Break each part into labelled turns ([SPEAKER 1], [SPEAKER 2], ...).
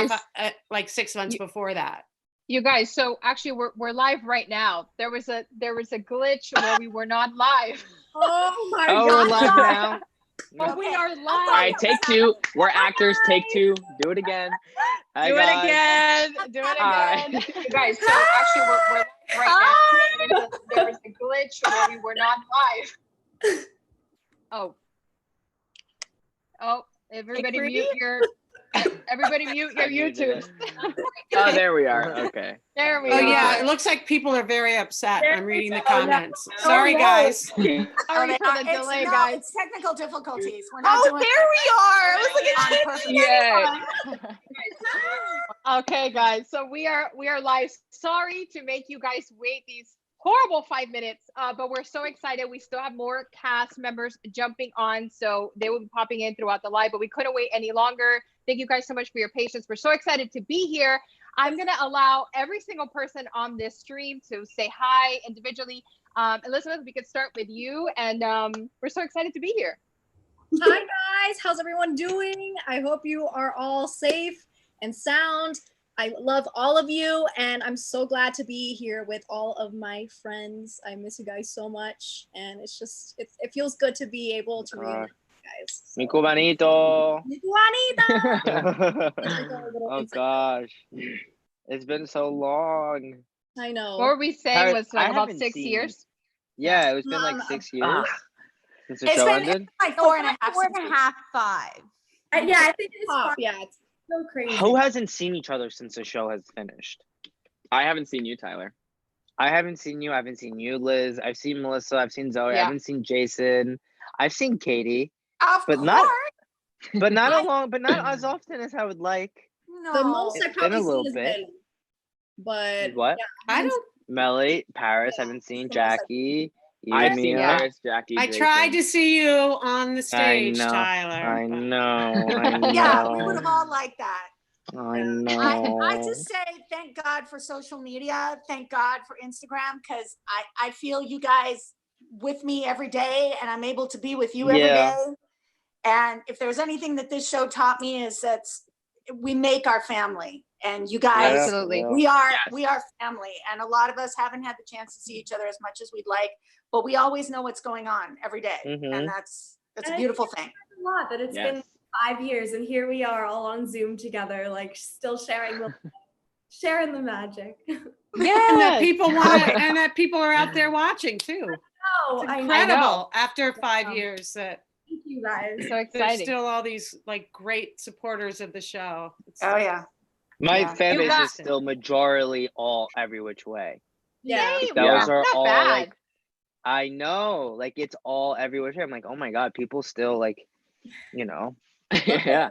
[SPEAKER 1] stuff like 6 months before that.
[SPEAKER 2] You guys, so actually we're live right now. There was a glitch where we were not live.
[SPEAKER 3] Oh my God.
[SPEAKER 4] We're live now.
[SPEAKER 2] But we are live.
[SPEAKER 4] All right, take two. We're actors. Take two. Do it again.
[SPEAKER 2] Do it again. Do it again. You guys, so actually we're live right now. There was a glitch where we were not live. Oh, everybody mute your YouTube.
[SPEAKER 4] Oh, there we are. Okay.
[SPEAKER 2] There we go.
[SPEAKER 1] Oh yeah, it looks like people are very upset. I'm reading the comments.
[SPEAKER 3] Oh,
[SPEAKER 1] Sorry,
[SPEAKER 3] no.
[SPEAKER 1] guys.
[SPEAKER 2] Sorry for the delay, guys.
[SPEAKER 3] It's technical difficulties. We're not doing
[SPEAKER 5] there we are. I was like,
[SPEAKER 4] Yay.
[SPEAKER 2] Okay, guys. So we are live. Sorry to make you guys wait these horrible 5 minutes, but we're so excited. We still have more cast members jumping on, so they will be popping in throughout the live, but we couldn't wait any longer. Thank you guys so much for your patience. We're so excited to be here. I'm going to allow every single person on this stream to say hi individually. Elizabeth, we could start with you, and we're so excited to be here.
[SPEAKER 5] Hi guys, how's everyone doing? I hope you are all safe and sound. I love all of you, and I'm so glad to be here with all of my friends. I miss you guys so much, and it's just it feels good to be able to read you guys.
[SPEAKER 4] Mi cubanito.
[SPEAKER 5] Mi Juanita.
[SPEAKER 4] Oh gosh, it's been so long.
[SPEAKER 5] I know.
[SPEAKER 2] What were we saying was like about 6 years?
[SPEAKER 4] Yeah, it's been like 6 years since the show ended.
[SPEAKER 3] like 4.5.
[SPEAKER 6] 4.5, 5.
[SPEAKER 5] Yeah, I think it's yeah, it's so crazy.
[SPEAKER 4] Who hasn't seen each other since the show has finished?
[SPEAKER 7] I haven't seen you, Tyler.
[SPEAKER 4] I haven't seen you. I haven't seen you, Liz. I've seen Melissa. I've seen Zoe.
[SPEAKER 2] Yeah.
[SPEAKER 4] I haven't seen Jason. I've seen Katie,
[SPEAKER 3] Of
[SPEAKER 4] but
[SPEAKER 3] course.
[SPEAKER 4] not as often as I would like.
[SPEAKER 3] No.
[SPEAKER 5] The most
[SPEAKER 4] It's
[SPEAKER 5] I
[SPEAKER 4] been
[SPEAKER 5] probably
[SPEAKER 4] a little
[SPEAKER 5] seen is
[SPEAKER 4] bit.
[SPEAKER 5] Melly. But
[SPEAKER 4] What?
[SPEAKER 5] yeah,
[SPEAKER 1] I don't.
[SPEAKER 4] Melly, Paris. I haven't seen Jackie.
[SPEAKER 7] I've seen
[SPEAKER 4] Mia.
[SPEAKER 7] Paris, Jackie.
[SPEAKER 1] I
[SPEAKER 7] Jason.
[SPEAKER 1] tried to see you on the stage,
[SPEAKER 4] know,
[SPEAKER 1] Tyler.
[SPEAKER 4] I
[SPEAKER 1] but-
[SPEAKER 4] know. I know.
[SPEAKER 3] Yeah, we would have all liked that.
[SPEAKER 4] I know.
[SPEAKER 3] I just say thank God for social media. Thank God for Instagram, because I feel you guys with me every day, and I'm able to be with you every day. And if there's anything that this show taught me is that we make our family, and you guys,
[SPEAKER 2] Absolutely.
[SPEAKER 3] we are family. And a lot of us haven't had the chance to see each other as much as we'd like, but we always know what's going on every day.
[SPEAKER 4] Mhm.
[SPEAKER 3] And that's a beautiful thing.
[SPEAKER 8] A lot that it's been 5 years, and here we are all on Zoom together, like still sharing the magic.
[SPEAKER 2] Yeah,
[SPEAKER 1] And that people want to, and that people are out there watching too.
[SPEAKER 8] Oh,
[SPEAKER 1] It's
[SPEAKER 8] I
[SPEAKER 1] incredible.
[SPEAKER 8] know.
[SPEAKER 1] After 5 years, that
[SPEAKER 8] Thank you guys.
[SPEAKER 2] so
[SPEAKER 1] there's
[SPEAKER 2] exciting.
[SPEAKER 1] still all these like great supporters of the show.
[SPEAKER 3] Oh yeah.
[SPEAKER 4] My
[SPEAKER 3] Yeah.
[SPEAKER 4] fan
[SPEAKER 2] You
[SPEAKER 4] base
[SPEAKER 2] got-
[SPEAKER 4] is still majorly all every which way.
[SPEAKER 5] yeah.
[SPEAKER 2] Yay,
[SPEAKER 4] Those are
[SPEAKER 2] not
[SPEAKER 4] all
[SPEAKER 2] bad.
[SPEAKER 4] like, I know, like it's all every which way. I'm like, oh my God, people still like,
[SPEAKER 7] Yeah.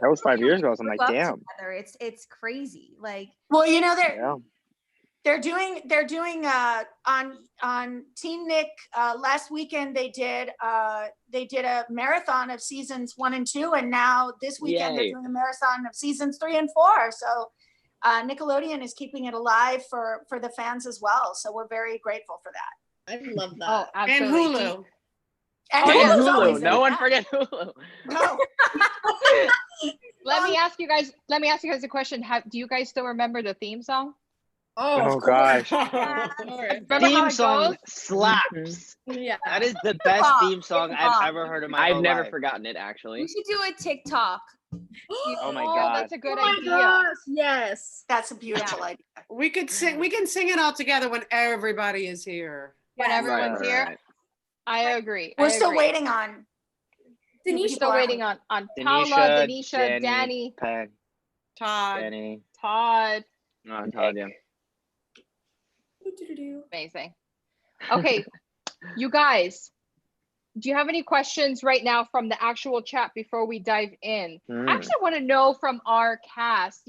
[SPEAKER 4] that was 5 years ago. So I'm like,
[SPEAKER 6] Grew up
[SPEAKER 4] damn.
[SPEAKER 6] together. It's crazy. Like,
[SPEAKER 3] Well, you know,
[SPEAKER 4] Yeah.
[SPEAKER 3] they're doing on Teen Nick last weekend they did a marathon of seasons 1 and 2, and now this weekend they're
[SPEAKER 7] Yay.
[SPEAKER 3] doing a marathon of seasons 3 and 4. So Nickelodeon is keeping it alive for the fans as well. So we're very grateful for that.
[SPEAKER 5] I love that.
[SPEAKER 2] Oh,
[SPEAKER 1] And
[SPEAKER 2] absolutely.
[SPEAKER 1] Hulu.
[SPEAKER 3] And
[SPEAKER 2] Oh, yeah.
[SPEAKER 3] Hulu's
[SPEAKER 7] Hulu.
[SPEAKER 3] always
[SPEAKER 7] No
[SPEAKER 3] been
[SPEAKER 7] one
[SPEAKER 3] that.
[SPEAKER 7] forget Hulu.
[SPEAKER 3] No.
[SPEAKER 2] Let me ask you guys a question. Do you guys still remember the theme song?
[SPEAKER 4] Oh gosh.
[SPEAKER 2] Remember how
[SPEAKER 4] Theme
[SPEAKER 2] it
[SPEAKER 4] song
[SPEAKER 2] goes?
[SPEAKER 4] slaps.
[SPEAKER 5] Yeah.
[SPEAKER 4] That is the best
[SPEAKER 6] Kickoff.
[SPEAKER 4] theme song I've
[SPEAKER 6] Kickoff.
[SPEAKER 4] ever heard in my
[SPEAKER 7] I've
[SPEAKER 4] whole
[SPEAKER 7] never
[SPEAKER 4] life.
[SPEAKER 7] forgotten it, actually.
[SPEAKER 6] we should do a TikTok.
[SPEAKER 4] Oh my
[SPEAKER 2] Oh,
[SPEAKER 4] God.
[SPEAKER 2] that's a good
[SPEAKER 5] Oh my
[SPEAKER 2] idea.
[SPEAKER 5] gosh, yes.
[SPEAKER 3] That's a beautiful idea.
[SPEAKER 1] We can sing it all together when everybody is here.
[SPEAKER 2] When
[SPEAKER 3] Yes.
[SPEAKER 2] everyone's
[SPEAKER 7] Right,
[SPEAKER 2] here,
[SPEAKER 7] right.
[SPEAKER 2] I agree.
[SPEAKER 3] We're
[SPEAKER 2] I
[SPEAKER 3] still
[SPEAKER 2] agree.
[SPEAKER 3] waiting on
[SPEAKER 2] We're still waiting on Paola, Denisha, Danny,
[SPEAKER 4] Penn,
[SPEAKER 1] Todd.
[SPEAKER 4] Danny.
[SPEAKER 2] Todd.
[SPEAKER 7] No, Todd, yeah.
[SPEAKER 2] Amazing. Okay, you guys, do you have any questions right now from the actual chat before we dive in? I actually want to know from our cast,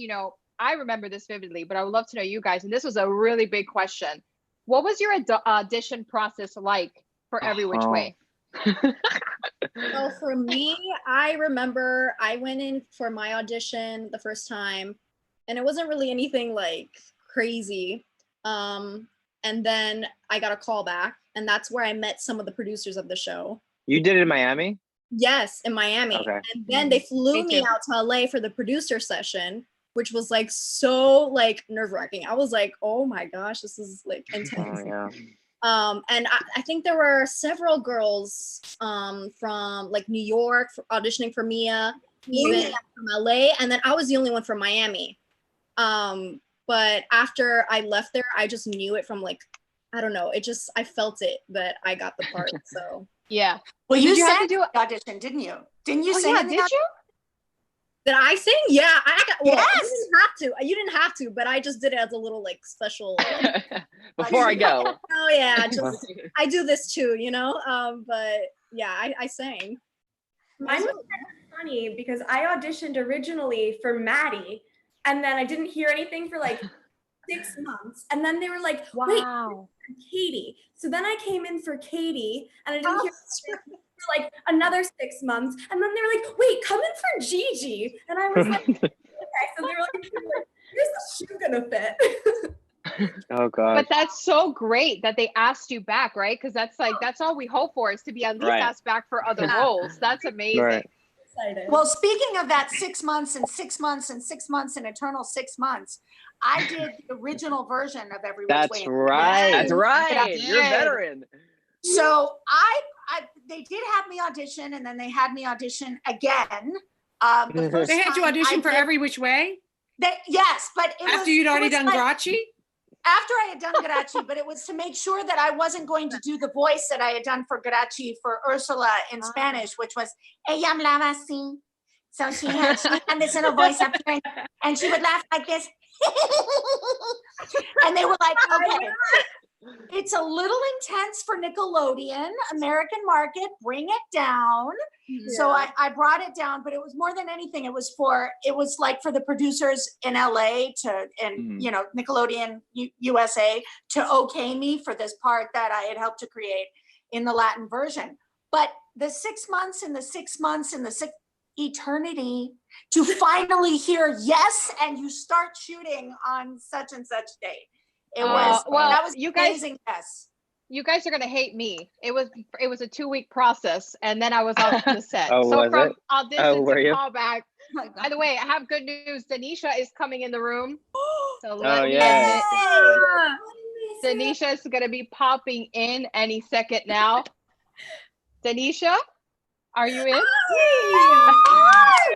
[SPEAKER 2] I remember this vividly, but I would love to know you guys, and this was a really big question. What was your audition process like for Every Which Way?
[SPEAKER 5] Well, for me, I remember I went in for my audition the first time, and it wasn't really anything like crazy. And then I got a call back, and that's where I met some of the producers of the show.
[SPEAKER 4] You did it in Miami?
[SPEAKER 5] Yes, in Miami.
[SPEAKER 4] Okay.
[SPEAKER 5] And then they flew
[SPEAKER 2] Me
[SPEAKER 5] me
[SPEAKER 2] too.
[SPEAKER 5] out to LA for the producer session. which was like so like nerve-wracking. I was like, oh my gosh, this is like intense.
[SPEAKER 4] Oh yeah.
[SPEAKER 5] And I think there were several girls from like New York auditioning for Mia, even from LA, and then I was the only one from Miami. But after I left there, I just knew it from like, I don't know, I felt it that I got the part. So
[SPEAKER 2] Yeah.
[SPEAKER 3] Well,
[SPEAKER 2] Did
[SPEAKER 3] you
[SPEAKER 2] you have
[SPEAKER 3] sang
[SPEAKER 2] to do
[SPEAKER 3] the audition, didn't you? Didn't you
[SPEAKER 2] Oh,
[SPEAKER 3] sing
[SPEAKER 2] yeah,
[SPEAKER 3] in the
[SPEAKER 2] did you?
[SPEAKER 5] did I sing? Yeah, I got. Well,
[SPEAKER 3] Yes!
[SPEAKER 5] you didn't have to. You didn't have to, but I just did it as a little like special.
[SPEAKER 7] Before I go.
[SPEAKER 5] Oh yeah, just I do this too, you know. But yeah, I sang.
[SPEAKER 8] Mine was kind of funny because I auditioned originally for Maddie, and then I didn't hear anything for like 6 months, and then they were like, "Wait,
[SPEAKER 2] Wow.
[SPEAKER 8] Katie." So then I came in for Katie, and I didn't hear anything for like another 6 months, and then they were like, "Wait, come in for Gigi," and I was like, "Okay." So they were like, "Here's the shoe gonna fit."
[SPEAKER 4] Oh god.
[SPEAKER 2] But that's so great that they asked you back, right? Because that's all we hope for, is to be at least
[SPEAKER 7] Right.
[SPEAKER 2] asked back for other roles. That's amazing.
[SPEAKER 4] Right.
[SPEAKER 8] Excited.
[SPEAKER 3] Well, speaking of that 6 months and 6 months and 6 months and eternal 6 months, I did the original version of Every Which
[SPEAKER 4] That's
[SPEAKER 3] Way.
[SPEAKER 4] right.
[SPEAKER 7] That's right.
[SPEAKER 2] That's
[SPEAKER 7] You're a
[SPEAKER 2] right.
[SPEAKER 7] veteran.
[SPEAKER 3] So they did have me audition, and then they had me audition again. The first
[SPEAKER 1] They had you
[SPEAKER 3] time
[SPEAKER 1] audition
[SPEAKER 3] I
[SPEAKER 1] for
[SPEAKER 3] did-
[SPEAKER 1] Every Which Way
[SPEAKER 3] Yes, but it was,
[SPEAKER 1] after you'd
[SPEAKER 3] it
[SPEAKER 1] already
[SPEAKER 3] was
[SPEAKER 1] done
[SPEAKER 3] like-
[SPEAKER 1] Grachi.
[SPEAKER 3] After I had done Grachi, but it was to make sure that I wasn't going to do the voice that I had done for Grachi for Ursula in Spanish, which was ella hablaba así. So she had this little voice up here, and she would laugh like this. And they were like, okay, it's a little intense for Nickelodeon, American market, bring it down. So I brought it down, but it was more than anything, it was like for the producers in LA and you know, Nickelodeon USA to okay me for this part that I had helped to create in the Latin version. But the 6 months and the 6 months and the eternity to finally hear yes, and you start shooting on such and such date. It was,
[SPEAKER 2] well,
[SPEAKER 3] that was
[SPEAKER 2] you guys-
[SPEAKER 3] amazing. Yes.
[SPEAKER 2] You guys are gonna hate me. It was a 2-week process, and then I was off the set.
[SPEAKER 4] Oh,
[SPEAKER 2] so
[SPEAKER 4] was
[SPEAKER 2] from
[SPEAKER 4] it?
[SPEAKER 2] audition
[SPEAKER 4] Oh, were
[SPEAKER 2] to
[SPEAKER 4] you?
[SPEAKER 2] callback. By the way, I have good news. Denisha is coming in the room. So
[SPEAKER 4] Oh yeah.
[SPEAKER 2] Denisha is gonna be popping in any second now. Denisha, are you in?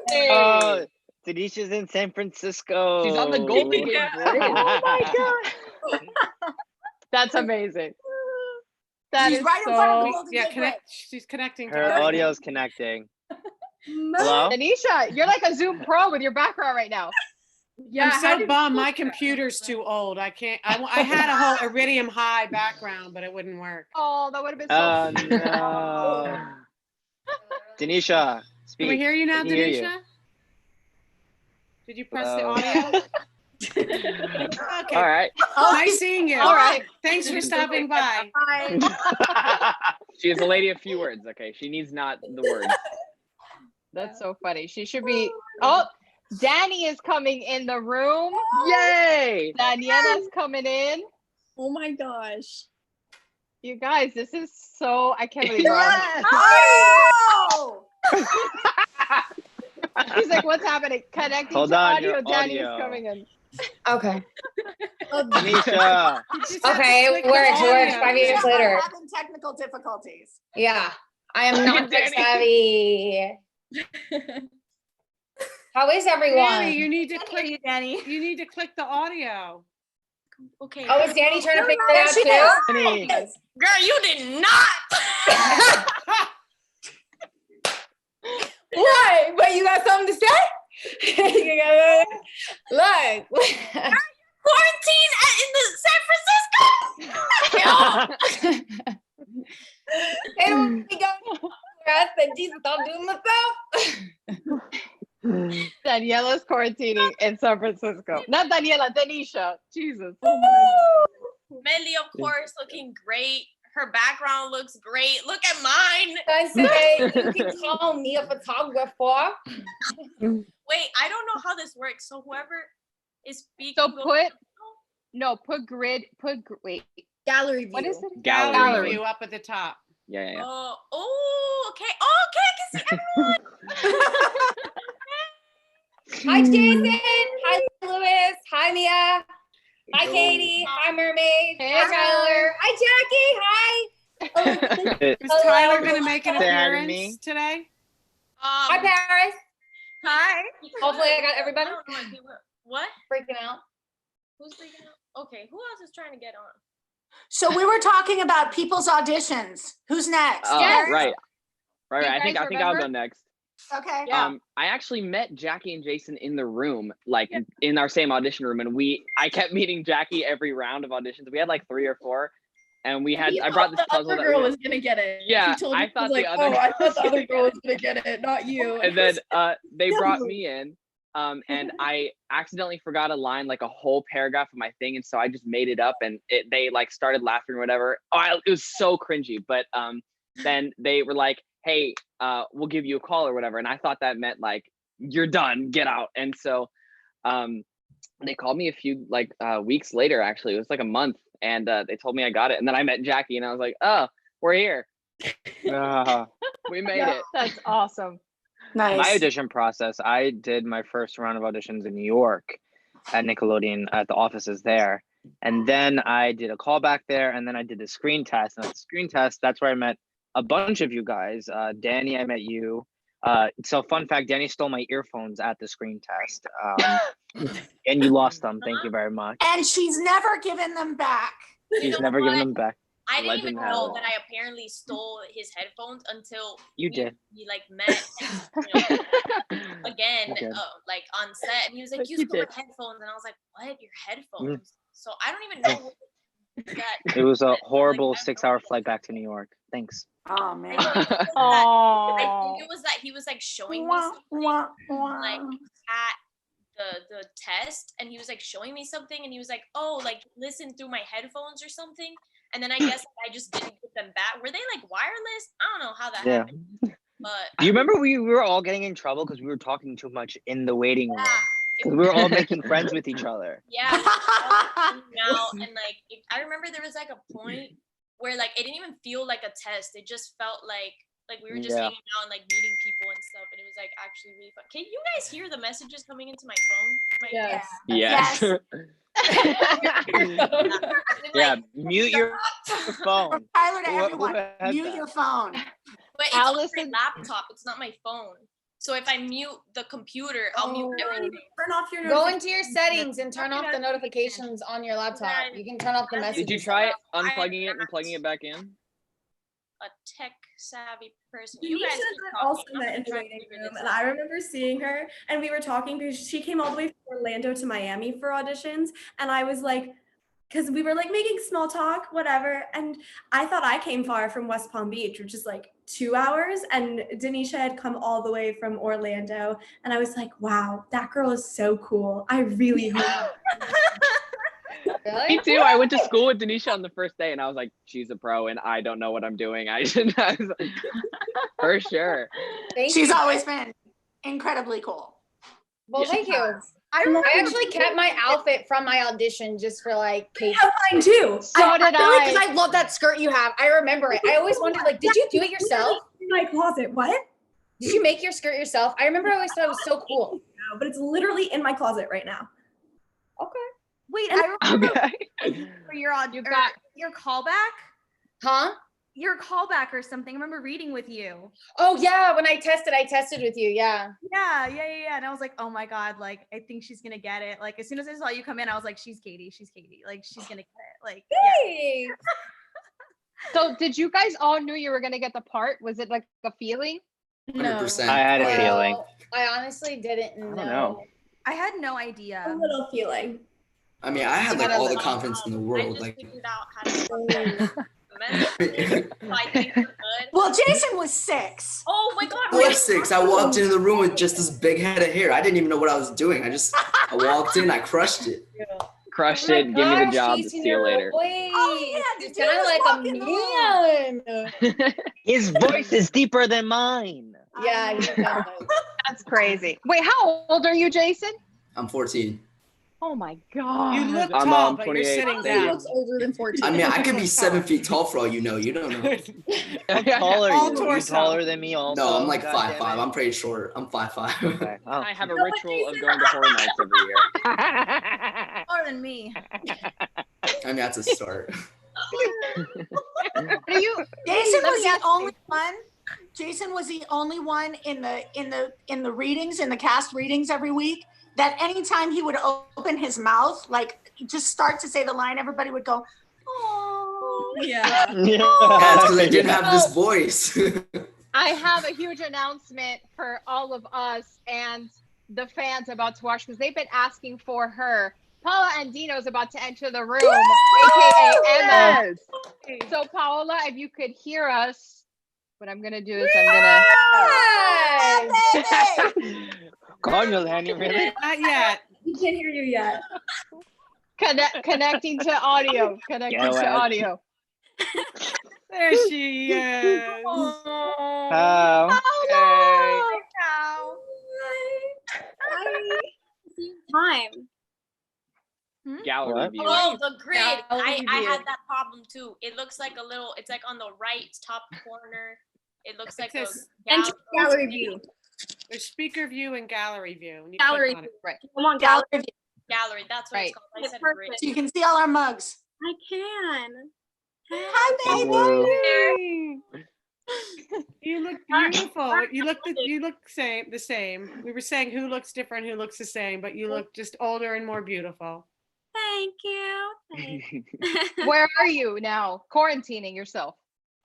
[SPEAKER 2] Hey.
[SPEAKER 4] Oh, Tanisha's in San Francisco.
[SPEAKER 7] She's on the Golden Gate Bridge.
[SPEAKER 2] Oh my god. That's amazing. That
[SPEAKER 3] She's
[SPEAKER 2] is
[SPEAKER 3] right in front of the
[SPEAKER 2] so.
[SPEAKER 3] Golden
[SPEAKER 1] Yeah,
[SPEAKER 3] Gate
[SPEAKER 1] connect. She's connecting. To
[SPEAKER 4] Her
[SPEAKER 1] her.
[SPEAKER 4] audio's connecting. Hello?
[SPEAKER 2] Denisha, you're like a Zoom pro with your background right now.
[SPEAKER 1] I'm so bummed. My computer's too old. I can't. I had a whole Iridium High background, but it wouldn't work.
[SPEAKER 2] Oh, that would have been so
[SPEAKER 4] Oh
[SPEAKER 2] cute.
[SPEAKER 4] no. Denisha, speak.
[SPEAKER 1] Can we hear you now,
[SPEAKER 4] We can hear you.
[SPEAKER 1] Denisha? Did you press the
[SPEAKER 4] Hello.
[SPEAKER 1] audio? Okay.
[SPEAKER 7] All right.
[SPEAKER 1] Nice seeing you.
[SPEAKER 2] All right.
[SPEAKER 1] Thanks for stopping by.
[SPEAKER 7] She is a lady of few words. Okay. She needs not the words.
[SPEAKER 2] That's so funny. She should be. Oh, Danny is coming in the room.
[SPEAKER 7] Yay!
[SPEAKER 2] Daniela's coming in.
[SPEAKER 5] Oh my gosh.
[SPEAKER 2] You guys, this is so. I can't believe we're on.
[SPEAKER 7] Yes!
[SPEAKER 3] Oh!
[SPEAKER 2] She's like, what's happening? Connecting
[SPEAKER 4] Hold
[SPEAKER 2] to
[SPEAKER 4] on,
[SPEAKER 2] audio.
[SPEAKER 4] your
[SPEAKER 2] Danny is
[SPEAKER 4] audio.
[SPEAKER 2] coming in.
[SPEAKER 9] Okay.
[SPEAKER 4] Tanisha.
[SPEAKER 1] You just have to
[SPEAKER 9] Okay, it
[SPEAKER 1] click the
[SPEAKER 9] works. It works.
[SPEAKER 1] audio.
[SPEAKER 9] 5 years
[SPEAKER 3] Yeah,
[SPEAKER 9] later.
[SPEAKER 3] I'm having technical difficulties.
[SPEAKER 9] Yeah. I am not tech
[SPEAKER 7] Danny.
[SPEAKER 9] savvy. How is everyone?
[SPEAKER 1] Danny, you need to click.
[SPEAKER 6] you, Danny.
[SPEAKER 1] You need to click the audio.
[SPEAKER 6] Okay.
[SPEAKER 9] Oh, is Danny trying to figure
[SPEAKER 3] There
[SPEAKER 9] it
[SPEAKER 3] she
[SPEAKER 9] out too?
[SPEAKER 4] Danny.
[SPEAKER 3] is.
[SPEAKER 6] Girl, you did not. What? But you got something to say? You got- Look. Quarantine in the San Francisco. They don't want me going to I said, Jesus, I'll do it myself.
[SPEAKER 2] Daniela's quarantining in San Francisco. Not Daniela, Denisha. Jesus.
[SPEAKER 10] Melly, of course, looking great. Her background looks great. Look at mine.
[SPEAKER 6] I say, you can call me a photographer.
[SPEAKER 10] Wait, I don't know how this works. So whoever is speaking.
[SPEAKER 2] So
[SPEAKER 10] goes-
[SPEAKER 2] wait.
[SPEAKER 5] Gallery view.
[SPEAKER 2] What is it?
[SPEAKER 1] Gallery view up at the top.
[SPEAKER 4] Yeah.
[SPEAKER 10] Oh, okay. Oh, okay. I can see everyone.
[SPEAKER 6] Hi, Jason. Hi,
[SPEAKER 9] Lewis. Hi, Mia. Hi, Katie. Hi, Mermaid.
[SPEAKER 2] Hey,
[SPEAKER 9] Hi, Tyler. Hi, Jackie. Hi.
[SPEAKER 1] Is Tyler going to
[SPEAKER 9] Hello.
[SPEAKER 1] make an
[SPEAKER 4] Say hi to
[SPEAKER 1] appearance
[SPEAKER 4] me.
[SPEAKER 1] today?
[SPEAKER 9] Hi, Paris.
[SPEAKER 10] Hi.
[SPEAKER 9] Hopefully I got everybody.
[SPEAKER 10] I don't know, okay, what?
[SPEAKER 9] Freaking out.
[SPEAKER 10] Who's freaking out? Okay, who else is trying to get on?
[SPEAKER 3] So we were talking about people's auditions. Who's next?
[SPEAKER 4] Oh,
[SPEAKER 9] Yes.
[SPEAKER 4] right.
[SPEAKER 2] You
[SPEAKER 4] I think
[SPEAKER 2] guys
[SPEAKER 4] I'll
[SPEAKER 2] remember?
[SPEAKER 4] go next.
[SPEAKER 3] Okay.
[SPEAKER 2] Yeah.
[SPEAKER 4] I actually met Jackie and Jason in the room, like in our same audition room, and I kept meeting Jackie every round of auditions. We had like 3 or 4, and I brought this puzzle
[SPEAKER 6] The
[SPEAKER 4] that
[SPEAKER 6] girl
[SPEAKER 4] we-
[SPEAKER 6] was gonna get it.
[SPEAKER 4] Yeah,
[SPEAKER 6] She told
[SPEAKER 4] I
[SPEAKER 6] me, she
[SPEAKER 4] thought
[SPEAKER 6] was
[SPEAKER 4] the
[SPEAKER 6] like,
[SPEAKER 4] other
[SPEAKER 6] oh, I
[SPEAKER 4] girl was
[SPEAKER 6] thought the other
[SPEAKER 4] gonna
[SPEAKER 6] girl was gonna get it, not you.
[SPEAKER 4] and then they brought me in, and I accidentally forgot a line, like a whole paragraph of my thing, and so I just made it up, and they like started laughing or whatever. It was so cringy, but then they were like, hey, we'll give you a call or whatever, and I thought that meant like, you're done, get out. And so they called me a few weeks later. Actually, it was like a month, and they told me I got it, and then I met Jackie, and I was like, oh, we're here. We made it.
[SPEAKER 2] That's awesome.
[SPEAKER 3] Nice.
[SPEAKER 11] My audition process, I did my first round of auditions in New York at Nickelodeon at the offices there. And then I did a callback there, and then I did the screen test. And at the screen test, that's where I met a bunch of you guys. Danny, I met you. So fun fact, Danny stole my earphones at the screen test. And you lost them. Thank you very much.
[SPEAKER 3] And she's never given them back.
[SPEAKER 11] She's
[SPEAKER 10] know
[SPEAKER 11] never given
[SPEAKER 10] what?
[SPEAKER 11] them back.
[SPEAKER 10] I didn't
[SPEAKER 4] Legend
[SPEAKER 10] even
[SPEAKER 4] has
[SPEAKER 10] know
[SPEAKER 4] it.
[SPEAKER 10] that I apparently stole his headphones until
[SPEAKER 11] You did.
[SPEAKER 10] we like met and, again,
[SPEAKER 11] You did.
[SPEAKER 10] like on set, and he was like, "You
[SPEAKER 2] You
[SPEAKER 10] stole my
[SPEAKER 2] did.
[SPEAKER 10] headphones," and I was like, "What? Your headphones?" So I don't even know that.
[SPEAKER 11] It was a
[SPEAKER 10] like,
[SPEAKER 11] horrible
[SPEAKER 10] I have no
[SPEAKER 11] 6-hour
[SPEAKER 10] idea.
[SPEAKER 11] flight back to New York. Thanks.
[SPEAKER 3] Oh man.
[SPEAKER 10] I think it
[SPEAKER 2] Oh.
[SPEAKER 10] was that he was like showing me
[SPEAKER 3] Wah,
[SPEAKER 10] something
[SPEAKER 3] wah, wah.
[SPEAKER 10] like at the test, and he was like showing me something, and he was like, "Oh, like listen through my headphones or something." And then I guess I just didn't get them back. Were they like wireless? I don't know how that
[SPEAKER 11] Yeah.
[SPEAKER 10] happened. But
[SPEAKER 11] Do you remember we were all getting in trouble because we were talking too much in the waiting room?
[SPEAKER 10] yeah,
[SPEAKER 11] Because we were all making friends with each other.
[SPEAKER 10] yeah, we were all hanging out, and like I remember there was like a point where like it didn't even feel like a test. It just felt like we were just
[SPEAKER 11] Yeah.
[SPEAKER 10] hanging out and like meeting people and stuff, and it was like actually really fun. Can you guys hear the messages coming into my phone?
[SPEAKER 6] Yes.
[SPEAKER 4] Yes.
[SPEAKER 11] Yeah, mute your phone.
[SPEAKER 3] Tyler to
[SPEAKER 11] Who- who
[SPEAKER 3] everyone,
[SPEAKER 11] has
[SPEAKER 3] mute
[SPEAKER 11] that?
[SPEAKER 3] your phone.
[SPEAKER 10] But it's on
[SPEAKER 2] Allison-
[SPEAKER 10] my laptop. It's not my phone. So if I mute the computer, I'll mute everything.
[SPEAKER 8] Turn off your
[SPEAKER 9] Go
[SPEAKER 8] notifications.
[SPEAKER 9] into your settings and turn off the notifications on your laptop. You can turn off the messages.
[SPEAKER 4] Did you try unplugging it and plugging it back in?
[SPEAKER 10] A tech savvy person.
[SPEAKER 8] You guys
[SPEAKER 10] keep
[SPEAKER 8] also
[SPEAKER 10] talking. I'm
[SPEAKER 8] met in the
[SPEAKER 10] gonna try to
[SPEAKER 8] waiting
[SPEAKER 10] figure
[SPEAKER 8] room,
[SPEAKER 10] this
[SPEAKER 8] and
[SPEAKER 10] out.
[SPEAKER 8] I remember seeing her, and we were talking because she came all the way from Orlando to Miami for auditions, and I was like, because we were like making small talk, whatever, and I thought I came far from West Palm Beach, which is like 2 hours, and Denisha had come all the way from Orlando, and I was like, wow, that girl is so cool. I really hope.
[SPEAKER 9] Really?
[SPEAKER 4] Me too. I went to school with Denisha on the first day, and I was like, she's a pro, and I don't know what I'm doing. I was like, for sure.
[SPEAKER 9] Thank
[SPEAKER 3] She's
[SPEAKER 9] you.
[SPEAKER 3] always been incredibly cool.
[SPEAKER 9] Well,
[SPEAKER 4] Yeah.
[SPEAKER 9] thank you.
[SPEAKER 8] I
[SPEAKER 9] I actually kept my outfit from my audition just for like Kate.
[SPEAKER 8] have mine too.
[SPEAKER 2] So did I.
[SPEAKER 9] Because I love that skirt you have. I remember it. I always wondered, like, did you do it yourself?
[SPEAKER 8] In my closet. What?
[SPEAKER 9] Did you make your skirt yourself? I remember I always thought it was so cool.
[SPEAKER 8] No, but it's literally in my closet right now.
[SPEAKER 9] Okay.
[SPEAKER 12] Wait, I remember
[SPEAKER 4] Okay.
[SPEAKER 12] for your
[SPEAKER 2] You got
[SPEAKER 12] your callback,
[SPEAKER 9] Huh?
[SPEAKER 12] your callback or something. I remember reading with you.
[SPEAKER 9] Oh yeah, when I tested with you. Yeah.
[SPEAKER 12] Yeah. And I was like, oh my God, like I think she's gonna get it. Like as soon as I saw you come in, I was like, she's Katie. Like she's gonna get it. Like
[SPEAKER 9] Hey.
[SPEAKER 2] So did you guys all knew you were gonna get the part? Was it like a feeling?
[SPEAKER 6] No.
[SPEAKER 13] 100%.
[SPEAKER 11] I had a feeling.
[SPEAKER 9] Well, I honestly didn't know.
[SPEAKER 11] know.
[SPEAKER 12] I had no idea.
[SPEAKER 8] A little feeling.
[SPEAKER 13] I mean, I had like all the confidence in the
[SPEAKER 10] I
[SPEAKER 13] world.
[SPEAKER 10] just
[SPEAKER 13] Like,
[SPEAKER 10] figured out how to so I think we're good.
[SPEAKER 3] Well, Jason was 6.
[SPEAKER 10] Oh my God.
[SPEAKER 13] I was 6. I walked into the room with just this big head of hair. I didn't even know what I was doing. I walked in, I crushed it.
[SPEAKER 4] Crushed
[SPEAKER 9] Oh my
[SPEAKER 4] it. Give me the
[SPEAKER 9] gosh,
[SPEAKER 4] job.
[SPEAKER 9] Jason,
[SPEAKER 4] See you
[SPEAKER 9] your
[SPEAKER 4] later.
[SPEAKER 9] voice.
[SPEAKER 3] Oh, yeah,
[SPEAKER 9] You
[SPEAKER 3] did you
[SPEAKER 9] sound
[SPEAKER 3] just
[SPEAKER 9] like
[SPEAKER 3] walk
[SPEAKER 9] a
[SPEAKER 3] in the
[SPEAKER 9] man.
[SPEAKER 11] His voice is deeper than mine.
[SPEAKER 9] Yeah, he does.
[SPEAKER 2] That's crazy. Wait, how old are you, Jason?
[SPEAKER 13] I'm 14.
[SPEAKER 2] Oh my God.
[SPEAKER 1] You look
[SPEAKER 7] I'm,
[SPEAKER 1] tall, but you're
[SPEAKER 7] 28.
[SPEAKER 1] sitting
[SPEAKER 5] He
[SPEAKER 1] down.
[SPEAKER 5] looks older than 14.
[SPEAKER 13] I mean, I could be 7 feet tall for all you know. You don't know.
[SPEAKER 11] How tall are
[SPEAKER 1] All
[SPEAKER 11] you? You
[SPEAKER 1] torso.
[SPEAKER 11] taller than me also?
[SPEAKER 13] No, I'm like
[SPEAKER 11] God damn
[SPEAKER 13] 5'5".
[SPEAKER 11] it.
[SPEAKER 13] I'm pretty short. I'm 5'5".
[SPEAKER 11] Okay. Oh.
[SPEAKER 7] I have a
[SPEAKER 5] You know what,
[SPEAKER 7] ritual of
[SPEAKER 5] Jason?
[SPEAKER 7] going to horror nights every year.
[SPEAKER 12] More than me.
[SPEAKER 13] I mean, that's a start.
[SPEAKER 2] Do you?
[SPEAKER 3] Jason
[SPEAKER 2] Let
[SPEAKER 3] was
[SPEAKER 2] me
[SPEAKER 3] the
[SPEAKER 2] ask you.
[SPEAKER 3] only one. Jason was the only one in the readings, in the cast readings every week, that anytime he would open his mouth, like just start to say the line, everybody would go, "Oh."
[SPEAKER 5] Yeah.
[SPEAKER 13] Yeah, it's because I didn't have this voice.
[SPEAKER 2] I have a huge announcement for all of us and the fans about to watch because they've been asking for her. Paola and Dino's about to enter the room, aka Emma. So Paola, if you could hear us, what I'm gonna do is I'm gonna.
[SPEAKER 11] Cardinal, Henry, really?
[SPEAKER 1] Not yet.
[SPEAKER 8] We can't hear you yet.
[SPEAKER 2] Connecting to audio. Connecting
[SPEAKER 11] Get
[SPEAKER 2] to
[SPEAKER 11] away.
[SPEAKER 2] audio.
[SPEAKER 1] There she is.
[SPEAKER 11] Oh.
[SPEAKER 8] Time.
[SPEAKER 7] Gallery
[SPEAKER 11] What?
[SPEAKER 7] view.
[SPEAKER 10] Oh, the grid. I
[SPEAKER 5] Gallery
[SPEAKER 10] had
[SPEAKER 5] view.
[SPEAKER 10] that problem too. It looks like a little, it's like on the right top corner. It looks like a
[SPEAKER 1] says
[SPEAKER 5] Enter gallery view.
[SPEAKER 1] There's speaker view and gallery view. And you
[SPEAKER 5] Gallery
[SPEAKER 1] click on it.
[SPEAKER 2] Right.
[SPEAKER 8] Come on,
[SPEAKER 3] Gallery
[SPEAKER 8] gallery.
[SPEAKER 3] view.
[SPEAKER 10] gallery. That's what
[SPEAKER 2] Right.
[SPEAKER 10] it's called. I
[SPEAKER 8] It's
[SPEAKER 10] said
[SPEAKER 8] perfect.
[SPEAKER 10] grid.
[SPEAKER 3] So you can see all our mugs.
[SPEAKER 8] I can.
[SPEAKER 3] Hi, baby.
[SPEAKER 11] Hello.
[SPEAKER 1] You look beautiful. You look the same. We were saying who looks different, who looks the same, but you look just older and more beautiful.
[SPEAKER 8] Thank you.
[SPEAKER 2] Where are you now? Quarantining yourself.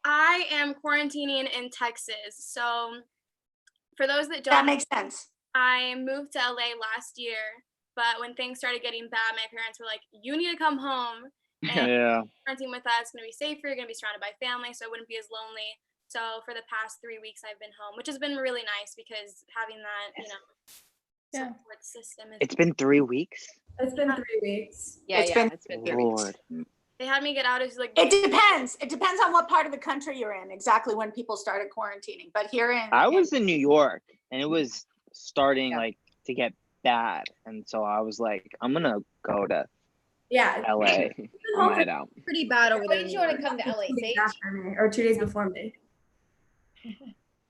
[SPEAKER 8] I am quarantining in Texas. So for those that
[SPEAKER 3] That
[SPEAKER 8] don't,
[SPEAKER 3] makes sense.
[SPEAKER 8] I moved to LA last year, but when things started getting bad, my parents were like, "You need to come home and
[SPEAKER 11] Yeah.
[SPEAKER 8] quarantine with us. It's gonna be safer. You're gonna be surrounded by family, so I wouldn't be as lonely." So for the past 3 weeks, I've been home, which has been really nice because having that, support system is.
[SPEAKER 11] It's been 3 weeks.
[SPEAKER 8] It's been 3 weeks.
[SPEAKER 2] Yeah,
[SPEAKER 3] It's been
[SPEAKER 2] it's been 3 weeks.
[SPEAKER 11] Lord.
[SPEAKER 8] They had me get out. It was like
[SPEAKER 3] It depends. It depends on what part of the country you're in, exactly when people started quarantining. But here in
[SPEAKER 11] I was in New York and it was starting
[SPEAKER 2] Yeah.
[SPEAKER 11] like to get bad. And so I was like, I'm gonna go to
[SPEAKER 8] Yeah.
[SPEAKER 11] LA. I'm gonna head out.
[SPEAKER 5] Pretty bad over
[SPEAKER 9] When
[SPEAKER 5] there.
[SPEAKER 9] did you want to come to LA, Sage?
[SPEAKER 8] Or 2 days before me.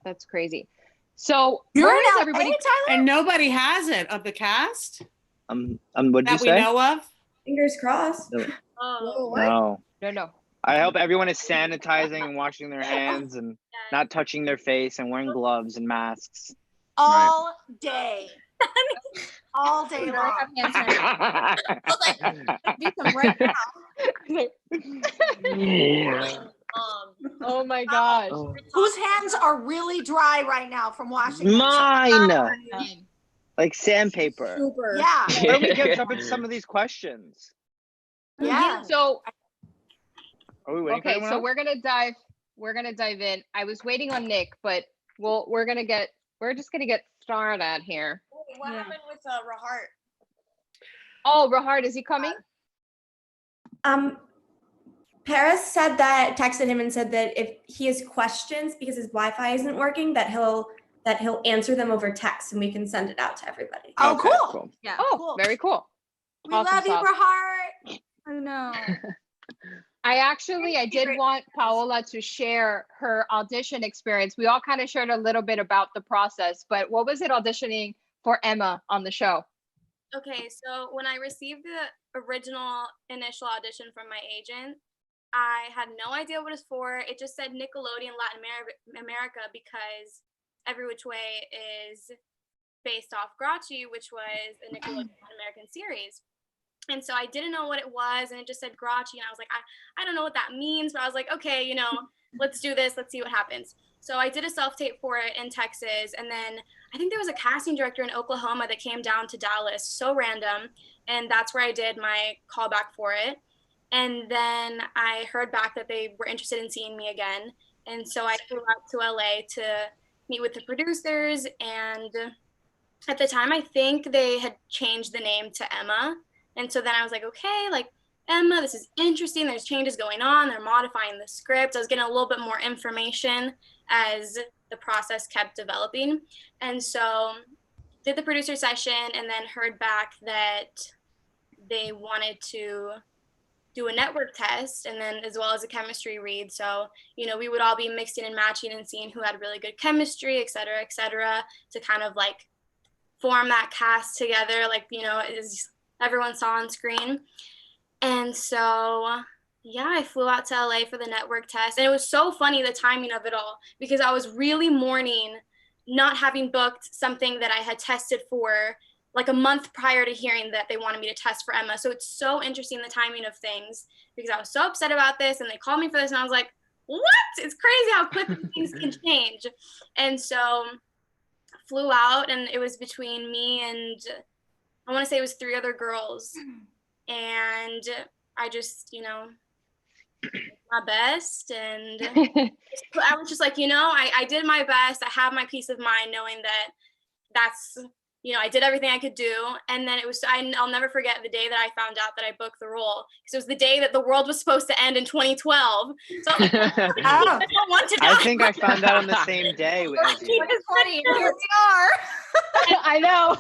[SPEAKER 2] That's crazy. So
[SPEAKER 3] You're
[SPEAKER 2] where
[SPEAKER 3] in
[SPEAKER 2] is
[SPEAKER 3] LA,
[SPEAKER 2] everybody?
[SPEAKER 3] Tyler?
[SPEAKER 1] And nobody has it of the cast
[SPEAKER 11] What'd you
[SPEAKER 1] that we
[SPEAKER 11] say?
[SPEAKER 1] know of.
[SPEAKER 8] Fingers crossed.
[SPEAKER 5] Oh,
[SPEAKER 11] No.
[SPEAKER 2] No.
[SPEAKER 11] I hope everyone is sanitizing and washing their hands and not touching their face and wearing gloves and masks.
[SPEAKER 3] All day. All day
[SPEAKER 9] We already
[SPEAKER 3] long.
[SPEAKER 9] have hand sanitizer.
[SPEAKER 5] do some right now.
[SPEAKER 2] Oh my gosh.
[SPEAKER 3] Whose hands are really dry right now from washing themselves?
[SPEAKER 11] Mine! Like sandpaper.
[SPEAKER 5] Super.
[SPEAKER 3] Yeah.
[SPEAKER 11] Why don't we get jump into some of these questions?
[SPEAKER 3] Yeah.
[SPEAKER 2] So
[SPEAKER 11] Are we waiting for
[SPEAKER 2] okay,
[SPEAKER 11] anyone
[SPEAKER 2] so
[SPEAKER 11] else?
[SPEAKER 2] we're gonna dive in. I was waiting on Nick, but we're just gonna get started here.
[SPEAKER 10] Wait, what happened with Rahart?
[SPEAKER 2] Oh, Rahard, is he coming?
[SPEAKER 8] Paris texted him and said that if he has questions because his Wi-Fi isn't working, that he'll answer them over text and we can send it out to everybody.
[SPEAKER 3] Oh,
[SPEAKER 11] Okay,
[SPEAKER 3] cool.
[SPEAKER 12] Yeah.
[SPEAKER 2] Oh,
[SPEAKER 3] Cool.
[SPEAKER 2] very cool.
[SPEAKER 3] We
[SPEAKER 2] Awesome
[SPEAKER 3] love you,
[SPEAKER 2] sauce.
[SPEAKER 3] Rahart.
[SPEAKER 12] I know.
[SPEAKER 2] I did want Paola to share her audition experience. We all kind of shared a little bit about the process, but what was it auditioning for Emma on the show?
[SPEAKER 8] Okay, so when I received the original initial audition from my agent, I had no idea what it was for. It just said Nickelodeon Latin America because Every Which Way is based off Grachi, which was a Nickelodeon Latin American series. And so I didn't know what it was, and it just said Grachi, and I was like, I don't know what that means, but I was like, okay, let's do this, let's see what happens. So I did a self-tape for it in Texas, and then I think there was a casting director in Oklahoma that came down to Dallas, so random, and that's where I did my callback for it. And then I heard back that they were interested in seeing me again, and so I flew out to LA to meet with the producers, and at the time I think they had changed the name to Emma. And so then I was like, okay, like Emma, this is interesting. There's changes going on. They're modifying the script. I was getting a little bit more information as the process kept developing. And so did the producer session and then heard back that they wanted to do a network test and then as well as a chemistry read. So, you know, we would all be mixing and matching and seeing who had really good chemistry, et cetera, to kind of like form that cast together, like, you know, as everyone saw on screen. And so, yeah, I flew out to LA for the network test. And it was so funny, the timing of it all, because I was really mourning not having booked something that I had tested for like a month prior to hearing that they wanted me to test for Emma. So it's so interesting, the timing of things, because I was so upset about this and they called me for this and I was like, what? It's crazy how quickly things can change. And so flew out, and it was between me and I want to say it was 3 other girls. And I just, you know, my best. And I was just like, you know, I did my best. I have my peace of mind knowing that that's, you know, I did everything I could do. And then it was, I'll never forget the day that I found out that I booked the role, because it was the day that the world was supposed to end in 2012. So I don't want to die.
[SPEAKER 11] I think I found out on the same day as you.
[SPEAKER 8] It's funny. Here we are.
[SPEAKER 2] I know.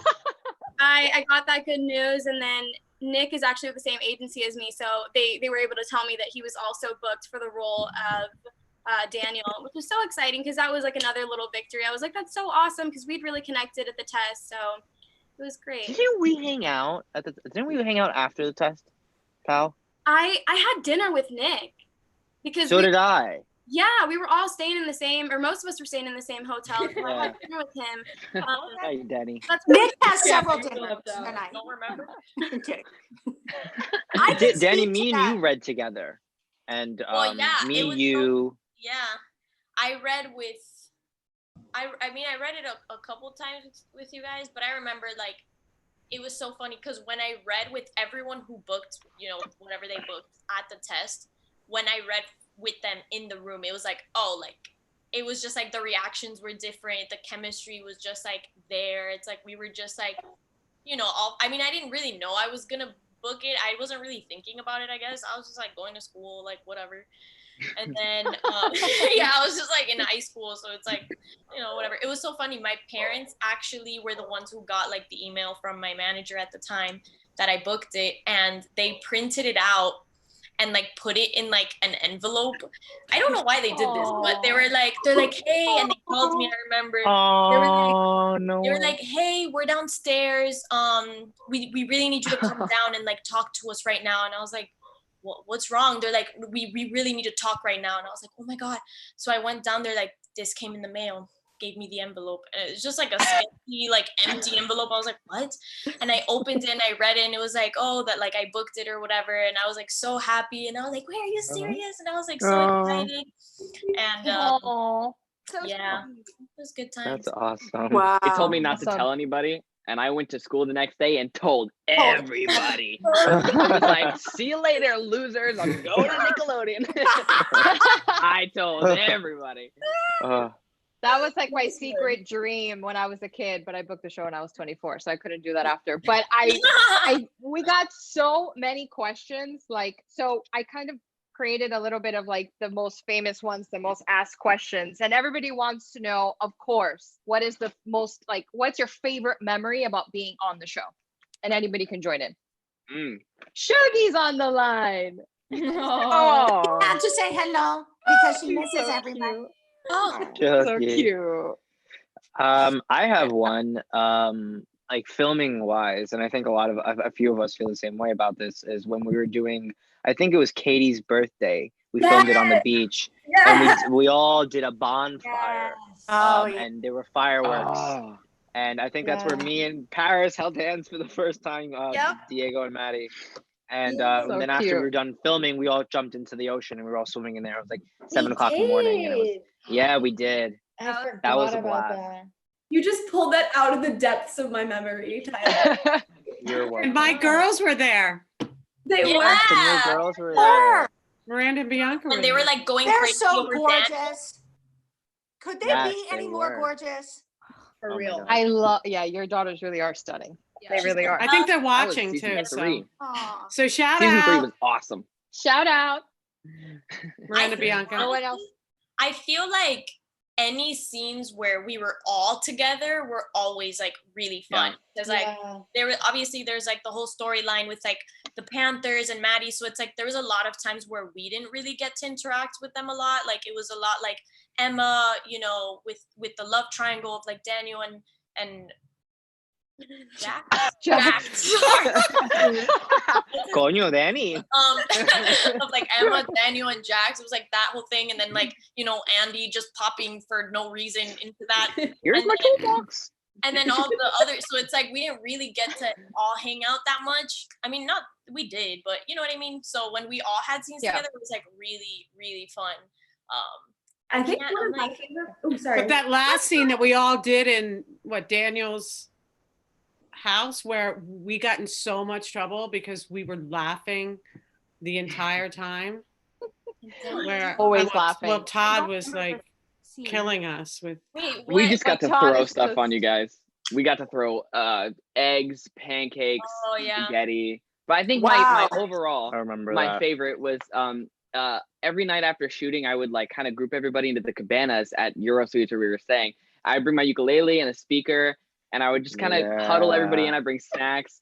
[SPEAKER 8] I got that good news, and then Nick is actually with the same agency as me, so they were able to tell me that he was also booked for the role of Daniel, which was so exciting because that was like another little victory. I was like, that's so awesome, because we'd really connected at the test, so it was great.
[SPEAKER 11] Didn't we hang out after the test, pal?
[SPEAKER 8] I had dinner with Nick because
[SPEAKER 11] So did I.
[SPEAKER 8] Yeah, we were all staying in the same, or most of us were staying in the same hotel. So I had dinner with him.
[SPEAKER 11] Hey, Danny.
[SPEAKER 3] Nick has several dinners
[SPEAKER 10] I don't remember.
[SPEAKER 11] Danny, me and you read together, and me, you.
[SPEAKER 10] Yeah, I read with. I mean, I read it a couple times with you guys, but I remember like it was so funny because when I read with everyone who booked, you know, whatever they booked at the test, when I read with them in the room, it was like, oh, like it was just like the reactions were different, the chemistry was just like there. It's like we were just like, you know, I mean, I didn't really know I was gonna book it. I wasn't really thinking about it, I guess. I was just like going to school, like whatever. And then yeah, I was just like in high school, so it's like, you know, whatever. It was so funny. My parents actually were the ones who got like the email from my manager at the time that I booked it, and they printed it out and like put it in like an envelope. I don't know why they did this, but they're like, hey, and they called me, I remember. They were like, hey, we're downstairs. We really need you to come down and like talk to us right now. And I was like, what's wrong? They're like, we really need to talk right now. And I was like, oh my God. So I went down there, like, this came in the mail, gave me the envelope. And it was just like a sketchy, like empty envelope. I was like, what? And I opened it and I read it, and it was like, oh, that like I booked it or whatever. And I was like so happy. And I was like, wait, are you serious? And I was like so excited. And yeah, it was good times.
[SPEAKER 11] That's awesome.
[SPEAKER 7] Wow. He told me not to tell anybody, and I went to school the next day and told everybody. I was like, see you later, losers. I'm going to Nickelodeon. I told everybody.
[SPEAKER 2] That was like my secret dream when I was a kid, but I booked the show when I was 24, so I couldn't do that after. But we got so many questions, like, so I kind of created a little bit of like the most famous ones, the most asked questions, and everybody wants to know, of course, what is the most, like, what's your favorite memory about being on the show? And anybody can join in. Shuggy's on the line.
[SPEAKER 3] Oh, I have to say hello because she misses everybody.
[SPEAKER 2] Oh, so cute.
[SPEAKER 11] I have one, like filming wise, and I think a few of us feel the same way about this, is when we were doing, I think it was Katie's birthday. We filmed it on the beach, and we all did a bonfire. And there were fireworks. And I think that's where me and Paris held hands for the first time, Diego and Maddie. And then after we were done filming, we all jumped into the ocean and we were all swimming in there. It was like 7 o'clock in the morning. And it was, yeah, we did. That was a blast.
[SPEAKER 8] You just pulled that out of the depths of my memory, Tyler.
[SPEAKER 11] You're welcome.
[SPEAKER 1] And my girls were there.
[SPEAKER 8] They were.
[SPEAKER 11] Your girls were there.
[SPEAKER 1] Miranda and Bianca were
[SPEAKER 10] And they were
[SPEAKER 1] there.
[SPEAKER 10] like going
[SPEAKER 3] They're
[SPEAKER 10] crazy
[SPEAKER 3] so
[SPEAKER 10] over
[SPEAKER 3] gorgeous.
[SPEAKER 10] dance.
[SPEAKER 3] Could they
[SPEAKER 11] Yes,
[SPEAKER 3] be
[SPEAKER 11] they
[SPEAKER 3] any more
[SPEAKER 11] were.
[SPEAKER 3] gorgeous?
[SPEAKER 2] For real. I love, your daughters really are stunning. They really are.
[SPEAKER 1] I think they're
[SPEAKER 7] That was
[SPEAKER 1] watching
[SPEAKER 7] season
[SPEAKER 1] too.
[SPEAKER 7] 3.
[SPEAKER 1] So shout
[SPEAKER 7] Season 3
[SPEAKER 1] out
[SPEAKER 7] was awesome.
[SPEAKER 2] Shout out.
[SPEAKER 1] Miranda, Bianca.
[SPEAKER 2] No one else.
[SPEAKER 10] I feel like any scenes where we were all together were always like really fun. Because like there was obviously there's like the whole storyline with like the Panthers and Maddie. So it's like there was a lot of times where we didn't really get to interact with them a lot. Like it was a lot like Emma, you know, with the love triangle of like Daniel and Jack.
[SPEAKER 11] Coño, Danny.
[SPEAKER 10] Of like Emma, Daniel, and Jax. It was like that whole thing, and then like, you know, Andy just popping for no reason into that.
[SPEAKER 11] Here's my toolbox.
[SPEAKER 10] And then all the other, so it's like we didn't really get to all hang out that much. I mean, not we did, but you know what I mean. So when we all had scenes together, it was like really, really fun.
[SPEAKER 8] I think one of my favorite. Oh, sorry.
[SPEAKER 1] But that last scene that we all did in Daniel's house, where we got in so much trouble because we were laughing the entire time. Where
[SPEAKER 2] always laughing.
[SPEAKER 1] Well, Todd was like killing us with.
[SPEAKER 4] We just got to throw stuff on you guys. We got to throw eggs, pancakes, spaghetti. But I think my overall,
[SPEAKER 11] I remember
[SPEAKER 4] my
[SPEAKER 11] that.
[SPEAKER 4] favorite was every night after shooting, I would like kind of group everybody into the cabanas at Euro Suites where we were staying. I'd bring my ukulele and a speaker, and I would just kind of huddle everybody in. I'd bring snacks,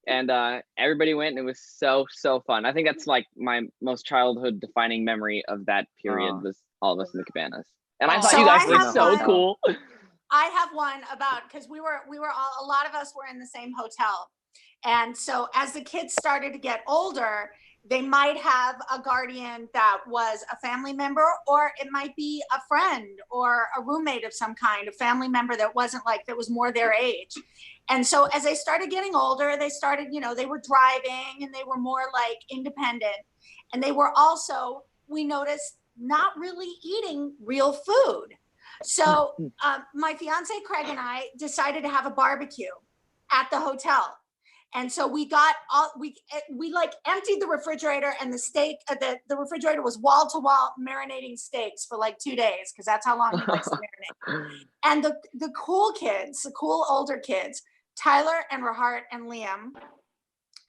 [SPEAKER 4] and everybody went, and it was so fun. I think that's like my most childhood defining memory of that period was all of us in the cabanas. And I thought you guys were so cool.
[SPEAKER 3] I have one about, because we were all, a lot of us were in the same hotel. And so as the kids started to get older, they might have a guardian that was a family member, or it might be a friend or a roommate of some kind, a family member that wasn't like, that was more their age. And so as they started getting older, they started, you know, they were driving and they were more like independent. And they were also, we noticed, not really eating real food. So my fiance Craig and I decided to have a barbecue at the hotel. And so we got all, we like emptied the refrigerator, and the steak, the refrigerator was wall to wall marinating steaks for like 2 days, because that's how long he likes to marinate. And the cool kids, the cool older kids, Tyler and Rahart and Liam,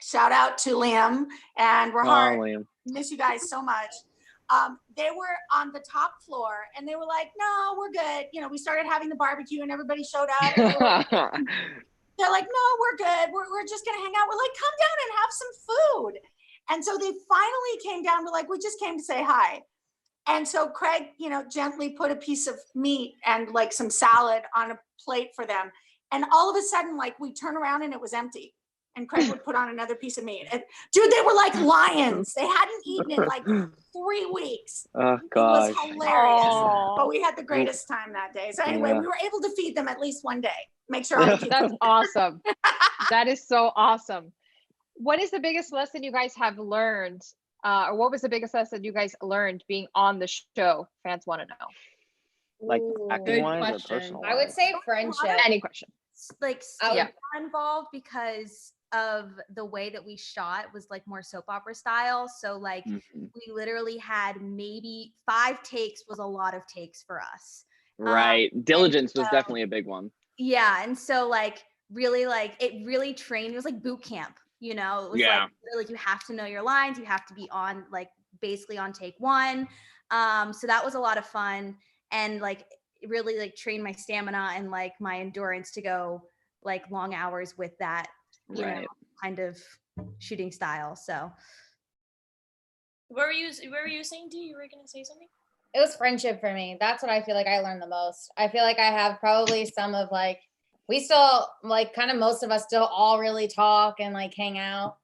[SPEAKER 3] shout out to Liam and Rahart,
[SPEAKER 11] Liam.
[SPEAKER 3] Miss you guys so much. They were on the top floor, and they were like, no, we're good. You know, we started having the barbecue and everybody showed up. And they're like, no, we're good. We're just going to hang out. We're like, come down and have some food. And so they finally came down. We're like, we just came to say hi. And so Craig, you know, gently put a piece of meat and like some salad on a plate for them. And all of a sudden, like, we turn around and it was empty. And Craig would put on another piece of meat. And, dude, they were like lions. They hadn't eaten in like 3 weeks.
[SPEAKER 11] Oh, gosh.
[SPEAKER 3] It was hilarious. But we had the greatest time that day. So anyway, we were able to feed them at least one day. Make sure all the kids.
[SPEAKER 2] That's awesome. That is so awesome. What is the biggest lesson you guys have learned? Or what was the biggest lesson you guys learned being on the show? Fans want to know.
[SPEAKER 11] Like acting wise or personal?
[SPEAKER 9] I would say friendship.
[SPEAKER 2] Any question.
[SPEAKER 12] Like involved because of the way that we shot was like more soap opera style. So like we literally had maybe 5 takes was a lot of takes for us.
[SPEAKER 4] Right. Diligence was definitely a big one.
[SPEAKER 12] Yeah. And so like really like it really trained. It was like boot camp, you know? It was like you have to know your lines. You have to be on like basically on take 1. So that was a lot of fun, and like it really like trained my stamina and like my endurance to go like long hours with that, you know, kind of shooting style. So
[SPEAKER 10] What were you saying, Dee? You were gonna say something?
[SPEAKER 9] It was friendship for me. That's what I feel like I learned the most. I feel like I have probably some of like, we still like kind of most of us still all really talk and like hang out.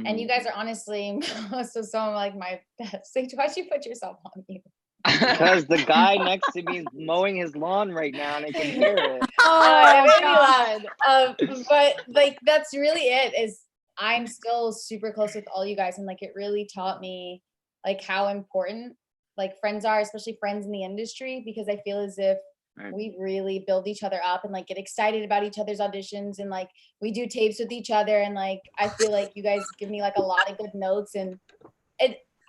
[SPEAKER 9] And you guys are honestly most of some of like my best. Like, why'd you put yourself on mute?
[SPEAKER 11] Because the guy next to me is mowing his lawn right now, and I can hear it.
[SPEAKER 9] Oh, it made me laugh. But like, that's really it. Is I'm still super close with all you guys, and like, it really taught me like how important like friends are, especially friends in the industry, because I feel as if we really build each other up and like get excited about each other's auditions, and like we do tapes with each other, and like I feel like you guys give me like a lot of good notes, and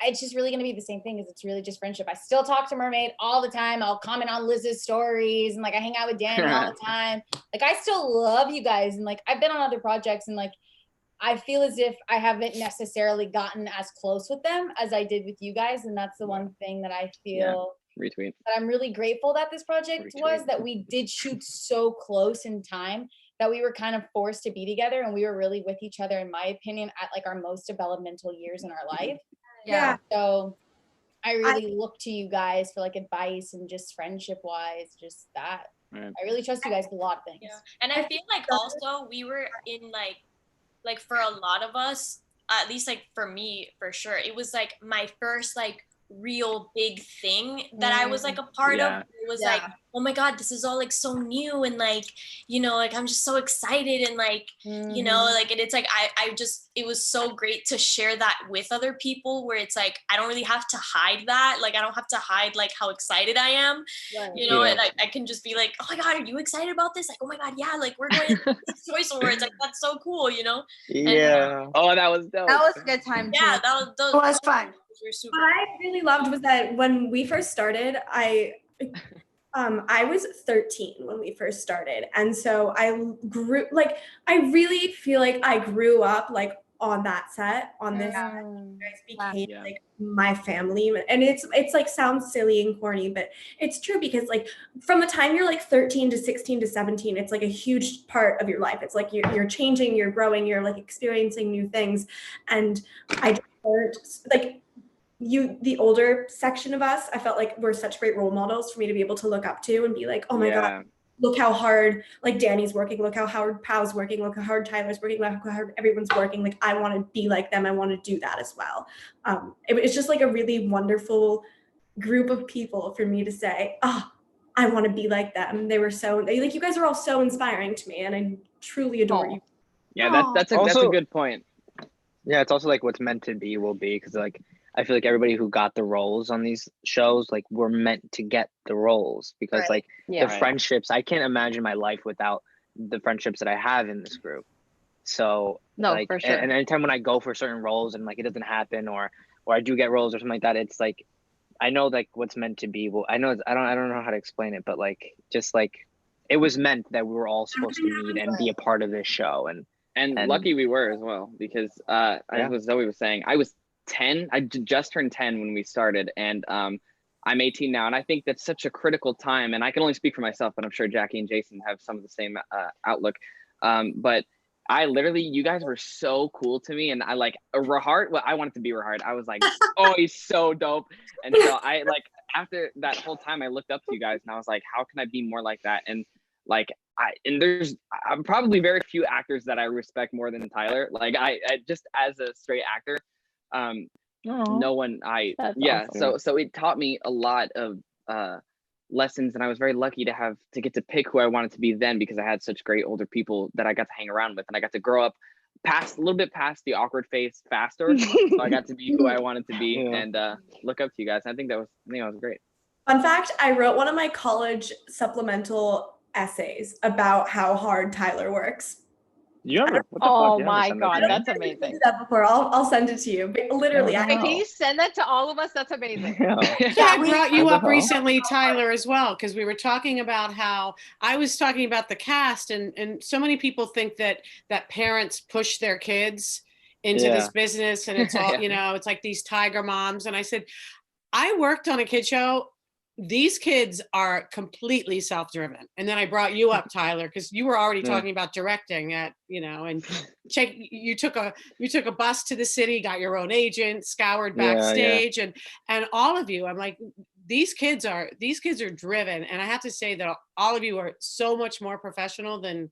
[SPEAKER 9] it's just really going to be the same thing, because it's really just friendship. I still talk to Mermaid all the time. I'll comment on Liz's stories, and like I hang out with Danny all the time. Like I still love you guys, and like I've been on other projects, and like I feel as if I haven't necessarily gotten as close with them as I did with you guys, and that's the one thing that I feel
[SPEAKER 7] Retweet.
[SPEAKER 9] that I'm really grateful that this project was that we did shoot so close in time that we were kind of forced to be together, and we were really with each other, in my opinion, at like our most developmental years in our life.
[SPEAKER 12] Yeah.
[SPEAKER 9] So I really look to you guys for like advice and just friendship wise, just that.
[SPEAKER 7] Right.
[SPEAKER 9] I really trust you guys with a lot of things.
[SPEAKER 10] Yeah. And I feel like also we were in like for a lot of us, at least like for me for sure, it was like my first like real big thing that I was like a part of. It was like, oh my God, this is all like so new, and like, you know, like I'm just so excited, and like, you know, like, and it's like I just, it was so great to share that with other people, where it's like I don't really have to hide that, like I don't have to hide like how excited I am, you know, and I can just be like, oh my God, are you excited about this? Like, oh my God, yeah, like we're going to this Choice Awards, like that's so cool, you know.
[SPEAKER 11] Yeah.
[SPEAKER 7] Oh, that was dope.
[SPEAKER 12] That was a good time too.
[SPEAKER 10] Yeah, that was
[SPEAKER 3] fun.
[SPEAKER 8] What I really loved was that when we first started, I was 13 when we first started, and so I grew, like, I really feel like I grew up like on that set, on this set. You guys became like my family, and it's like sounds silly and corny, but it's true, because like from the time you're like 13 to 16 to 17, it's like a huge part of your life. It's like you're changing, you're growing, you're like experiencing new things, and I just learned like. The older section of us, I felt like we're such great role models for me to be able to look up to and be like, oh my God, look how hard like Danny's working, look how hard Pao's working, look how hard Tyler's working, look how hard everyone's working. Like I want to be like them. I want to do that as well. It's just like a really wonderful group of people for me to say, oh, I want to be like them. They were so like, you guys are all so inspiring to me, and I truly adore you.
[SPEAKER 7] Yeah, that's a good point.
[SPEAKER 11] Yeah, it's also like what's meant to be will be, because like I feel like everybody who got the roles on these shows, like, were meant to get the roles, because like the friendships, I can't imagine my life without the friendships that I have in this group. So like,
[SPEAKER 4] for sure.
[SPEAKER 11] and anytime when I go for certain roles and like it doesn't happen, or I do get roles or something like that, it's like I know like what's meant to be. Well, I know I don't know how to explain it, but like just like it was meant that we were all supposed to meet and be a part of this show, and
[SPEAKER 7] lucky we were as well, because as Zoe was saying, I was 10. I just turned 10 when we started, and I'm 18 now, and I think that's such a critical time. And I can only speak for myself, but I'm sure Jackie and Jason have some of the same outlook. But I literally, you guys were so cool to me, and I like Rahart. Well, I wanted to be Rahart. I was like, oh, he's so dope. And so I like, after that whole time, I looked up to you guys, and I was like, how can I be more like that? And like I'm probably very few actors that I respect more than Tyler. Like I just as a straight actor. No one awesome. So it taught me a lot of lessons, and I was very lucky to get to pick who I wanted to be then, because I had such great older people that I got to hang around with, and I got to grow up a little bit past the awkward phase faster. So I got to be who I wanted to be and look up to you guys. I think that was great.
[SPEAKER 8] Fun fact, I wrote one of my college supplemental essays about how hard Tyler works.
[SPEAKER 2] Oh my God, that's amazing.
[SPEAKER 8] I did that before. I'll send it to you. But literally,
[SPEAKER 2] can you send that to all of us? That's amazing.
[SPEAKER 1] I brought you up recently, Tyler, as well, because we were talking about how I was talking about the cast, and so many people think that parents push their kids into this business, and it's all it's like these tiger moms. And I said, I worked on a kid show. These kids are completely self-driven. And then I brought you up, Tyler, because you were already talking about directing and you took a bus to the city, got your own agent, scoured backstage, and all of you, I'm like, these kids are driven. And I have to say that all of you are so much more professional than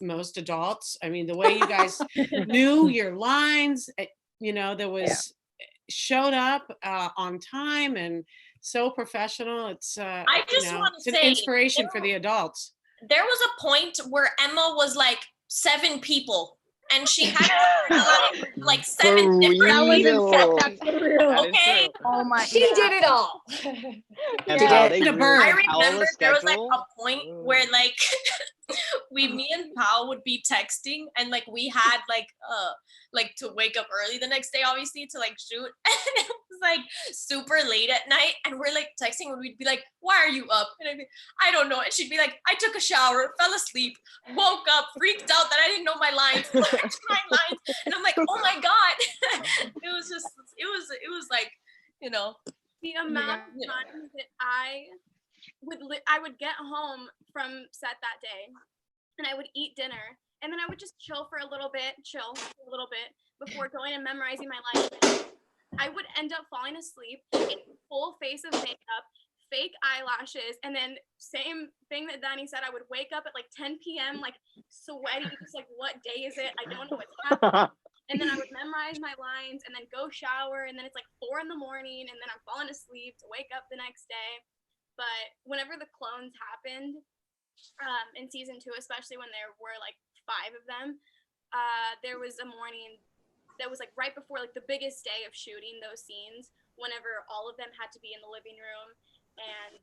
[SPEAKER 1] most adults. I mean, the way you guys knew your lines, there was showed up on time and so professional. It's
[SPEAKER 10] I just want to say,
[SPEAKER 1] an inspiration for the adults.
[SPEAKER 10] There was a point where Emma was like 7 people, and she had like 7 different people. Okay.
[SPEAKER 12] Oh my!
[SPEAKER 9] She did it all.
[SPEAKER 10] I remember there was like a point where like me and Pao would be texting, and like we had like to wake up early the next day, obviously, to like shoot, and it was like super late at night, and we're like texting, and we'd be like, why are you up? And I'd be, I don't know. And she'd be like, I took a shower, fell asleep, woke up, freaked out that I didn't know my lines, and I'm like, oh my God. It was like,
[SPEAKER 8] The amount of times that I would get home from set that day, and I would eat dinner, and then I would just chill for a little bit before going and memorizing my lines. I would end up falling asleep in full face of makeup, fake eyelashes, and then same thing that Danny said, I would wake up at like 10 p.m. like sweaty, just like what day is it? I don't know what's happening. And then I would memorize my lines and then go shower, and then it's like 4 a.m. and then I'm falling asleep to wake up the next day. But whenever the clones happened, in season 2, especially when there were like 5 of them, there was a morning that was like right before like the biggest day of shooting those scenes, whenever all of them had to be in the living room, and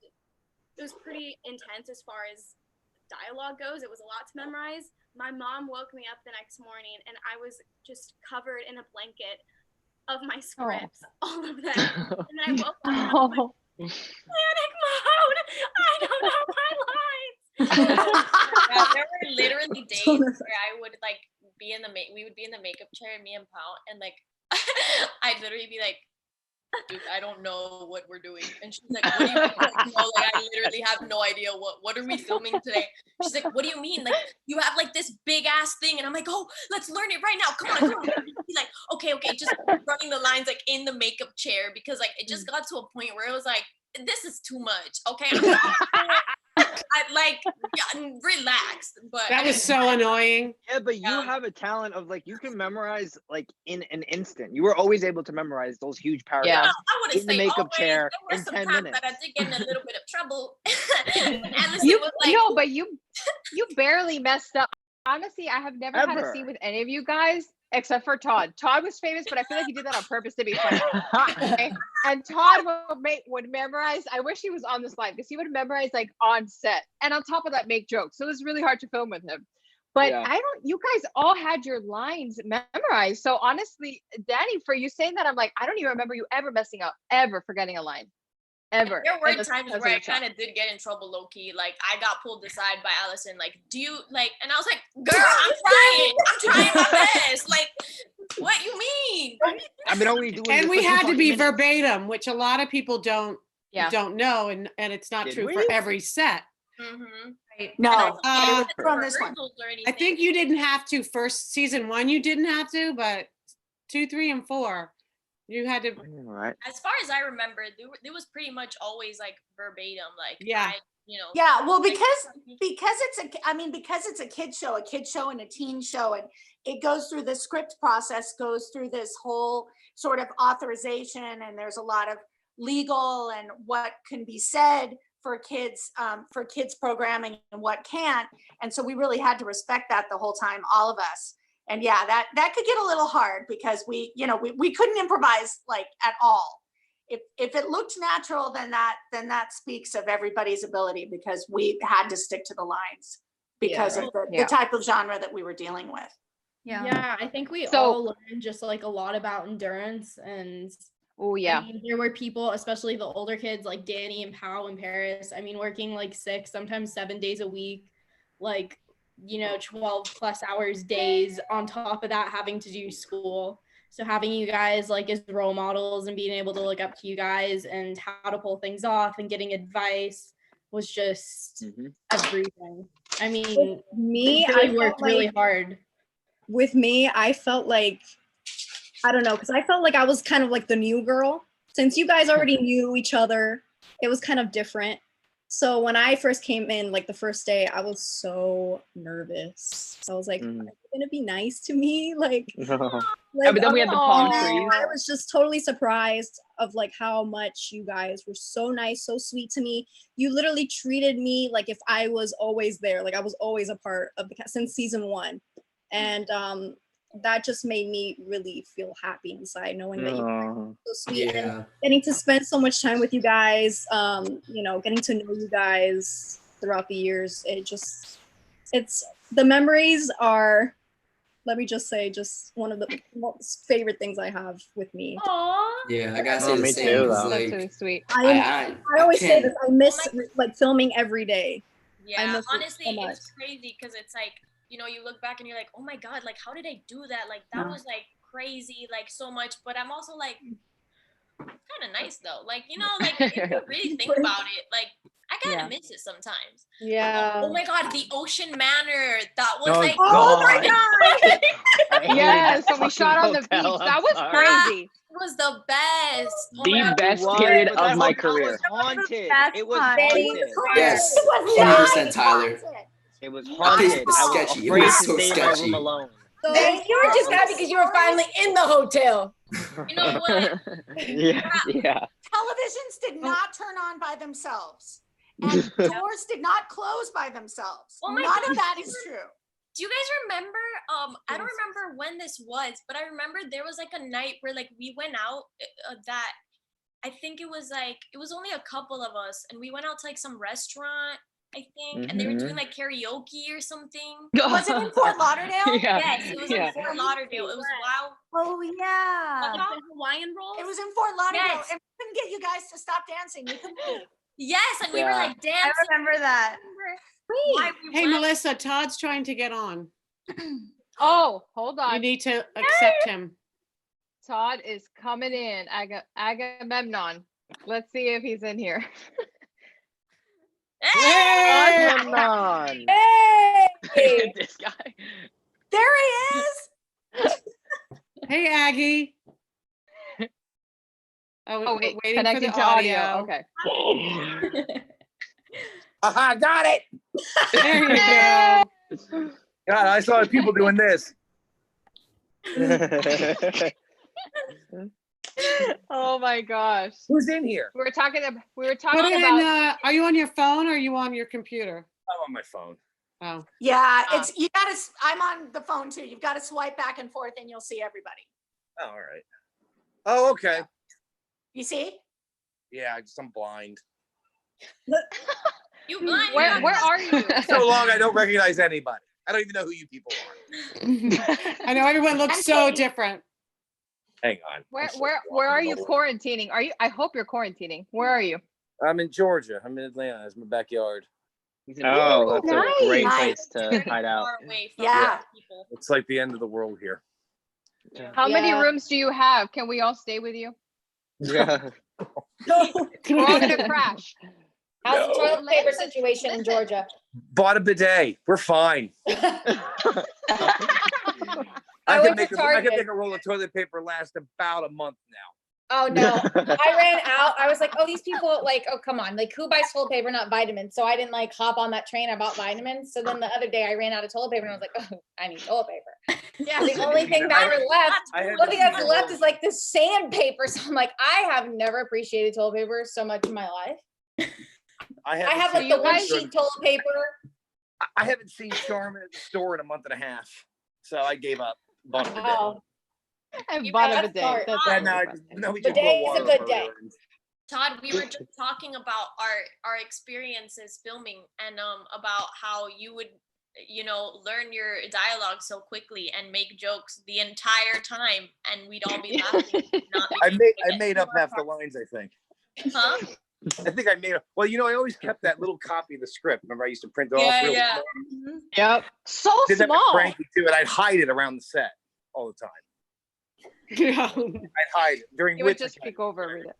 [SPEAKER 8] it was pretty intense as far as dialogue goes. It was a lot to memorize. My mom woke me up the next morning and I was just covered in a blanket of my scripts, all of them. And then I woke up and I was like, panic mode! I don't know my lines!
[SPEAKER 10] Yeah, there were literally days where I would like be in the we would be in the makeup chair, me and Pao, and like I'd literally be like, dude, I don't know what we're doing. And she's like, what do you mean? Like, no, like I literally have no idea what are we filming today. She's like, what do you mean? Like you have like this big ass thing, and I'm like, oh, let's learn it right now. Come on. She's like, okay, just running the lines like in the makeup chair, because like it just got to a point where it was like, this is too much. Okay, I like relax, but
[SPEAKER 1] That was so annoying.
[SPEAKER 11] Yeah, but you have a talent of like you can memorize like in an instant. You were always able to memorize those huge paragraphs
[SPEAKER 10] I wouldn't
[SPEAKER 11] in the
[SPEAKER 10] say
[SPEAKER 11] makeup
[SPEAKER 10] always.
[SPEAKER 11] chair
[SPEAKER 10] There were
[SPEAKER 11] in
[SPEAKER 10] some
[SPEAKER 11] 10
[SPEAKER 10] times
[SPEAKER 11] minutes.
[SPEAKER 10] that I did get in a little bit of trouble. Allison
[SPEAKER 2] You
[SPEAKER 10] was like,
[SPEAKER 2] no, but you barely messed up. Honestly, I have never had a
[SPEAKER 11] Ever.
[SPEAKER 2] scene with any of you guys except for Todd. Todd was famous, but I feel like he did that on purpose to be funny. Okay? And Todd would memorize. I wish he was on this live because he would memorize like on set, and on top of that, make jokes. So it was really hard to film with him. But
[SPEAKER 11] Yeah.
[SPEAKER 2] you guys all had your lines memorized. So honestly, Danny, for you saying that, I'm like, I don't even remember you ever messing up, ever forgetting a line. Ever.
[SPEAKER 10] there were
[SPEAKER 2] And
[SPEAKER 10] times
[SPEAKER 2] that's
[SPEAKER 10] where I
[SPEAKER 2] a shock.
[SPEAKER 10] kind of did get in trouble low key. Like I got pulled aside by Allison. Like, do you like? And I was like, girl, I'm trying my best. Like, what you mean?
[SPEAKER 11] I've been only doing
[SPEAKER 1] And
[SPEAKER 11] this
[SPEAKER 1] we
[SPEAKER 11] for
[SPEAKER 1] had to
[SPEAKER 11] 20
[SPEAKER 1] be
[SPEAKER 11] minutes.
[SPEAKER 1] verbatim, which a lot of people don't know, and it's not
[SPEAKER 11] Did
[SPEAKER 1] true
[SPEAKER 11] we?
[SPEAKER 1] for every set.
[SPEAKER 10] Mm-hmm.
[SPEAKER 3] No,
[SPEAKER 1] Uh,
[SPEAKER 3] on this one.
[SPEAKER 1] I think you didn't have to season 1. You didn't have to, but 2, 3, and 4, you had to.
[SPEAKER 11] Right.
[SPEAKER 10] As far as I remember, there was pretty much always like verbatim. Like
[SPEAKER 1] Yeah.
[SPEAKER 3] Yeah, well, because it's a kid show and a teen show, and it goes through the script process, goes through this whole sort of authorization, and there's a lot of legal and what can be said for kids programming and what can't. And so we really had to respect that the whole time, all of us. And yeah, that could get a little hard because we couldn't improvise like at all. If it looked natural, then that speaks of everybody's ability, because we had to stick to the lines because of the type of genre that we were dealing with.
[SPEAKER 14] Yeah, I think we all learned just like a lot about endurance. And I mean, there were people, especially the older kids like Danny and Pao and Paris, I mean, working like 6, sometimes 7 days a week, like 12 plus hours days, on top of that having to do school. So having you guys like as role models and being able to look up to you guys and how to pull things off and getting advice was just everything. I mean, I worked really hard.
[SPEAKER 5] With me, I felt like, I don't know, because I felt like I was kind of like the new girl. Since you guys already knew each other, it was kind of different. So when I first came in, like the first day, I was so nervous. I was like, are you gonna be nice to me? Like,
[SPEAKER 7] but then we had the palm trees.
[SPEAKER 5] I was just totally surprised of like how much you guys were so nice, so sweet to me. You literally treated me like if I was always there, like I was always a part of the cast since season 1. And that just made me really feel happy inside, knowing that you guys were so sweet and getting to spend so much time with you guys, getting to know you guys throughout the years. The memories are, let me just say, just one of the most favorite things I have with me.
[SPEAKER 10] Aww.
[SPEAKER 13] Yeah, I gotta say the same.
[SPEAKER 2] That's really sweet.
[SPEAKER 5] I always say this, I miss like filming every day.
[SPEAKER 10] Yeah, honestly, it's crazy because it's like, you look back and you're like, oh my God, like, how did I do that? Like, that was like crazy, like so much. But I'm also like, kind kind of nice though. Like, you know, like if you really think about it, like I kind of miss it sometimes.
[SPEAKER 9] Yeah.
[SPEAKER 10] Oh my God, the Ocean Manor. That was
[SPEAKER 11] Oh,
[SPEAKER 10] like,
[SPEAKER 11] God.
[SPEAKER 10] oh my God.
[SPEAKER 2] Yeah, so we shot on the beach. That was crazy.
[SPEAKER 10] It was the best. Oh my
[SPEAKER 4] The
[SPEAKER 10] God.
[SPEAKER 4] best
[SPEAKER 11] What?
[SPEAKER 4] period
[SPEAKER 11] But that
[SPEAKER 4] of my
[SPEAKER 11] hotel
[SPEAKER 4] career.
[SPEAKER 11] was haunted.
[SPEAKER 12] That's
[SPEAKER 11] It was
[SPEAKER 12] fun.
[SPEAKER 11] haunted.
[SPEAKER 13] Yes,
[SPEAKER 3] It was
[SPEAKER 13] 100% Tyler.
[SPEAKER 11] It was
[SPEAKER 13] Okay,
[SPEAKER 11] haunted.
[SPEAKER 13] it's
[SPEAKER 11] I was
[SPEAKER 13] sketcy. It
[SPEAKER 11] afraid
[SPEAKER 13] was
[SPEAKER 11] to
[SPEAKER 13] so
[SPEAKER 11] stay in my room
[SPEAKER 13] sketchy.
[SPEAKER 11] alone.
[SPEAKER 5] So
[SPEAKER 6] And you were just happy because you were finally in the hotel.
[SPEAKER 10] You know what?
[SPEAKER 4] Yeah.
[SPEAKER 3] Televisions did not turn on by themselves, and doors did not close by themselves.
[SPEAKER 10] Oh my
[SPEAKER 3] None
[SPEAKER 10] God.
[SPEAKER 3] of that is true.
[SPEAKER 10] Do you guys remember? I don't remember when this was, but I remember there was like a night where like we went out. That I think it was only a couple of us, and we went out to like some restaurant, I think, and they were doing like karaoke or something.
[SPEAKER 3] Was it in Fort Lauderdale?
[SPEAKER 4] Yeah.
[SPEAKER 10] Yes, it was in Fort Lauderdale. It was wow.
[SPEAKER 12] Oh yeah.
[SPEAKER 8] The Hawaiian rolls.
[SPEAKER 3] It was in Fort Lauderdale,
[SPEAKER 10] Yes.
[SPEAKER 3] and we couldn't get you guys to stop dancing. You couldn't leave.
[SPEAKER 10] Yes, and we were
[SPEAKER 4] Yeah.
[SPEAKER 10] like dancing.
[SPEAKER 12] I remember that.
[SPEAKER 10] Why we
[SPEAKER 1] Hey,
[SPEAKER 10] went.
[SPEAKER 1] Melissa, Todd's trying to get on.
[SPEAKER 2] Oh, hold
[SPEAKER 1] You
[SPEAKER 2] on.
[SPEAKER 1] need to accept him.
[SPEAKER 2] Todd is coming in. Agamemnon. Let's see if he's in here.
[SPEAKER 1] Hey!
[SPEAKER 11] Agamemnon.
[SPEAKER 6] Hey,
[SPEAKER 4] This guy.
[SPEAKER 3] There he is.
[SPEAKER 1] Hey, Aggie. Oh,
[SPEAKER 2] Oh
[SPEAKER 1] we're
[SPEAKER 2] wait,
[SPEAKER 1] waiting for
[SPEAKER 2] connecting
[SPEAKER 1] the
[SPEAKER 2] to audio. Okay.
[SPEAKER 15] Aha, got it.
[SPEAKER 1] There you go.
[SPEAKER 15] God, I saw people doing this.
[SPEAKER 2] Oh my gosh.
[SPEAKER 15] Who's in here?
[SPEAKER 2] We were talking
[SPEAKER 1] Put it in,
[SPEAKER 2] about
[SPEAKER 1] are you on your phone or are you on your computer?
[SPEAKER 15] I'm on my phone.
[SPEAKER 1] Oh,
[SPEAKER 3] Yeah, it's you gotta. I'm on the phone too. You've got to swipe back and forth, and you'll see everybody.
[SPEAKER 15] Oh, all right. Oh, okay.
[SPEAKER 3] You see?
[SPEAKER 15] Yeah, I'm blind.
[SPEAKER 10] You blind?
[SPEAKER 2] where are you?
[SPEAKER 15] So long, I don't recognize anybody. I don't even know who you people are.
[SPEAKER 1] I know everyone looks so different.
[SPEAKER 15] Hang on.
[SPEAKER 2] Where are you quarantining? Are you? I hope you're quarantining. Where are you?
[SPEAKER 15] I'm in Georgia. I'm in Atlanta. It's my backyard.
[SPEAKER 11] Oh, that's
[SPEAKER 3] Nice.
[SPEAKER 11] a great
[SPEAKER 3] Nice.
[SPEAKER 11] place to hide out.
[SPEAKER 10] Far away from
[SPEAKER 3] Yeah.
[SPEAKER 10] people.
[SPEAKER 15] It's like the end of the world here.
[SPEAKER 2] How many
[SPEAKER 9] Yeah.
[SPEAKER 2] rooms do you have? Can we all stay with you?
[SPEAKER 11] Yeah.
[SPEAKER 2] We're all gonna crash.
[SPEAKER 9] How's the toilet paper
[SPEAKER 2] Listen,
[SPEAKER 9] situation in Georgia?
[SPEAKER 15] Bought a bidet. We're fine.
[SPEAKER 9] I
[SPEAKER 15] can
[SPEAKER 9] went to
[SPEAKER 15] make
[SPEAKER 9] Target.
[SPEAKER 15] a roll of toilet paper last about a month now.
[SPEAKER 9] Oh no, I ran out. I was like, oh, these people, like, oh, come on. Like, who buys toilet paper, not vitamins? So I didn't like hop on that train. I bought vitamins. So then the other day I ran out of toilet paper and I was like, oh, I need toilet paper.
[SPEAKER 2] Yeah.
[SPEAKER 9] The only thing that were left,
[SPEAKER 15] I had
[SPEAKER 9] the only thing that's
[SPEAKER 15] to-
[SPEAKER 9] left is like this sandpaper. So I'm like, I have never appreciated toilet paper so much in my life. I have like the one sheet toilet paper.
[SPEAKER 15] I haven't seen Charmin at the store in a month and a half, so I gave up. Bought a bidet.
[SPEAKER 9] Oh,
[SPEAKER 2] I bought a bidet.
[SPEAKER 9] smart.
[SPEAKER 2] That's
[SPEAKER 15] Yeah,
[SPEAKER 2] all.
[SPEAKER 15] no, we just
[SPEAKER 9] Bidet
[SPEAKER 15] blow
[SPEAKER 9] is a
[SPEAKER 15] water
[SPEAKER 9] good
[SPEAKER 15] over
[SPEAKER 9] day.
[SPEAKER 15] it.
[SPEAKER 10] Todd, we were just talking about our experiences filming and about how you would, you know, learn your dialogue so quickly and make jokes the entire time, and we'd all be laughing. Not
[SPEAKER 15] I
[SPEAKER 10] making
[SPEAKER 15] made up half the lines, I think.
[SPEAKER 10] Huh?
[SPEAKER 15] I think I made up. Well, you know, I always kept that little copy of the script. Remember, I used to print it off.
[SPEAKER 10] Yeah,
[SPEAKER 15] real
[SPEAKER 10] yeah.
[SPEAKER 15] small.
[SPEAKER 2] Yep. So
[SPEAKER 15] Did that with
[SPEAKER 2] small.
[SPEAKER 15] Frankie too, and I'd hide it around the set all the time.
[SPEAKER 1] Yeah.
[SPEAKER 15] I'd hide it during
[SPEAKER 2] You would
[SPEAKER 15] which.
[SPEAKER 2] just speak over read it.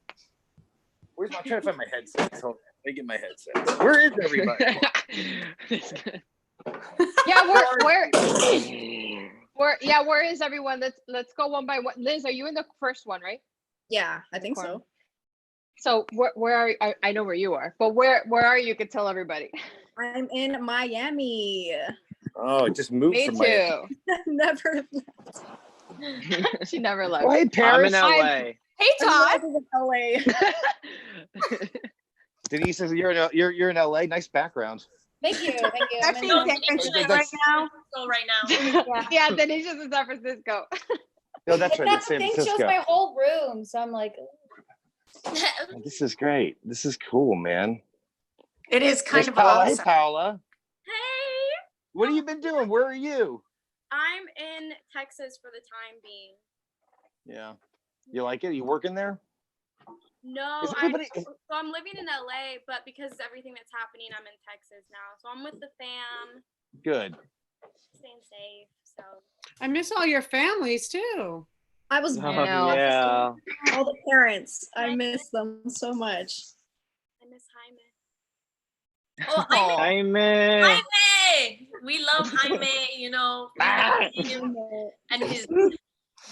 [SPEAKER 15] Where's my? I'm trying to find my headset. Hold on, let me get my headset. Where is everybody?
[SPEAKER 2] Yeah, where is everyone? Let's go one by one. Liz, are you in the first one, right?
[SPEAKER 5] Yeah, I think so.
[SPEAKER 2] So where are you? I know where you are, but where are you? You could tell everybody.
[SPEAKER 5] I'm in Miami.
[SPEAKER 15] Oh, it just moved
[SPEAKER 2] Me
[SPEAKER 15] from
[SPEAKER 2] too.
[SPEAKER 5] Never.
[SPEAKER 2] She never left.
[SPEAKER 15] my. Hey,
[SPEAKER 11] I'm
[SPEAKER 15] Paris.
[SPEAKER 11] in LA.
[SPEAKER 2] Hey Todd.
[SPEAKER 5] LA.
[SPEAKER 15] Denise says you're in LA. Nice background.
[SPEAKER 9] Thank you. Thank you. I'm
[SPEAKER 12] Actually,
[SPEAKER 9] in-
[SPEAKER 12] San Francisco right now.
[SPEAKER 10] So right now.
[SPEAKER 2] Yeah, Denise is in San Francisco.
[SPEAKER 15] No, that's right.
[SPEAKER 9] That's
[SPEAKER 15] That's
[SPEAKER 9] the
[SPEAKER 15] San
[SPEAKER 9] thing, shows
[SPEAKER 15] Francisco.
[SPEAKER 9] my whole room. So I'm like,
[SPEAKER 15] This is great. This is cool, man.
[SPEAKER 3] It is kind
[SPEAKER 15] There's
[SPEAKER 3] of
[SPEAKER 15] Paola. Hey,
[SPEAKER 3] awesome.
[SPEAKER 15] Paola.
[SPEAKER 8] Hey,
[SPEAKER 15] What have you been doing? Where are you?
[SPEAKER 8] I'm in Texas for the time being.
[SPEAKER 15] Yeah. You like it? You working there?
[SPEAKER 8] No,
[SPEAKER 15] Is everybody-
[SPEAKER 8] so I'm living in LA, but because of everything that's happening, I'm in Texas now. So I'm with the fam,
[SPEAKER 15] Good.
[SPEAKER 8] staying safe. So
[SPEAKER 1] I miss all your families too.
[SPEAKER 5] I was
[SPEAKER 4] Oh, yeah.
[SPEAKER 5] all the parents. I miss them so much.
[SPEAKER 10] I miss Jaime. Oh, Jaime.
[SPEAKER 4] Jaime.
[SPEAKER 10] Jaime. We love Jaime, you know. We love him and his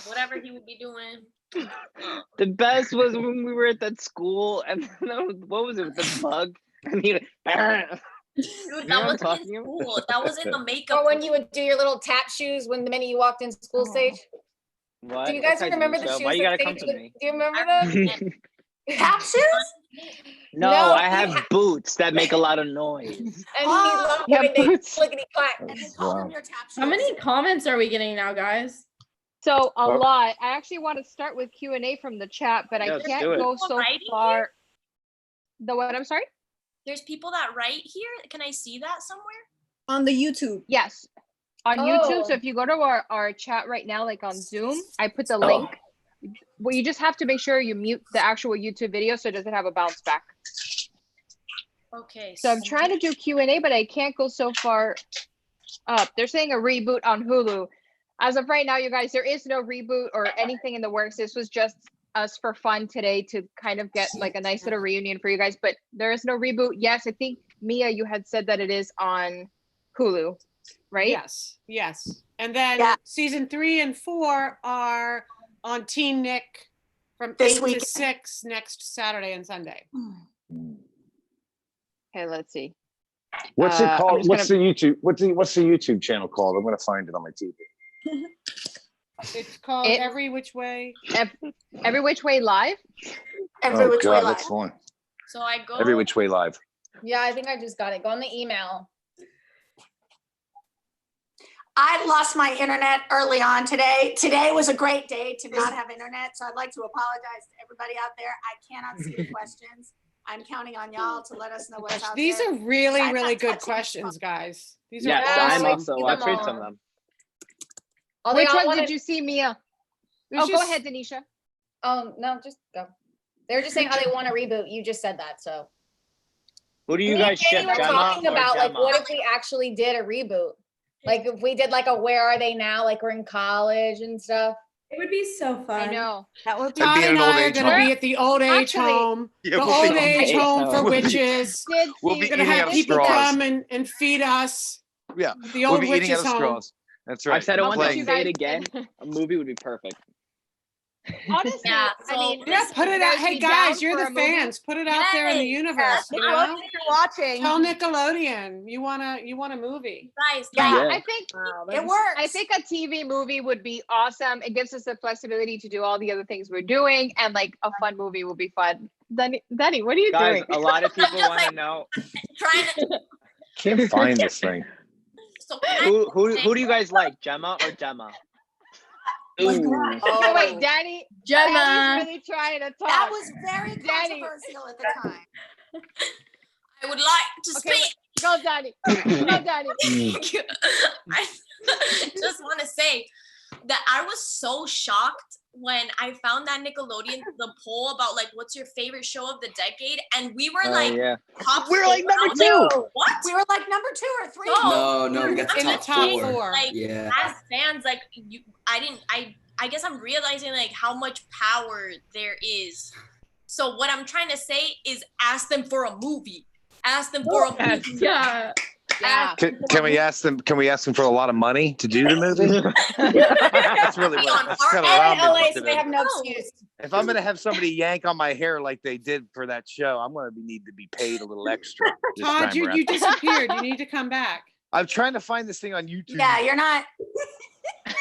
[SPEAKER 10] whatever he would be doing.
[SPEAKER 4] The best was when we were at that school, and what was it, the bug? And he,
[SPEAKER 10] Dude, that was in school. That was in the makeup.
[SPEAKER 9] Or when you would do your little tap shoes when the minute you walked in school stage.
[SPEAKER 4] What?
[SPEAKER 9] Do you guys
[SPEAKER 4] What
[SPEAKER 9] remember
[SPEAKER 4] type
[SPEAKER 9] the
[SPEAKER 4] of
[SPEAKER 9] shoes?
[SPEAKER 4] Why you
[SPEAKER 9] that
[SPEAKER 4] gotta come
[SPEAKER 9] Sage
[SPEAKER 4] to
[SPEAKER 9] would-
[SPEAKER 4] me?
[SPEAKER 9] Do you remember them?
[SPEAKER 3] Tap shoes?
[SPEAKER 4] No,
[SPEAKER 9] No,
[SPEAKER 4] I have boots that make a lot of noise.
[SPEAKER 9] And he loved
[SPEAKER 4] Yeah,
[SPEAKER 9] when they
[SPEAKER 4] boots.
[SPEAKER 9] clickety clack.
[SPEAKER 3] And they call them your tap shoes.
[SPEAKER 14] How many comments are we getting now, guys?
[SPEAKER 2] So a lot. I actually want to start with Q&A from the chat, but
[SPEAKER 4] Yeah,
[SPEAKER 2] I
[SPEAKER 4] let's
[SPEAKER 2] can't
[SPEAKER 4] do it.
[SPEAKER 2] go so
[SPEAKER 10] Writing
[SPEAKER 2] far. The what? I'm sorry?
[SPEAKER 10] There's people that write here. Can I see that somewhere?
[SPEAKER 5] On the YouTube.
[SPEAKER 2] Yes. On YouTube. So
[SPEAKER 9] Oh.
[SPEAKER 2] if you go to our chat right now, like on Zoom, I put the link. Well, you just have to make sure you mute the actual YouTube video so it doesn't have a bounce back.
[SPEAKER 10] Okay.
[SPEAKER 2] So I'm trying to do Q&A, but I can't go so far up. They're saying a reboot on Hulu. As of right now, you guys, there is no reboot or anything in the works. This was just us for fun today to kind of get like a nice little reunion for you guys, but there is no reboot. Yes, I think Mia, you had said that it is on Hulu, right?
[SPEAKER 1] Yes, yes. And then
[SPEAKER 3] Yeah.
[SPEAKER 1] season 3 and 4 are on Teen Nick from
[SPEAKER 3] This
[SPEAKER 1] 8
[SPEAKER 3] weekend.
[SPEAKER 1] to 6 next Saturday and Sunday.
[SPEAKER 2] Okay, let's see.
[SPEAKER 16] What's it
[SPEAKER 2] I'm
[SPEAKER 16] called?
[SPEAKER 2] just
[SPEAKER 16] What's the YouTube? What's the YouTube channel called? I'm gonna find it on my TV.
[SPEAKER 1] It's called
[SPEAKER 2] It-
[SPEAKER 1] Every Which Way.
[SPEAKER 2] Every Which Way Live?
[SPEAKER 3] Every
[SPEAKER 16] Oh
[SPEAKER 3] which way
[SPEAKER 16] God,
[SPEAKER 3] live.
[SPEAKER 16] that's fun.
[SPEAKER 10] So I go.
[SPEAKER 16] Every Which Way Live.
[SPEAKER 9] Yeah, I think I just got it. Go on the email.
[SPEAKER 3] I lost my internet early on today. Today was a great day to not have internet, so I'd like to apologize to everybody out there. I cannot see the questions. I'm counting on y'all to let us know what's out
[SPEAKER 1] These
[SPEAKER 3] there.
[SPEAKER 1] are really,
[SPEAKER 3] I'm
[SPEAKER 1] really
[SPEAKER 3] not
[SPEAKER 1] good
[SPEAKER 3] touching
[SPEAKER 1] questions, guys. These
[SPEAKER 4] Yes,
[SPEAKER 1] are
[SPEAKER 4] I'm
[SPEAKER 1] awesome.
[SPEAKER 4] also.
[SPEAKER 9] Keep
[SPEAKER 4] I'll
[SPEAKER 9] them
[SPEAKER 4] trade some of
[SPEAKER 9] on.
[SPEAKER 4] them.
[SPEAKER 9] Oh, they
[SPEAKER 2] Which
[SPEAKER 9] all
[SPEAKER 2] one
[SPEAKER 9] wanted-
[SPEAKER 2] did you see, Mia?
[SPEAKER 1] There's
[SPEAKER 2] Oh, go
[SPEAKER 1] just-
[SPEAKER 2] ahead, Denisha.
[SPEAKER 9] Oh, no, just go. They're just saying how they want to reboot. You just said that, so.
[SPEAKER 4] Who do you
[SPEAKER 9] Me and
[SPEAKER 4] guys ship,
[SPEAKER 9] Danny were
[SPEAKER 4] Gemma
[SPEAKER 9] talking
[SPEAKER 4] or
[SPEAKER 9] about like
[SPEAKER 4] Gemma?
[SPEAKER 9] what if we actually did a reboot? Like if we did like a where are they now? Like we're in college and stuff.
[SPEAKER 8] It would be so fun.
[SPEAKER 2] I know.
[SPEAKER 12] That would be
[SPEAKER 16] I'd
[SPEAKER 1] Todd
[SPEAKER 16] be in
[SPEAKER 1] and
[SPEAKER 16] an old
[SPEAKER 1] I are
[SPEAKER 16] age
[SPEAKER 1] going to
[SPEAKER 16] home.
[SPEAKER 1] be at the old age
[SPEAKER 2] Actually-
[SPEAKER 1] home.
[SPEAKER 16] Yeah,
[SPEAKER 1] The
[SPEAKER 16] we'll
[SPEAKER 1] old
[SPEAKER 16] be-
[SPEAKER 1] age home for
[SPEAKER 16] we'll be-
[SPEAKER 1] witches.
[SPEAKER 2] Did
[SPEAKER 16] We'll
[SPEAKER 2] see
[SPEAKER 16] be
[SPEAKER 1] We're going to
[SPEAKER 16] eating
[SPEAKER 1] have
[SPEAKER 16] out of
[SPEAKER 1] people
[SPEAKER 16] straws.
[SPEAKER 1] come and feed us.
[SPEAKER 16] Yeah,
[SPEAKER 1] The
[SPEAKER 16] we'll
[SPEAKER 1] old
[SPEAKER 16] be eating out
[SPEAKER 1] witches
[SPEAKER 16] of
[SPEAKER 1] home.
[SPEAKER 16] straws. That's right.
[SPEAKER 4] I've said it
[SPEAKER 2] How
[SPEAKER 4] once.
[SPEAKER 2] could
[SPEAKER 4] I'll
[SPEAKER 2] you
[SPEAKER 4] say it
[SPEAKER 2] guys-
[SPEAKER 4] again. A movie would be perfect.
[SPEAKER 2] Honestly,
[SPEAKER 10] Yeah,
[SPEAKER 2] I mean,
[SPEAKER 1] Yeah, put
[SPEAKER 2] would
[SPEAKER 1] it
[SPEAKER 2] you
[SPEAKER 1] out.
[SPEAKER 2] guys
[SPEAKER 1] Hey
[SPEAKER 2] be down
[SPEAKER 1] guys, you're
[SPEAKER 2] for
[SPEAKER 1] the
[SPEAKER 2] a movie?
[SPEAKER 1] fans. Put it out there in the
[SPEAKER 10] Yay.
[SPEAKER 1] universe. You know?
[SPEAKER 12] Nickelodeon, if you're watching.
[SPEAKER 1] Tell Nickelodeon you want a movie.
[SPEAKER 10] Guys,
[SPEAKER 3] Yeah.
[SPEAKER 4] Yeah.
[SPEAKER 2] I think
[SPEAKER 3] It works.
[SPEAKER 2] I think a TV movie would be awesome. It gives us the flexibility to do all the other things we're doing, and like a fun movie will be fun. Danny, what are you
[SPEAKER 4] Guys,
[SPEAKER 2] doing?
[SPEAKER 4] a lot of people
[SPEAKER 10] just
[SPEAKER 4] want to
[SPEAKER 10] like-
[SPEAKER 4] know
[SPEAKER 10] trying to.
[SPEAKER 16] Can't find this thing.
[SPEAKER 10] So can I
[SPEAKER 4] who do you guys like, Gemma or Gemma? Ooh.
[SPEAKER 2] Oh, wait, Danny.
[SPEAKER 14] Gemma.
[SPEAKER 2] Danny's really trying to talk.
[SPEAKER 3] That was very
[SPEAKER 2] Danny.
[SPEAKER 3] controversial at the time.
[SPEAKER 10] I would like to
[SPEAKER 2] Okay,
[SPEAKER 10] speak.
[SPEAKER 2] Go, Danny. Go, Danny.
[SPEAKER 10] Thank you. I just want to say that I was so shocked when I found that Nickelodeon, the poll about like what's your favorite show of the decade, and we were like
[SPEAKER 4] yeah.
[SPEAKER 10] top.
[SPEAKER 4] We're like
[SPEAKER 10] four. I
[SPEAKER 4] number
[SPEAKER 10] was like,
[SPEAKER 4] two.
[SPEAKER 10] What?
[SPEAKER 3] We were like number 2 or 3.
[SPEAKER 2] Oh.
[SPEAKER 13] No, we got the
[SPEAKER 1] In the
[SPEAKER 13] top
[SPEAKER 1] top
[SPEAKER 13] 4.
[SPEAKER 1] four.
[SPEAKER 10] Like
[SPEAKER 13] Yeah.
[SPEAKER 10] as fans, like you, I guess I'm realizing like how much power there is. So what I'm trying to say is ask them for a movie. Ask them for a movie.
[SPEAKER 14] Yeah.
[SPEAKER 2] Yeah.
[SPEAKER 16] Can we ask them? Can we ask them for a lot of money to do the movie? That's really what. That's kind of
[SPEAKER 9] They're
[SPEAKER 16] what
[SPEAKER 9] in
[SPEAKER 16] I'm
[SPEAKER 9] LA, so
[SPEAKER 16] interested
[SPEAKER 9] they
[SPEAKER 16] in.
[SPEAKER 9] have no excuse.
[SPEAKER 16] If I'm gonna have somebody yank on my hair like they did for that show, I'm gonna need to be paid a little extra this
[SPEAKER 1] Todd,
[SPEAKER 16] time around.
[SPEAKER 1] you disappeared. You need to come back.
[SPEAKER 16] I'm trying to find this thing on YouTube.
[SPEAKER 3] Yeah, you're not.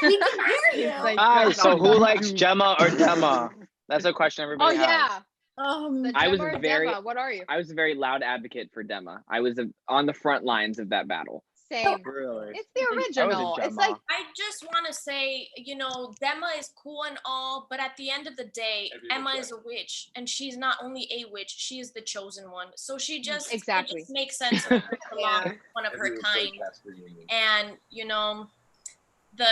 [SPEAKER 3] We can hear you.
[SPEAKER 2] Like,
[SPEAKER 4] Hi, so who
[SPEAKER 16] YouTube.
[SPEAKER 4] likes Gemma or Gemma? That's a question
[SPEAKER 2] Oh
[SPEAKER 4] everybody has.
[SPEAKER 2] yeah. The
[SPEAKER 4] I was
[SPEAKER 2] Gemma or
[SPEAKER 4] very-
[SPEAKER 2] Demma, what are you?
[SPEAKER 4] I was a very loud advocate for Demma. I was on the front lines of that battle.
[SPEAKER 2] Same.
[SPEAKER 4] Really?
[SPEAKER 2] It's the original. It's like
[SPEAKER 10] I just want to say, you know, Demma is cool and all, but at the end of the day, Emma is a witch, and she's not only a witch; she is the chosen one. So she just
[SPEAKER 2] Exactly.
[SPEAKER 10] it just makes sense for her to belong one of her kind. And you know, the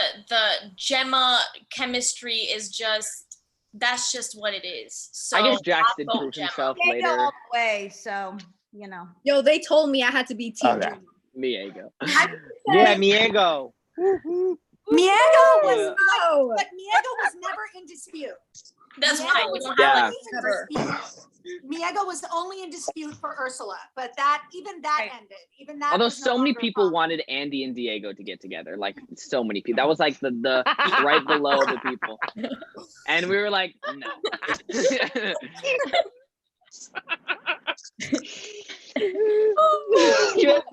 [SPEAKER 10] Gemma chemistry is just that's just what it is. So
[SPEAKER 4] I guess Jax
[SPEAKER 10] I'll
[SPEAKER 4] did
[SPEAKER 10] vote
[SPEAKER 4] prove
[SPEAKER 10] Gemma.
[SPEAKER 4] himself
[SPEAKER 12] Can't go
[SPEAKER 4] later.
[SPEAKER 12] all the way, so you know.
[SPEAKER 5] Yo, they told me I had to be team
[SPEAKER 4] Okay.
[SPEAKER 5] Gemma.
[SPEAKER 4] Miego.
[SPEAKER 8] I
[SPEAKER 4] Yeah, Miego.
[SPEAKER 2] who
[SPEAKER 3] Miego was but Miego was never in dispute.
[SPEAKER 10] That's
[SPEAKER 3] Miego
[SPEAKER 10] why we
[SPEAKER 3] was
[SPEAKER 10] don't have
[SPEAKER 3] only in dispute. Miego was only in dispute for Ursula, but even that ended. Even that.
[SPEAKER 4] Although
[SPEAKER 3] was no
[SPEAKER 4] so many
[SPEAKER 3] longer a
[SPEAKER 4] people
[SPEAKER 3] problem.
[SPEAKER 4] wanted Andy and Diego to get together, like so many people. That was like the right below the people, and we were like, no.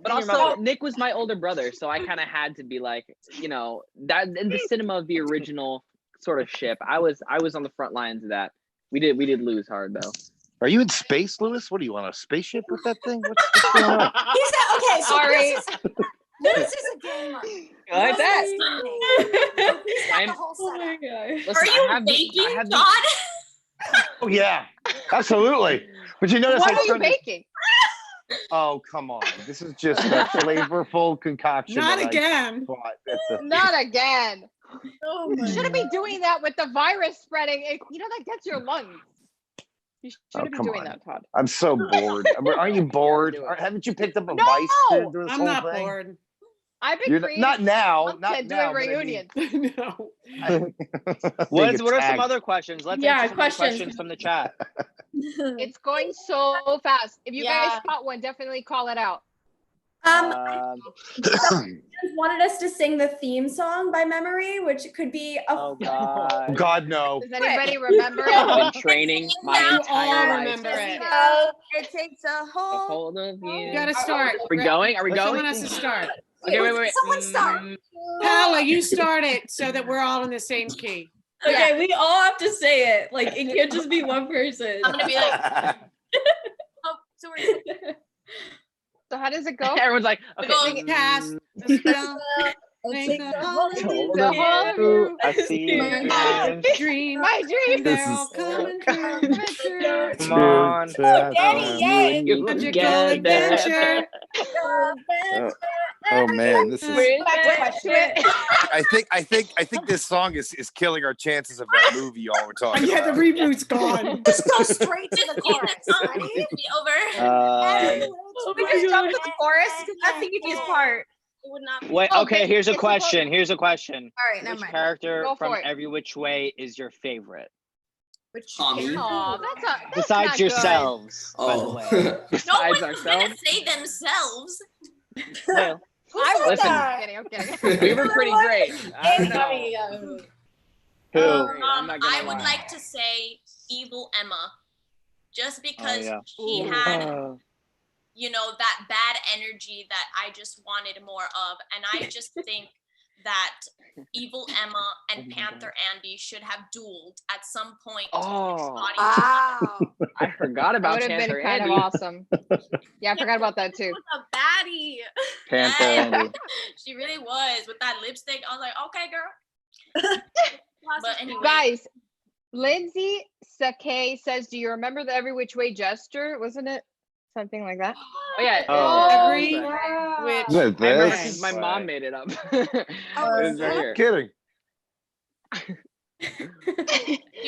[SPEAKER 4] But also, Nick was my older brother, so I kind of had to be like, that in the cinema of the original sort of ship. I was on the front lines of that. We did lose hard though.
[SPEAKER 16] Are you in space, Lewis? What are you on a spaceship with that thing? What's going on?
[SPEAKER 3] Okay, so
[SPEAKER 2] Sorry.
[SPEAKER 3] Lewis is a gamer.
[SPEAKER 4] I like that.
[SPEAKER 3] He's got the whole setup.
[SPEAKER 4] Listen,
[SPEAKER 10] Are you baking, Todd?
[SPEAKER 16] Oh yeah, absolutely. But you notice
[SPEAKER 2] What
[SPEAKER 16] I
[SPEAKER 2] are you
[SPEAKER 16] turned it-
[SPEAKER 2] baking?
[SPEAKER 16] Oh come on! This is just a flavorful concoction.
[SPEAKER 1] Not
[SPEAKER 16] that I
[SPEAKER 1] again.
[SPEAKER 16] bought at the-
[SPEAKER 2] Not again.
[SPEAKER 14] Oh
[SPEAKER 2] You
[SPEAKER 14] my
[SPEAKER 2] shouldn't be doing that with the virus spreading. That gets your lungs. You shouldn't be
[SPEAKER 16] come
[SPEAKER 2] doing
[SPEAKER 16] on.
[SPEAKER 2] that, Todd.
[SPEAKER 16] I'm so bored. Aren't you bored? Haven't you picked up a vice to this
[SPEAKER 1] I'm
[SPEAKER 16] whole
[SPEAKER 1] not
[SPEAKER 16] thing?
[SPEAKER 1] bored.
[SPEAKER 2] I've been
[SPEAKER 16] You're
[SPEAKER 2] creating
[SPEAKER 16] not now. Not
[SPEAKER 2] content
[SPEAKER 16] now.
[SPEAKER 2] doing
[SPEAKER 16] but I mean-
[SPEAKER 2] reunions.
[SPEAKER 1] No.
[SPEAKER 11] What are some
[SPEAKER 16] tagged.
[SPEAKER 11] other questions? Let's
[SPEAKER 14] Yeah,
[SPEAKER 11] answer some of the
[SPEAKER 14] questions.
[SPEAKER 11] questions from the chat.
[SPEAKER 2] It's going so fast. If you guys
[SPEAKER 14] Yeah.
[SPEAKER 2] spot one, definitely call it out.
[SPEAKER 8] Someone wanted us to sing the theme song by memory, which could be a
[SPEAKER 11] Oh God.
[SPEAKER 16] God no.
[SPEAKER 2] Does anybody remember
[SPEAKER 4] I've been
[SPEAKER 2] it?
[SPEAKER 4] training my
[SPEAKER 1] You
[SPEAKER 4] entire
[SPEAKER 1] all
[SPEAKER 4] life.
[SPEAKER 1] remember it.
[SPEAKER 12] It takes a whole.
[SPEAKER 4] Hold of you.
[SPEAKER 1] You gotta start.
[SPEAKER 4] Are we going? Are we going?
[SPEAKER 1] Someone has to start.
[SPEAKER 4] Okay, wait.
[SPEAKER 3] Someone start.
[SPEAKER 1] Paola, you start it so that we're all in the same key.
[SPEAKER 14] Okay, we all have to say it. Like it can't just be one person.
[SPEAKER 10] I'm gonna be like, oh, so we're
[SPEAKER 2] So how does it go?
[SPEAKER 4] Everyone's like, okay.
[SPEAKER 10] Go.
[SPEAKER 1] Cast the spell. Make
[SPEAKER 14] Take
[SPEAKER 1] the
[SPEAKER 14] the
[SPEAKER 1] whole
[SPEAKER 4] whole
[SPEAKER 2] The whole of you.
[SPEAKER 11] I see you.
[SPEAKER 1] dream.
[SPEAKER 2] My dream.
[SPEAKER 1] They're all coming true.
[SPEAKER 11] Come on.
[SPEAKER 3] Danny, yay.
[SPEAKER 1] Magical adventure.
[SPEAKER 16] Oh man, this is.
[SPEAKER 3] Next question.
[SPEAKER 16] I think this song is killing our chances of that movie y'all were talking
[SPEAKER 1] Yeah, the
[SPEAKER 16] about.
[SPEAKER 1] reboot's gone.
[SPEAKER 3] Just go straight to the chorus.
[SPEAKER 10] song
[SPEAKER 3] Ready?
[SPEAKER 10] would be over.
[SPEAKER 12] We just jump to the chorus because that's the easiest part.
[SPEAKER 10] It would not be.
[SPEAKER 11] Wait,
[SPEAKER 2] Oh,
[SPEAKER 11] okay,
[SPEAKER 2] but
[SPEAKER 11] here's a
[SPEAKER 2] it's
[SPEAKER 11] question. Here's a question.
[SPEAKER 12] All right, never
[SPEAKER 11] Which
[SPEAKER 12] mind.
[SPEAKER 11] character
[SPEAKER 2] Go
[SPEAKER 11] from
[SPEAKER 2] for it.
[SPEAKER 11] Every Which Way is your favorite?
[SPEAKER 12] Which
[SPEAKER 13] Tommy.
[SPEAKER 2] Aw, that's
[SPEAKER 11] Besides
[SPEAKER 2] not good.
[SPEAKER 13] Oh.
[SPEAKER 11] by the way.
[SPEAKER 10] No
[SPEAKER 4] Besides
[SPEAKER 10] one's
[SPEAKER 4] ourselves.
[SPEAKER 10] gonna say themselves.
[SPEAKER 11] Well,
[SPEAKER 2] I was
[SPEAKER 4] Listen.
[SPEAKER 2] I'm kidding.
[SPEAKER 4] We were pretty great. I don't know.
[SPEAKER 11] who?
[SPEAKER 4] I'm not gonna
[SPEAKER 10] I would
[SPEAKER 4] lie.
[SPEAKER 10] like to say Evil Emma, just because
[SPEAKER 11] yeah.
[SPEAKER 10] he had, that bad energy that I just wanted more of, and I just think that Evil Emma and Panther Andy should have dueled at some point. to
[SPEAKER 4] Oh.
[SPEAKER 10] embody
[SPEAKER 3] Wow.
[SPEAKER 4] I forgot
[SPEAKER 2] That
[SPEAKER 4] about
[SPEAKER 2] would have been
[SPEAKER 4] Panther
[SPEAKER 2] kind
[SPEAKER 4] Andy.
[SPEAKER 2] of awesome. Yeah, I forgot about that too.
[SPEAKER 10] a baddie.
[SPEAKER 11] Panther Andy.
[SPEAKER 10] She really was with that lipstick. I was like, okay, girl. But anyway,
[SPEAKER 2] Guys, Lindsay Sakay says, "Do you remember the Every Which Way gesture? Wasn't it something like that?"
[SPEAKER 4] Oh yeah.
[SPEAKER 16] Oh.
[SPEAKER 1] Agree. Which
[SPEAKER 16] Is it
[SPEAKER 4] I remember
[SPEAKER 16] this?
[SPEAKER 4] because my mom made it up.
[SPEAKER 3] Oh,
[SPEAKER 4] It was right here.
[SPEAKER 16] Kidding.
[SPEAKER 10] you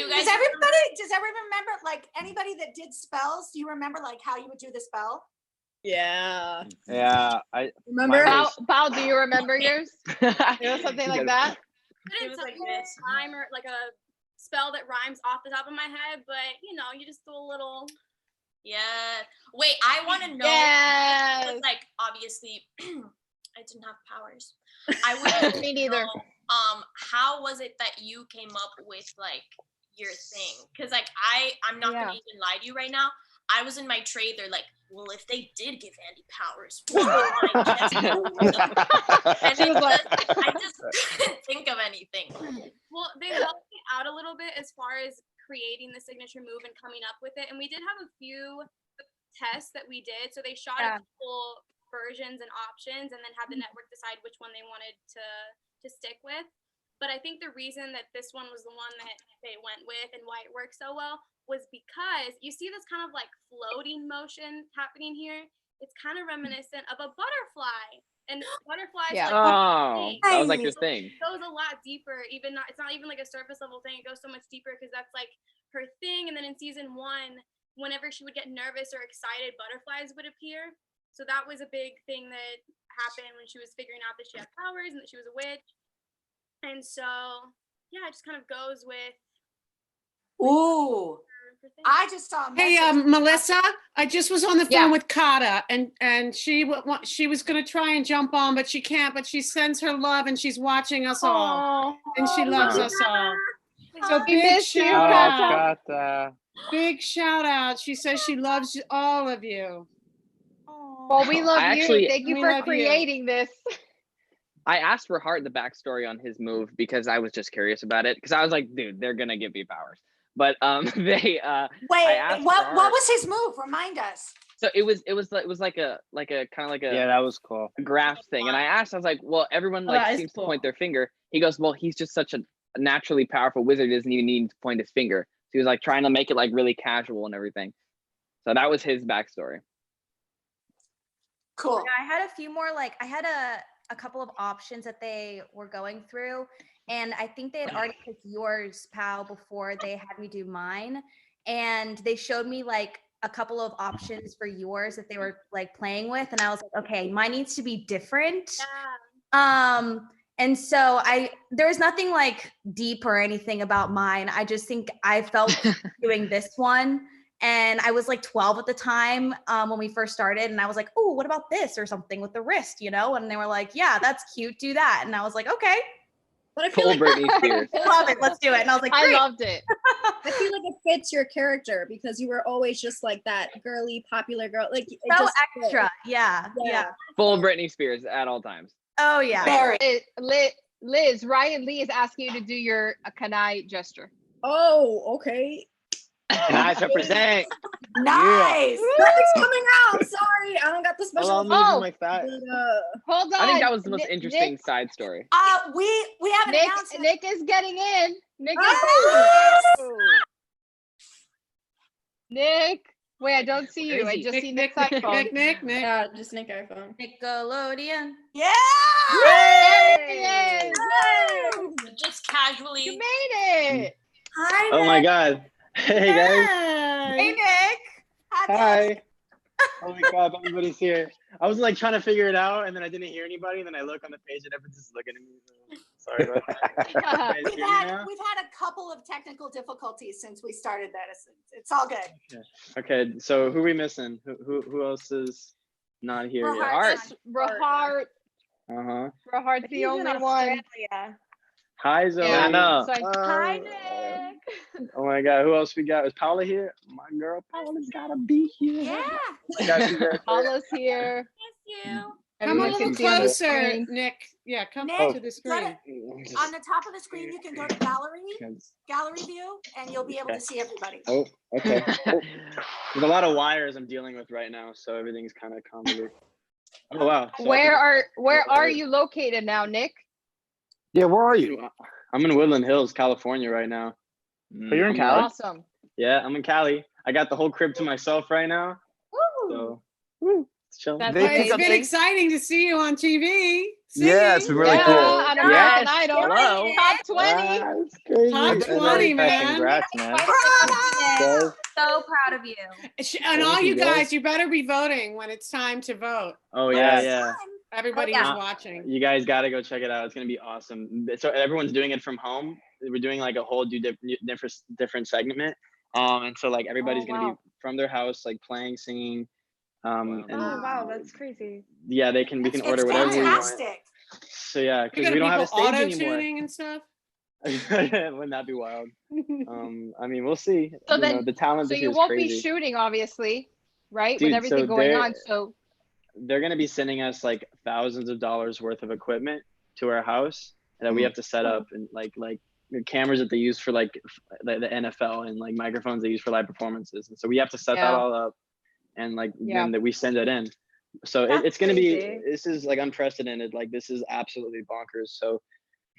[SPEAKER 3] Does
[SPEAKER 10] guys
[SPEAKER 3] everyone remember, like, anybody that did spells? Do you remember, like, how you would do the spell?
[SPEAKER 14] Yeah.
[SPEAKER 11] Yeah, I
[SPEAKER 14] Remember?
[SPEAKER 11] mine was-
[SPEAKER 2] Bao, do you remember yours? It was something like that.
[SPEAKER 10] It was like this.
[SPEAKER 8] rhyme or like a spell that rhymes off the top of my head, but you just do a little.
[SPEAKER 10] Yeah. Wait, I want to know.
[SPEAKER 2] Yes.
[SPEAKER 10] Because, like, obviously, I didn't have powers. I would
[SPEAKER 2] Me neither.
[SPEAKER 10] know, how was it that you came up with like your thing? Because like I'm not gonna even lie to you right now. I was in my trade. They're like, well, if they did give Andy powers, what would I guess? And
[SPEAKER 2] She was like,
[SPEAKER 10] I just couldn't think of anything.
[SPEAKER 8] Well, they helped me out a little bit as far as creating the signature move and coming up with it. And we did have a few tests that we did. So they shot a couple versions and options and then had the network decide which one they wanted to stick with. But I think the reason that this one was the one that they went with and why it worked so well was because you see this kind of like floating motion happening here. It's kind of reminiscent of a butterfly. And butterflies
[SPEAKER 2] Yeah.
[SPEAKER 4] Oh, that was like your thing.
[SPEAKER 8] It goes a lot deeper. It's not even like a surface level thing. It goes so much deeper because that's like her thing. And then in season 1, whenever she would get nervous or excited, butterflies would appear. So that was a big thing that happened when she was figuring out that she had powers and that she was a witch. And so, yeah, it just kind of goes with.
[SPEAKER 3] Ooh, I just saw a
[SPEAKER 1] Hey,
[SPEAKER 3] message.
[SPEAKER 1] Melissa, I just was on the phone with Kata, and she was going to try and jump on, but she can't. But she sends her love, and she's watching us all, and she loves us all. So big shout out! Big shout out! She says she loves all of you.
[SPEAKER 2] Well, we love you.
[SPEAKER 4] Actually,
[SPEAKER 2] Thank you for creating this.
[SPEAKER 4] I asked for Hart the backstory on his move because I was just curious about it. Because I was like, dude, they're gonna give me powers. But they
[SPEAKER 3] Wait, what was his move? Remind us.
[SPEAKER 4] So it was like a kind of like a
[SPEAKER 11] that was cool
[SPEAKER 4] graph thing. And I asked, I was like, well, everyone like seems to point their finger. He goes, well, he's just such a naturally powerful wizard, he doesn't even need to point his finger. So he was like trying to make it like really casual and everything. So that was his backstory.
[SPEAKER 3] Cool.
[SPEAKER 12] Yeah, I had a few more, like I had a couple of options that they were going through, and I think they had already picked yours, Pal, before they had me do mine. And they showed me like a couple of options for yours that they were like playing with, and I was like, okay, mine needs to be different. And so there's nothing like deep or anything about mine. I just think I felt doing this one. And I was like 12 at the time when we first started. And I was like, oh, what about this or something with the wrist, you know? And they were like, yeah, that's cute. Do that. And I was like, okay.
[SPEAKER 5] But I feel like
[SPEAKER 4] Britney Spears.
[SPEAKER 12] Love it. Let's do it. And I was like,
[SPEAKER 2] I
[SPEAKER 12] great.
[SPEAKER 2] loved it.
[SPEAKER 5] I feel like it fits your character because you were always just like that girly, popular girl. Like it
[SPEAKER 12] So
[SPEAKER 5] just
[SPEAKER 12] extra. Yeah.
[SPEAKER 4] Full Britney Spears at all times.
[SPEAKER 12] Oh, yeah.
[SPEAKER 3] Very.
[SPEAKER 2] Liz, Ryan Lee is asking you to do your kanai gesture.
[SPEAKER 5] Oh, okay.
[SPEAKER 11] Nice represent.
[SPEAKER 3] Nice.
[SPEAKER 5] Nothing's coming out. Sorry, I don't got the special.
[SPEAKER 2] Hold on.
[SPEAKER 4] I think that was the most interesting
[SPEAKER 2] Nick,
[SPEAKER 4] side story.
[SPEAKER 3] We haven't announced
[SPEAKER 2] Nick is getting in. Nick. Wait, I don't see you. I just see Nick's iPhone.
[SPEAKER 1] Nick.
[SPEAKER 5] Yeah, just Nick iPhone.
[SPEAKER 12] Nickelodeon.
[SPEAKER 3] Yeah.
[SPEAKER 2] There he is.
[SPEAKER 10] Just casually.
[SPEAKER 2] You made it.
[SPEAKER 8] Hi.
[SPEAKER 11] Oh my God. Hey guys.
[SPEAKER 12] Hey, Nick.
[SPEAKER 11] Hi. Oh my God, everybody's here. I was like trying to figure it out, and then I didn't hear anybody, and then I look on the page, and everyone's just looking at me. Sorry about that.
[SPEAKER 3] We've had a couple of technical difficulties since we started this. It's all good.
[SPEAKER 11] Okay, so who are we missing? Who else is not here yet?
[SPEAKER 2] Rahart. Rahart's the only one.
[SPEAKER 11] Hi, Zoe.
[SPEAKER 2] Yeah,
[SPEAKER 11] I know.
[SPEAKER 2] Hi, Nick.
[SPEAKER 11] Oh my God, who else we got? Is Paola here? My girl Paola's gotta be here.
[SPEAKER 3] Yeah.
[SPEAKER 2] Paola's here.
[SPEAKER 1] Come a
[SPEAKER 2] Everyone
[SPEAKER 1] little
[SPEAKER 2] can see on the
[SPEAKER 1] closer,
[SPEAKER 2] screen.
[SPEAKER 1] Nick. Yeah, come
[SPEAKER 3] Nick,
[SPEAKER 1] to the screen.
[SPEAKER 3] On the top of the screen, you can go to gallery view, and you'll be able to see everybody.
[SPEAKER 11] Oh, okay. Oh. There's a lot of wires I'm dealing with right now, so everything's kind of convoluted. Oh wow. So
[SPEAKER 2] Where are you located now, Nick?
[SPEAKER 11] Yeah, where are you? I'm in Woodland Hills, California right now.
[SPEAKER 2] Oh, you're in Cali? Awesome.
[SPEAKER 11] Yeah, I'm in Cali. I got the whole crib to myself right now. So, it's chilling.
[SPEAKER 1] It's been exciting to see you on TV.
[SPEAKER 16] Yeah, it's been really cool.
[SPEAKER 2] On American Idol.
[SPEAKER 11] Hello.
[SPEAKER 2] Top 20.
[SPEAKER 1] Top 20, man.
[SPEAKER 11] Congrats, man.
[SPEAKER 12] So proud of you.
[SPEAKER 1] And all you guys, you better be voting when it's time to vote.
[SPEAKER 11] Oh yeah.
[SPEAKER 1] Everybody is watching.
[SPEAKER 11] You guys got to go check it out. It's gonna be awesome. So everyone's doing it from home. We're doing like a whole different segment. And so like everybody's gonna be from their house, like playing, singing. And
[SPEAKER 6] wow, that's crazy.
[SPEAKER 11] Yeah, we can order whatever we want. So yeah, because we don't have a stage anymore.
[SPEAKER 1] Auto-tuning and stuff.
[SPEAKER 11] Wouldn't that be wild? I mean, we'll see.
[SPEAKER 2] So then,
[SPEAKER 11] the talent.
[SPEAKER 2] So
[SPEAKER 11] this
[SPEAKER 2] you
[SPEAKER 11] is
[SPEAKER 2] won't
[SPEAKER 11] crazy.
[SPEAKER 2] be shooting, obviously, right?
[SPEAKER 11] Dude,
[SPEAKER 2] with everything going on. So
[SPEAKER 11] they're gonna be sending us like thousands of dollars worth of equipment to our house that we have to set up, and like the cameras that they use for like the NFL, and like microphones they use for live performances. And so we have to set that all up, and like then that we send it in. So it's gonna be, this is like unprecedented. Like this is absolutely bonkers. So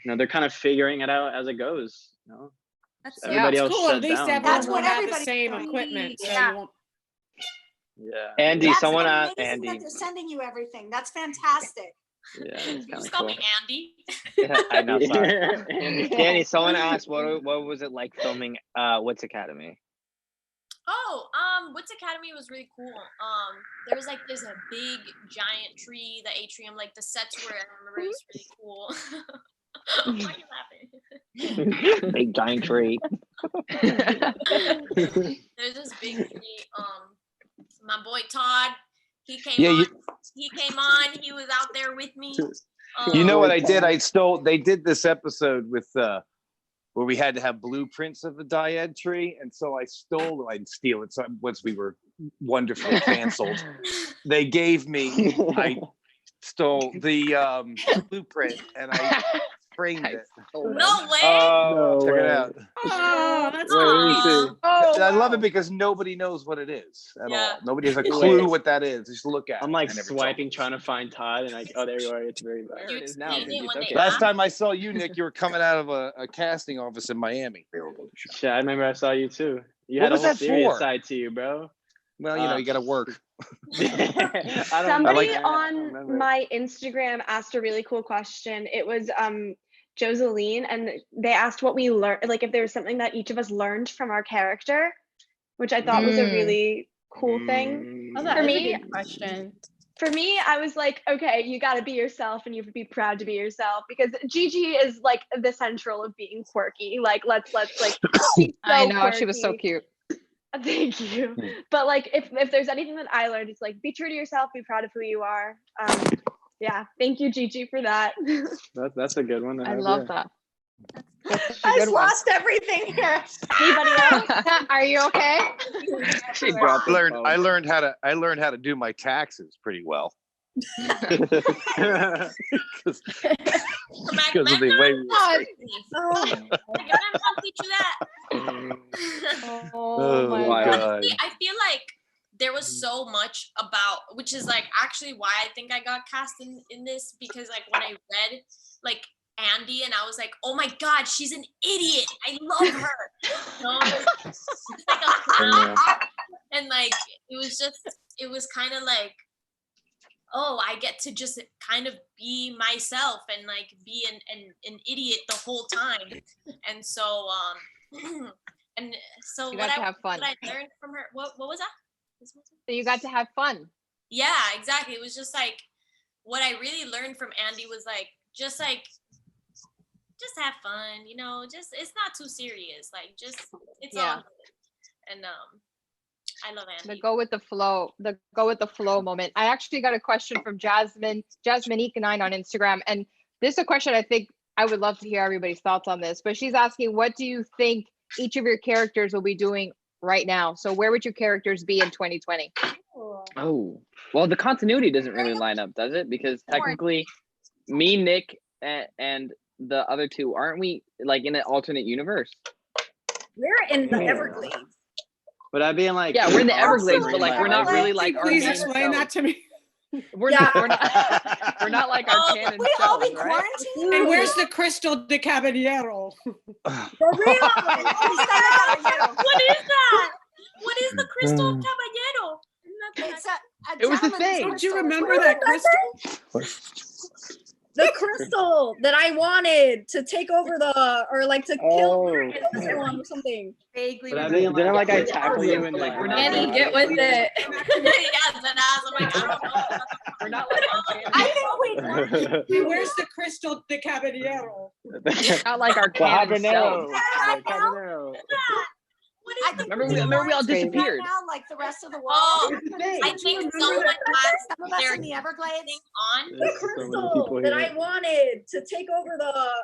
[SPEAKER 11] they're kind of figuring it out as it goes.
[SPEAKER 12] That's
[SPEAKER 11] everybody else
[SPEAKER 1] cool.
[SPEAKER 11] shut
[SPEAKER 1] At least
[SPEAKER 11] down.
[SPEAKER 1] everyone will have the same equipment. So you won't.
[SPEAKER 11] Yeah.
[SPEAKER 3] Andy, someone asked Andy. That they're sending you everything. That's fantastic.
[SPEAKER 11] Yeah, it's kind of
[SPEAKER 10] call
[SPEAKER 11] cool.
[SPEAKER 10] me Andy.
[SPEAKER 11] I know. Sorry.
[SPEAKER 7] Danny, someone asked what was it like filming Wits Academy?
[SPEAKER 10] Oh, Wits Academy was really cool. There was like this a big giant tree, the atrium, like the sets were. I remember it was really cool. Why are you laughing?
[SPEAKER 11] Big giant tree.
[SPEAKER 10] There's this big tree. My boy Todd, he came
[SPEAKER 16] Yeah,
[SPEAKER 10] on. He came on. He was out there with me.
[SPEAKER 16] You know what I did? They did this episode with where we had to have blueprints of the dyad tree, and so I'd steal it. So once we were wonderfully canceled, they gave me. I stole the blueprint and I framed it.
[SPEAKER 10] No way.
[SPEAKER 16] Check it out.
[SPEAKER 1] Oh, that's
[SPEAKER 16] I love it because nobody knows what it is at all. Nobody has a clue what that is. Just look at it.
[SPEAKER 7] I'm like swiping, trying to find Todd, and like, oh, there you are. It's very. There it is now. Okay.
[SPEAKER 16] Last time I saw you, Nick, you were coming out of a casting office in Miami.
[SPEAKER 7] Shit, I remember I saw you too. You had a whole serious side to you, bro.
[SPEAKER 16] Well, you know, you got to work.
[SPEAKER 17] Somebody on my Instagram asked a really cool question. It was Joseline, and they asked what we learned, like if there was something that each of us learned from our character, which I thought was a really cool thing.
[SPEAKER 14] Oh, that is a good question.
[SPEAKER 17] For me, I was like, okay, you got to be yourself and you have to be proud to be yourself, because Gigi is like the central of being quirky. Like, let's like, she's so
[SPEAKER 2] I know,
[SPEAKER 17] quirky.
[SPEAKER 2] she was so cute.
[SPEAKER 17] Thank you. But like, if there's anything that I learned, it's like, be true to yourself, be proud of who you are. Yeah, thank you, Gigi, for that.
[SPEAKER 7] That's a good one.
[SPEAKER 2] I love that.
[SPEAKER 3] I lost everything here.
[SPEAKER 17] Anybody else?
[SPEAKER 2] Are you okay?
[SPEAKER 16] I learned how to do my taxes pretty well. Because of the way we
[SPEAKER 10] Oh
[SPEAKER 16] my God.
[SPEAKER 10] I feel like there was so much about, which is like actually why I think I got cast in this, because like when I read like Andy and I was like, oh my God, she's an idiot. I love her. She's like a clown. And like it was kind of like, oh, I get to just kind of be myself and like be an idiot the whole time. And so and so
[SPEAKER 2] You
[SPEAKER 10] what
[SPEAKER 2] got to have fun.
[SPEAKER 10] what I learned from her, what was that?
[SPEAKER 2] So you got to have fun.
[SPEAKER 10] Yeah, exactly. It was just like what I really learned from Andy was like just have fun, you know, just it's not too serious. Like just it's all good. And I love Andy.
[SPEAKER 2] The go with the flow moment. I actually got a question from Jasmine Econine on Instagram, and this is a question I think I would love to hear everybody's thoughts on this. But she's asking, what do you think each of your characters will be doing right now? So where would your characters be in 2020?
[SPEAKER 4] Oh, well, the continuity doesn't really line up, does it? Because technically, me, Nick, and the other two, aren't we like in an alternate universe?
[SPEAKER 5] We're in the Everglades.
[SPEAKER 7] But I'd be in like,
[SPEAKER 4] yeah, we're in the Everglades, but like we're not really like our
[SPEAKER 1] Please
[SPEAKER 4] main
[SPEAKER 1] explain that to me.
[SPEAKER 4] We're not like our canon
[SPEAKER 3] We all be
[SPEAKER 4] selves, right?
[SPEAKER 3] quarantined.
[SPEAKER 1] And where's the Crystal de Caballero?
[SPEAKER 5] For real?
[SPEAKER 10] What is that? What is the Crystal Caballero?
[SPEAKER 3] It's
[SPEAKER 4] It was the
[SPEAKER 3] gentleman's
[SPEAKER 4] thing.
[SPEAKER 1] Did you
[SPEAKER 3] crystal.
[SPEAKER 1] remember that crystal?
[SPEAKER 5] The crystal that I wanted to take over or like to kill everyone or something.
[SPEAKER 12] Vaguely.
[SPEAKER 7] But didn't like I tackle you and like we're not.
[SPEAKER 14] Annie, get with it.
[SPEAKER 4] We're not like our canon.
[SPEAKER 3] I think we
[SPEAKER 1] And where's the Crystal de Caballero?
[SPEAKER 4] Not like our canon selves.
[SPEAKER 7] Habanero.
[SPEAKER 4] Remember we all disappeared.
[SPEAKER 3] now, like the rest of the world.
[SPEAKER 10] Oh, I think someone has
[SPEAKER 3] Some of us
[SPEAKER 10] their
[SPEAKER 3] in the Everglades.
[SPEAKER 10] on.
[SPEAKER 5] The crystal that I wanted to take over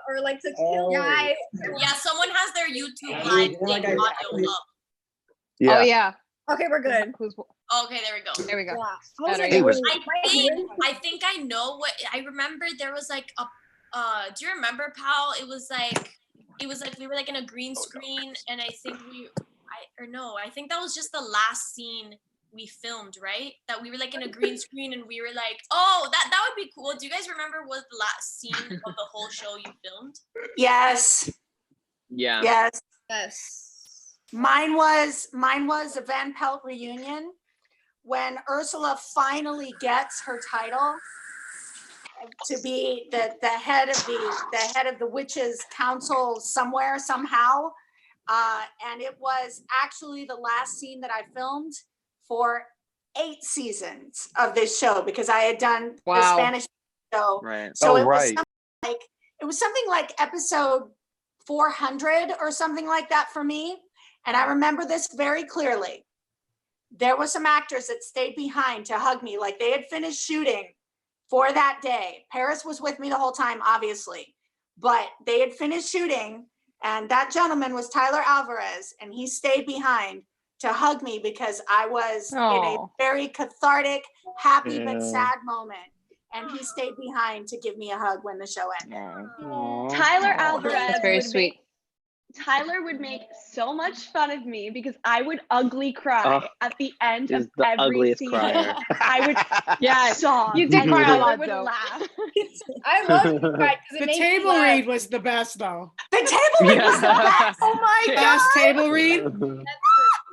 [SPEAKER 5] or like to kill guys.
[SPEAKER 10] Yeah, someone has their YouTube live thing audio up.
[SPEAKER 2] Oh yeah.
[SPEAKER 5] Okay, we're good.
[SPEAKER 10] Okay, there we go.
[SPEAKER 2] There we go.
[SPEAKER 5] Yeah.
[SPEAKER 10] I think I know what I remember. There was like a do you remember, Pal? It was like we were like in a green screen, and I think I think that was just the last scene we filmed, right? That we were like in a green screen and we were like, oh, that would be cool. Do you guys remember what the last scene of the whole show you filmed?
[SPEAKER 3] Yes.
[SPEAKER 4] Yeah.
[SPEAKER 3] Yes.
[SPEAKER 5] Yes.
[SPEAKER 3] Mine was a Van Pelt reunion when Ursula finally gets her title to be the head of the witches council somewhere somehow, and it was actually the last scene that I filmed for 8 seasons of this show, because I had done the Spanish show.
[SPEAKER 4] Right.
[SPEAKER 3] So it was something like it was something like episode 400 or something like that for me. And I remember this very clearly. There were some actors that stayed behind to hug me, like they had finished shooting for that day. Paris was with me the whole time, obviously, but they had finished shooting, and that gentleman was Tyler Alvarez, and he stayed behind to hug me because I was in a very cathartic, happy but sad moment. And he stayed behind to give me a hug when the show ended.
[SPEAKER 17] Tyler Alvarez.
[SPEAKER 9] That's very sweet.
[SPEAKER 17] Tyler would make so much fun of me because I would ugly cry at the end of
[SPEAKER 11] the
[SPEAKER 17] every
[SPEAKER 11] ugliest
[SPEAKER 17] scene.
[SPEAKER 11] crier.
[SPEAKER 17] I would sob.
[SPEAKER 2] You did cry a lot,
[SPEAKER 17] would
[SPEAKER 2] though.
[SPEAKER 17] laugh.
[SPEAKER 9] I love it because it
[SPEAKER 1] The
[SPEAKER 9] makes me
[SPEAKER 1] table
[SPEAKER 9] laugh.
[SPEAKER 1] read was the best, though.
[SPEAKER 3] The table read was the best. Oh my god!
[SPEAKER 1] Best table read.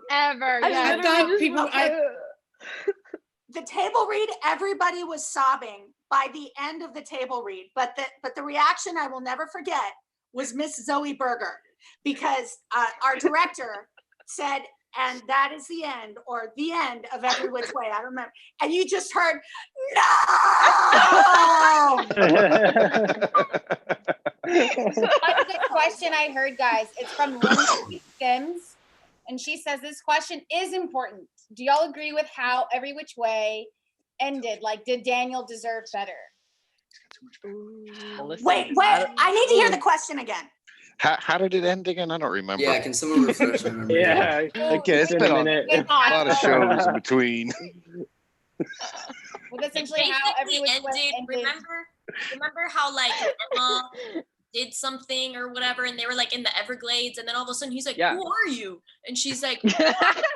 [SPEAKER 2] Ever.
[SPEAKER 1] I thought people.
[SPEAKER 3] The table read, everybody was sobbing by the end of the table read. But the reaction I will never forget was Miss Zoe Berger, because our director said, and that is the end, or the end of Every Which Way. I remember. And you just heard,
[SPEAKER 9] So that's a question I heard, guys. It's from Lindsay Sims. And she says, this question is important. Do y'all agree with how Every Which Way ended? Like, did Daniel deserve better?
[SPEAKER 3] Wait, I need to hear the question again.
[SPEAKER 18] How did it end again? I don't remember.
[SPEAKER 13] Yeah, can someone refresh my memory?
[SPEAKER 11] Yeah.
[SPEAKER 18] Okay, it's been on a lot of shows in between.
[SPEAKER 9] Well, essentially how Every Which Way ended.
[SPEAKER 10] Remember how like Emma did something or whatever, and they were like in the Everglades, and then all of a sudden he's like, "Who are you?" And she's like,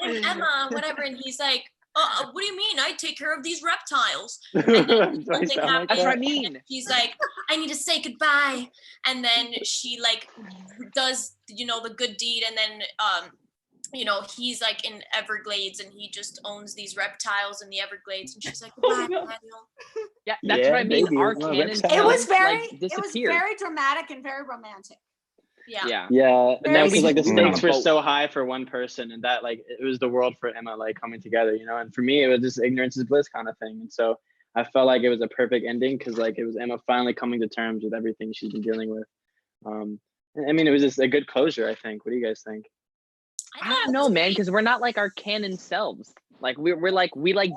[SPEAKER 10] "I'm Emma, whatever," and he's like, "What do you mean? I take care of these reptiles." And then something happens.
[SPEAKER 4] That's what I mean.
[SPEAKER 10] She's like, "I need to say goodbye," and then she like does the good deed, and then he's like in Everglades, and he just owns these reptiles in the Everglades, and she's like, "Goodbye, Daniel."
[SPEAKER 4] Yeah, that's what I mean.
[SPEAKER 11] baby,
[SPEAKER 4] Our
[SPEAKER 11] it's my
[SPEAKER 4] canon
[SPEAKER 11] reptile.
[SPEAKER 3] It was
[SPEAKER 4] disappeared.
[SPEAKER 3] very dramatic and very romantic.
[SPEAKER 10] Yeah.
[SPEAKER 11] Yeah, and that was like the
[SPEAKER 4] Very
[SPEAKER 11] stakes were
[SPEAKER 4] boat.
[SPEAKER 11] so high for one person, and that like it was the world for Emma like coming together, And for me, it was just ignorance is bliss kind of thing. And so I felt like it was a perfect ending because like it was Emma finally coming to terms with everything she's been dealing with. I mean, it was just a good closure. I think. What do you guys think?
[SPEAKER 4] I don't know, man, because we're not like our canon selves. Like we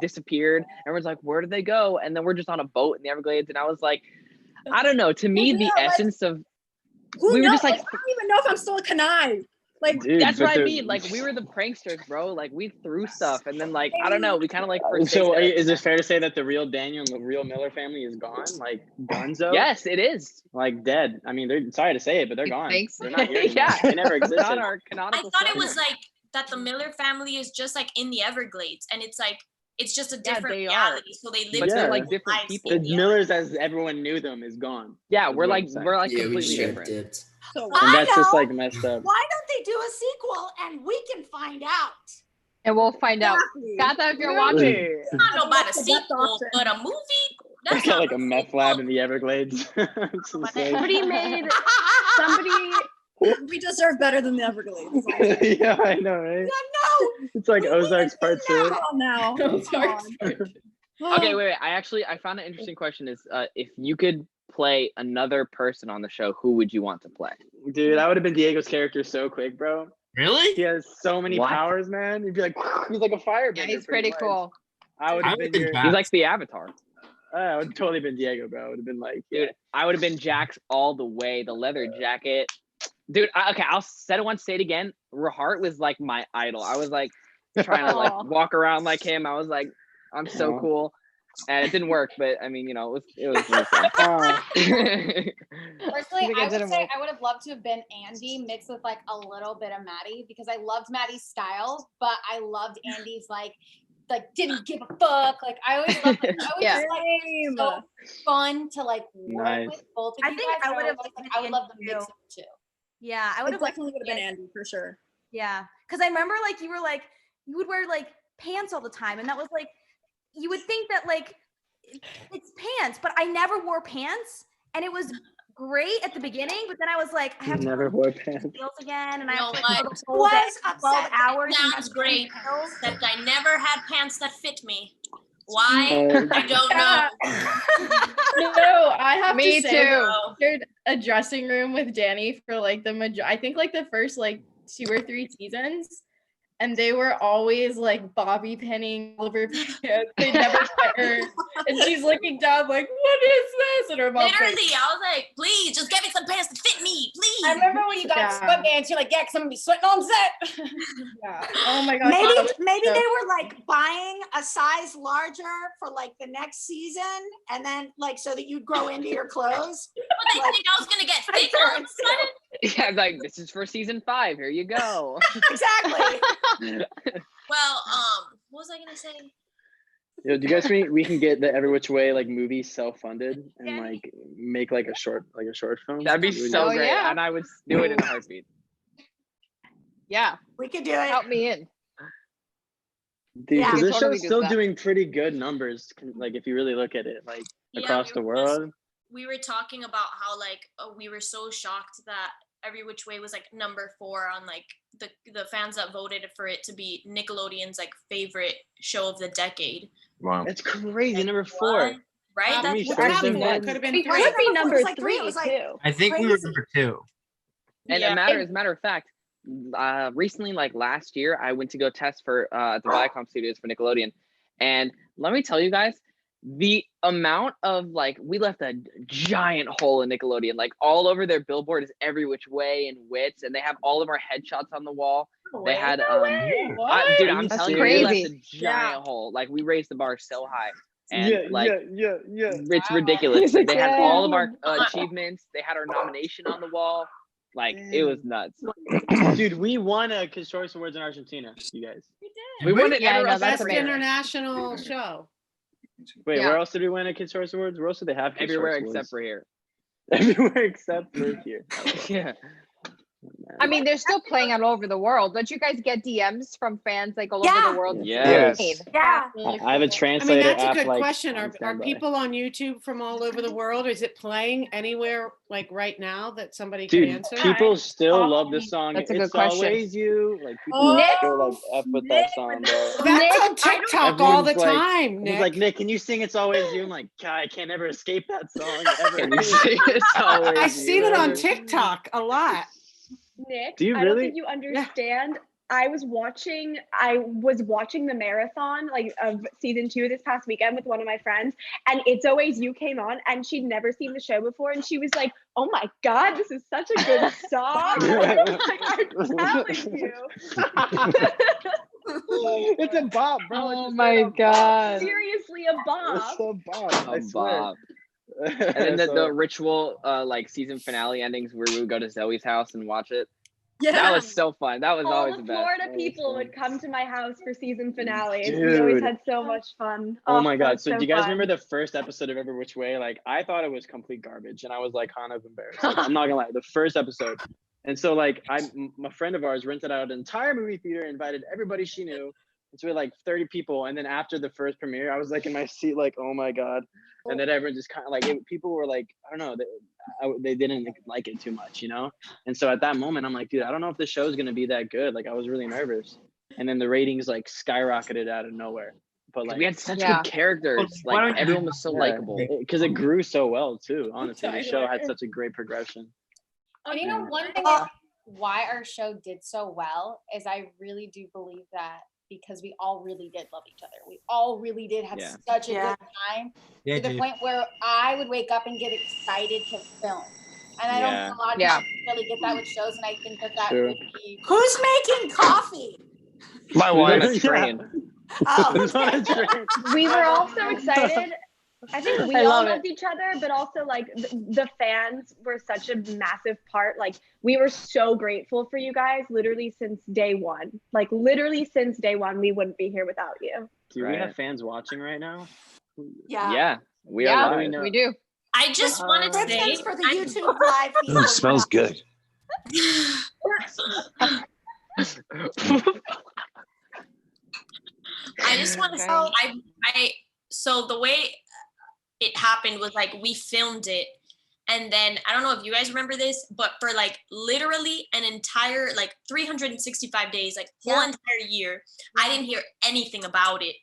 [SPEAKER 4] disappeared. Everyone's like, where did they go? And then we're just on a boat in the Everglades. And I was like, I don't know. To me, the essence of
[SPEAKER 5] Who knows?
[SPEAKER 4] were just like,
[SPEAKER 5] I don't even know if I'm still a Kanai. Like,
[SPEAKER 11] Dude,
[SPEAKER 4] that's
[SPEAKER 11] but
[SPEAKER 4] what I
[SPEAKER 11] the-
[SPEAKER 4] mean. Like we were the pranksters, bro. Like we threw stuff, and then like I don't know. We kind of like.
[SPEAKER 11] So is it fair to say that the real Daniel and the real Miller family is gone? Like Gonzo?
[SPEAKER 4] Yes, it is.
[SPEAKER 11] Like dead. I mean, they're sorry to say it, but they're gone.
[SPEAKER 4] Thanks.
[SPEAKER 11] They're not here anymore.
[SPEAKER 4] Yeah.
[SPEAKER 11] They never existed.
[SPEAKER 4] Not our
[SPEAKER 10] I
[SPEAKER 4] canonical.
[SPEAKER 10] thought it
[SPEAKER 4] story.
[SPEAKER 10] was like that the Miller family is just like in the Everglades, and it's like it's just a different
[SPEAKER 4] they are.
[SPEAKER 10] reality. So they live
[SPEAKER 11] But they're
[SPEAKER 10] their
[SPEAKER 11] like
[SPEAKER 10] own
[SPEAKER 4] different
[SPEAKER 10] lives
[SPEAKER 4] people.
[SPEAKER 10] in
[SPEAKER 11] The
[SPEAKER 10] the
[SPEAKER 11] Millers, as everyone knew them, is gone.
[SPEAKER 4] Yeah,
[SPEAKER 11] is
[SPEAKER 4] we're
[SPEAKER 11] what
[SPEAKER 4] like
[SPEAKER 11] I'm saying.
[SPEAKER 4] completely
[SPEAKER 13] straight
[SPEAKER 4] different.
[SPEAKER 13] dipped.
[SPEAKER 11] And
[SPEAKER 3] I
[SPEAKER 11] that's just
[SPEAKER 3] know.
[SPEAKER 11] like messed up.
[SPEAKER 3] Why don't they do a sequel and we can find out?
[SPEAKER 2] And we'll find out. Gata, if you're watching.
[SPEAKER 10] I don't know about a sequel, but a movie.
[SPEAKER 11] They
[SPEAKER 10] That's
[SPEAKER 11] got
[SPEAKER 10] not
[SPEAKER 11] like a meth lab in the Everglades. It's insane.
[SPEAKER 17] Somebody made somebody.
[SPEAKER 5] we deserve better than the Everglades.
[SPEAKER 11] Yeah, I know, right?
[SPEAKER 3] No,
[SPEAKER 11] It's like Ozark's part 2.
[SPEAKER 5] Come on now.
[SPEAKER 4] Okay, wait. I found an interesting question. Is if you could play another person on the show, who would you want to play?
[SPEAKER 11] Dude, I would have been Diego's character so quick, bro.
[SPEAKER 19] Really?
[SPEAKER 11] He has so many
[SPEAKER 4] What?
[SPEAKER 11] powers, man. He'd be like, he's like a firebender.
[SPEAKER 2] Yeah, he's pretty cool.
[SPEAKER 11] I would
[SPEAKER 19] I
[SPEAKER 11] have
[SPEAKER 19] would
[SPEAKER 11] been
[SPEAKER 19] think
[SPEAKER 11] your,
[SPEAKER 4] He's like the Avatar.
[SPEAKER 11] I would have totally been Diego, bro. I would have been like,
[SPEAKER 4] Dude, I would have been Jax all the way. The leather jacket. Dude, okay, I'll said it once, say it again. Rahart was like my idol. I was like trying to like walk around like him. I was like, I'm so
[SPEAKER 11] Aw.
[SPEAKER 4] cool. And it didn't work, but I mean, it was really fun.
[SPEAKER 9] Personally,
[SPEAKER 2] Think
[SPEAKER 9] I
[SPEAKER 2] it
[SPEAKER 9] would
[SPEAKER 2] didn't
[SPEAKER 9] say
[SPEAKER 2] work.
[SPEAKER 9] I would have loved to have been Andy mixed with like a little bit of Maddie because I loved Maddie's style, but I loved Andy's like didn't give a fuck. Like I always loved I was
[SPEAKER 2] Yeah.
[SPEAKER 9] just like it was so fun to like work
[SPEAKER 11] Nice.
[SPEAKER 9] with both of
[SPEAKER 12] I
[SPEAKER 9] you
[SPEAKER 12] think
[SPEAKER 9] guys.
[SPEAKER 12] I
[SPEAKER 9] and
[SPEAKER 12] would have
[SPEAKER 9] was,
[SPEAKER 12] been
[SPEAKER 9] I would love the
[SPEAKER 12] Andy
[SPEAKER 9] mix
[SPEAKER 12] too.
[SPEAKER 9] of the two.
[SPEAKER 12] Yeah, I would have
[SPEAKER 5] definitely would have been Andy for sure.
[SPEAKER 12] Yeah, because I remember like you were like you would wear like pants all the time, and that was like you would think that like it's pants, but I never wore pants, and it was great at the beginning. But then I was like, I have to
[SPEAKER 11] never wore pants.
[SPEAKER 12] heels again, and I
[SPEAKER 10] No,
[SPEAKER 12] have to
[SPEAKER 10] but-
[SPEAKER 12] go the whole day,
[SPEAKER 3] Was
[SPEAKER 12] 12
[SPEAKER 3] upset.
[SPEAKER 12] hours. in
[SPEAKER 10] Sounds
[SPEAKER 12] my
[SPEAKER 10] great.
[SPEAKER 12] heels.
[SPEAKER 10] Except I never had pants that fit me. Why? I don't know.
[SPEAKER 14] No, I have
[SPEAKER 2] Me
[SPEAKER 14] to say,
[SPEAKER 2] too.
[SPEAKER 14] I shared a dressing room with Danny for like I think like the first like 2 or 3 seasons. And they were always like bobby pinning all over her pants. They never let her. And she's looking down like, what is this? And her mom's
[SPEAKER 10] Literally,
[SPEAKER 14] like,
[SPEAKER 10] I was like, please, just get me some pants to fit me, please.
[SPEAKER 3] I remember when you got sweatpants, you're like, yeah, because I'm gonna be sweating on set.
[SPEAKER 14] yeah. Oh my god.
[SPEAKER 3] Maybe they were like buying a size larger for like the next season, and then like so that you'd grow into your clothes.
[SPEAKER 10] But they think I was gonna get thick all of a sudden.
[SPEAKER 4] Yeah, like this is for season 5. Here you go.
[SPEAKER 3] Exactly.
[SPEAKER 10] Well, what was I gonna say?
[SPEAKER 7] Yo, do you guys think we can get the Every Which Way like movie self-funded and like make like a short film?
[SPEAKER 4] That'd be so great,
[SPEAKER 2] yeah.
[SPEAKER 4] and I would do it in a heartbeat.
[SPEAKER 2] Yeah,
[SPEAKER 3] we could do it.
[SPEAKER 2] Count me in.
[SPEAKER 7] Dude,
[SPEAKER 3] Yeah.
[SPEAKER 7] because this
[SPEAKER 2] Totally
[SPEAKER 7] show's
[SPEAKER 2] do
[SPEAKER 7] still
[SPEAKER 2] that.
[SPEAKER 7] doing pretty good numbers, like if you really look at it, like across the world.
[SPEAKER 10] We were talking about how like we were so shocked that Every Which Way was like number 4 on like the fans that voted for it to be Nickelodeon's like favorite show of the decade.
[SPEAKER 16] Wow.
[SPEAKER 7] That's crazy. Number 4.
[SPEAKER 10] Right?
[SPEAKER 7] That's
[SPEAKER 10] That's
[SPEAKER 7] crazy.
[SPEAKER 1] It could have been
[SPEAKER 17] It
[SPEAKER 1] 3.
[SPEAKER 17] could be number
[SPEAKER 3] like
[SPEAKER 17] 3
[SPEAKER 3] it was like
[SPEAKER 17] too.
[SPEAKER 19] I think we were number 2.
[SPEAKER 4] And
[SPEAKER 3] Yeah.
[SPEAKER 4] as a matter of fact, recently, like last year, I went to go test for at the Viacom Studios for Nickelodeon, and let me tell you guys, the amount of like we left a giant hole in Nickelodeon, like all over their billboard is Every Which Way and Wits, and they have all of our headshots on the wall. They had dude, I'm
[SPEAKER 2] That's
[SPEAKER 4] telling you, we left
[SPEAKER 2] crazy.
[SPEAKER 4] a giant hole. Like we raised the bar so high. And
[SPEAKER 7] Yeah,
[SPEAKER 4] like
[SPEAKER 7] yeah.
[SPEAKER 4] it's ridiculous. Like, they had all of our achievements. They had our nomination on the wall. Like it was nuts.
[SPEAKER 7] Dude, we won a Kids Choice Awards in Argentina. You guys.
[SPEAKER 4] We won it.
[SPEAKER 2] Yeah, I know,
[SPEAKER 4] everywhere.
[SPEAKER 2] that's
[SPEAKER 1] Best
[SPEAKER 2] amazing.
[SPEAKER 1] international show.
[SPEAKER 7] Wait,
[SPEAKER 2] Yeah.
[SPEAKER 7] where else did we win a Kids Choice Awards? Where else did they have Kids
[SPEAKER 4] Everywhere
[SPEAKER 7] Choice
[SPEAKER 4] except
[SPEAKER 7] Awards?
[SPEAKER 4] for here.
[SPEAKER 7] Everywhere except for here.
[SPEAKER 4] Yeah.
[SPEAKER 2] I mean, they're still playing all over the world. Don't you guys get DMs from fans like all
[SPEAKER 3] Yeah.
[SPEAKER 2] over the world? It's
[SPEAKER 7] Yes.
[SPEAKER 2] insane.
[SPEAKER 3] Yeah.
[SPEAKER 7] I have a
[SPEAKER 1] I mean,
[SPEAKER 7] translator
[SPEAKER 1] that's a
[SPEAKER 7] app.
[SPEAKER 1] good
[SPEAKER 7] like,
[SPEAKER 1] question.
[SPEAKER 7] on
[SPEAKER 1] Are
[SPEAKER 7] standby.
[SPEAKER 1] people on YouTube from all over the world? Is it playing anywhere like right now that somebody can
[SPEAKER 7] Dude,
[SPEAKER 1] answer?
[SPEAKER 7] people still love this song.
[SPEAKER 2] That's a good
[SPEAKER 7] It's
[SPEAKER 2] question.
[SPEAKER 7] always you. Like people
[SPEAKER 3] Oh,
[SPEAKER 7] still like F with that song, bro.
[SPEAKER 1] That's on TikTok all the
[SPEAKER 7] Everyone's like-
[SPEAKER 1] time,
[SPEAKER 7] He's
[SPEAKER 1] Nick.
[SPEAKER 7] like, Nick, can you sing It's Always You? I'm like, God, I can't ever escape that song ever.
[SPEAKER 4] Can you sing It's Always
[SPEAKER 1] I've
[SPEAKER 4] You?
[SPEAKER 1] seen it on TikTok a lot.
[SPEAKER 17] Nick,
[SPEAKER 7] Do you
[SPEAKER 17] I don't
[SPEAKER 7] really?
[SPEAKER 17] think you understand. I was watching the marathon like of season 2 this past weekend with one of my friends, and It's Always You came on, and she'd never seen the show before, and she was like, "Oh my God, this is such a good song!" Like, I'm telling you,
[SPEAKER 7] It's a bop, bro.
[SPEAKER 2] Oh my God.
[SPEAKER 17] seriously, a bop.
[SPEAKER 7] It's a bop. I swear.
[SPEAKER 4] Bob. And then
[SPEAKER 7] So-
[SPEAKER 4] the ritual like season finale endings where we would go to Zoe's house and watch it.
[SPEAKER 5] Yeah.
[SPEAKER 4] That was so fun. That was
[SPEAKER 17] All
[SPEAKER 4] always
[SPEAKER 17] the
[SPEAKER 4] the best.
[SPEAKER 17] Florida people would come to my house for season finales. We always
[SPEAKER 7] Dude.
[SPEAKER 17] had so much fun.
[SPEAKER 7] Oh my
[SPEAKER 17] that
[SPEAKER 7] God.
[SPEAKER 17] was
[SPEAKER 7] So do you guys
[SPEAKER 17] fun.
[SPEAKER 7] remember the first episode of Every Which Way? Like I thought it was complete garbage and I was like kind of embarrassed. Like, I'm not gonna lie, the first episode. And so like a friend of ours rented out an entire movie theater, invited everybody she knew. It's with like 30 people. And then after the first premiere, I was like in my seat, like, oh my God. And then everyone just kind of like, people were like, I don't know, they didn't like it too much, you know? And so at that moment, I'm like, dude, I don't know if the show's going to be that good. Like I was really nervous. And then the ratings like skyrocketed out of nowhere. But like,
[SPEAKER 4] we had such
[SPEAKER 2] Yeah.
[SPEAKER 4] good characters.
[SPEAKER 19] Why
[SPEAKER 4] Like
[SPEAKER 19] don't you-
[SPEAKER 4] everyone was so likable.
[SPEAKER 7] because it grew so well too. Honestly, the show had such a great progression.
[SPEAKER 9] And you know, one thing that why our show did so well is I really do believe that because we all really did love each other. We all really did have
[SPEAKER 4] Yeah.
[SPEAKER 9] such a
[SPEAKER 3] Yeah.
[SPEAKER 9] good time
[SPEAKER 19] Yeah,
[SPEAKER 9] to the
[SPEAKER 19] dude.
[SPEAKER 9] point where I would wake up and get excited to film. And I don't
[SPEAKER 7] Yeah.
[SPEAKER 9] think a lot of
[SPEAKER 2] Yeah.
[SPEAKER 9] people really get that with shows, and I think that that
[SPEAKER 7] True.
[SPEAKER 9] would be.
[SPEAKER 3] Who's making coffee?
[SPEAKER 16] My
[SPEAKER 4] We were on a
[SPEAKER 16] wife.
[SPEAKER 4] train.
[SPEAKER 3] Oh,
[SPEAKER 7] It was on a train.
[SPEAKER 17] We were all so excited. I think we
[SPEAKER 2] I
[SPEAKER 17] all
[SPEAKER 2] love
[SPEAKER 17] loved each other, but also like the fans were such a massive part. Like we were so grateful for you guys literally since day one. Like literally since day one, we wouldn't be here without you.
[SPEAKER 7] Do we
[SPEAKER 4] Right.
[SPEAKER 7] have fans watching right now?
[SPEAKER 3] yeah.
[SPEAKER 4] Yeah, we
[SPEAKER 2] Yeah,
[SPEAKER 4] are
[SPEAKER 7] do we
[SPEAKER 4] live.
[SPEAKER 7] know?
[SPEAKER 2] we do.
[SPEAKER 10] I just wanted to
[SPEAKER 3] That's
[SPEAKER 10] say,
[SPEAKER 3] thanks for the YouTube live feed.
[SPEAKER 16] It smells good.
[SPEAKER 10] I just want to say, so the way it happened was like we filmed it, And then I don't know if you guys remember this, but for like literally an entire like 365 days, like whole entire year, I didn't hear anything about it.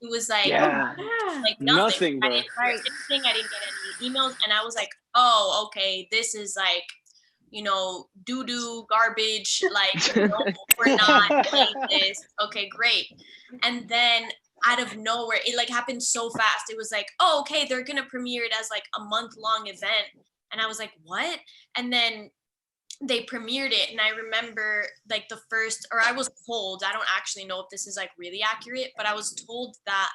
[SPEAKER 10] It was like, like nothing. I didn't hear anything. I didn't get any emails. And I was like, oh, okay, this is like, you know, doo-doo, garbage, like, you know, we're not playing this. Okay, great. And then out of nowhere, it like happened so fast. It was like, oh, okay, they're gonna premiere it as like a month-long event. And I was like, what? And then they premiered it. And I remember like the first, or I was told, I don't actually know if this is like really accurate, but I was told that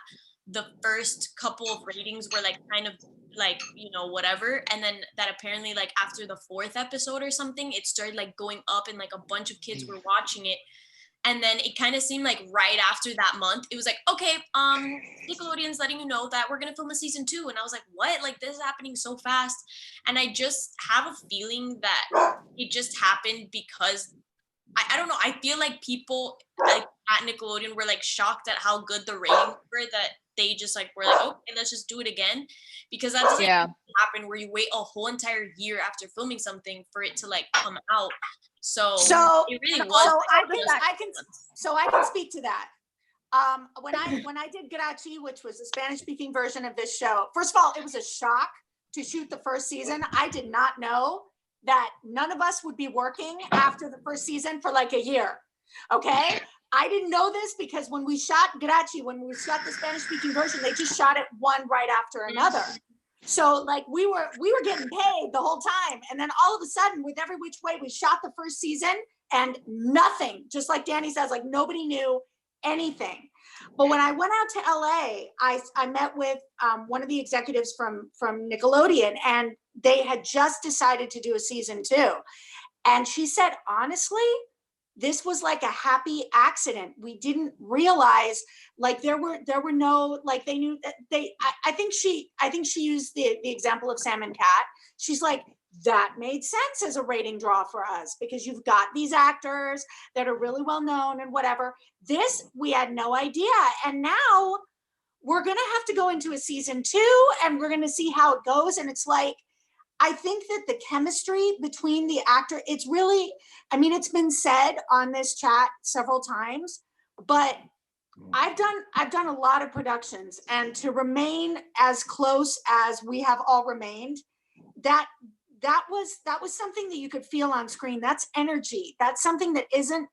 [SPEAKER 10] the first couple of ratings were like kind of like, you know, whatever. And then that apparently like after the 4th episode or something, it started like going up and like a bunch of kids were watching it. And then it kind of seemed like right after that month, it was like, okay, Nickelodeon's letting you know that we're going to film a season 2. And I was like, what? Like, this is happening so fast. And I just have a feeling that it just happened because, I don't know, I feel like people like at Nickelodeon were like shocked at how good the ratings were that they just like were like, okay, let's just do it again. Because that doesn't happen where you wait a whole entire year after filming something for it to like come out. So it really was.
[SPEAKER 3] So I can speak to that. When I did Grachi, which was the Spanish speaking version of this show, first of all, it was a shock to shoot the first season. I did not know that none of us would be working after the first season for like a year. Okay. I didn't know this because when we shot Grachi, when we shot the Spanish speaking version, they just shot it one right after another. So like we were getting paid the whole time. And then all of a sudden with Every Which Way, we shot the first season and nothing, just like Danny says, like nobody knew anything. But when I went out to LA, I met with one of the executives from Nickelodeon, and they had just decided to do a season 2. And she said, honestly, this was like a happy accident. We didn't realize like there were no, like they knew that I think she used the example of Sam and Cat. She's like, that made sense as a rating draw for us because you've got these actors that are really well known and whatever. This, we had no idea. And now we're going to have to go into a season 2 and we're going to see how it goes. And it's like, I think that the chemistry between the actor, it's really, I mean, it's been said on this chat several times, but I've done a lot of productions, and to remain as close as we have all remained, that was something that you could feel on screen. That's energy. That's something that isn't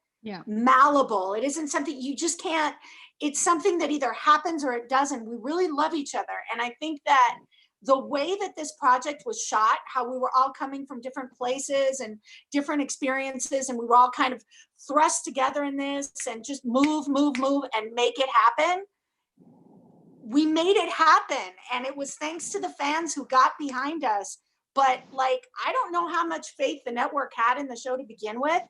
[SPEAKER 3] malleable. It isn't something you just can't, it's something that either happens or it doesn't. We really love each other. And I think that the way that this project was shot, how we were all coming from different places and different experiences, and we were all kind of thrust together in this and just move and make it happen. We made it happen. And it was thanks to the fans who got behind us. But like, I don't know how much faith the network had in the show to begin with,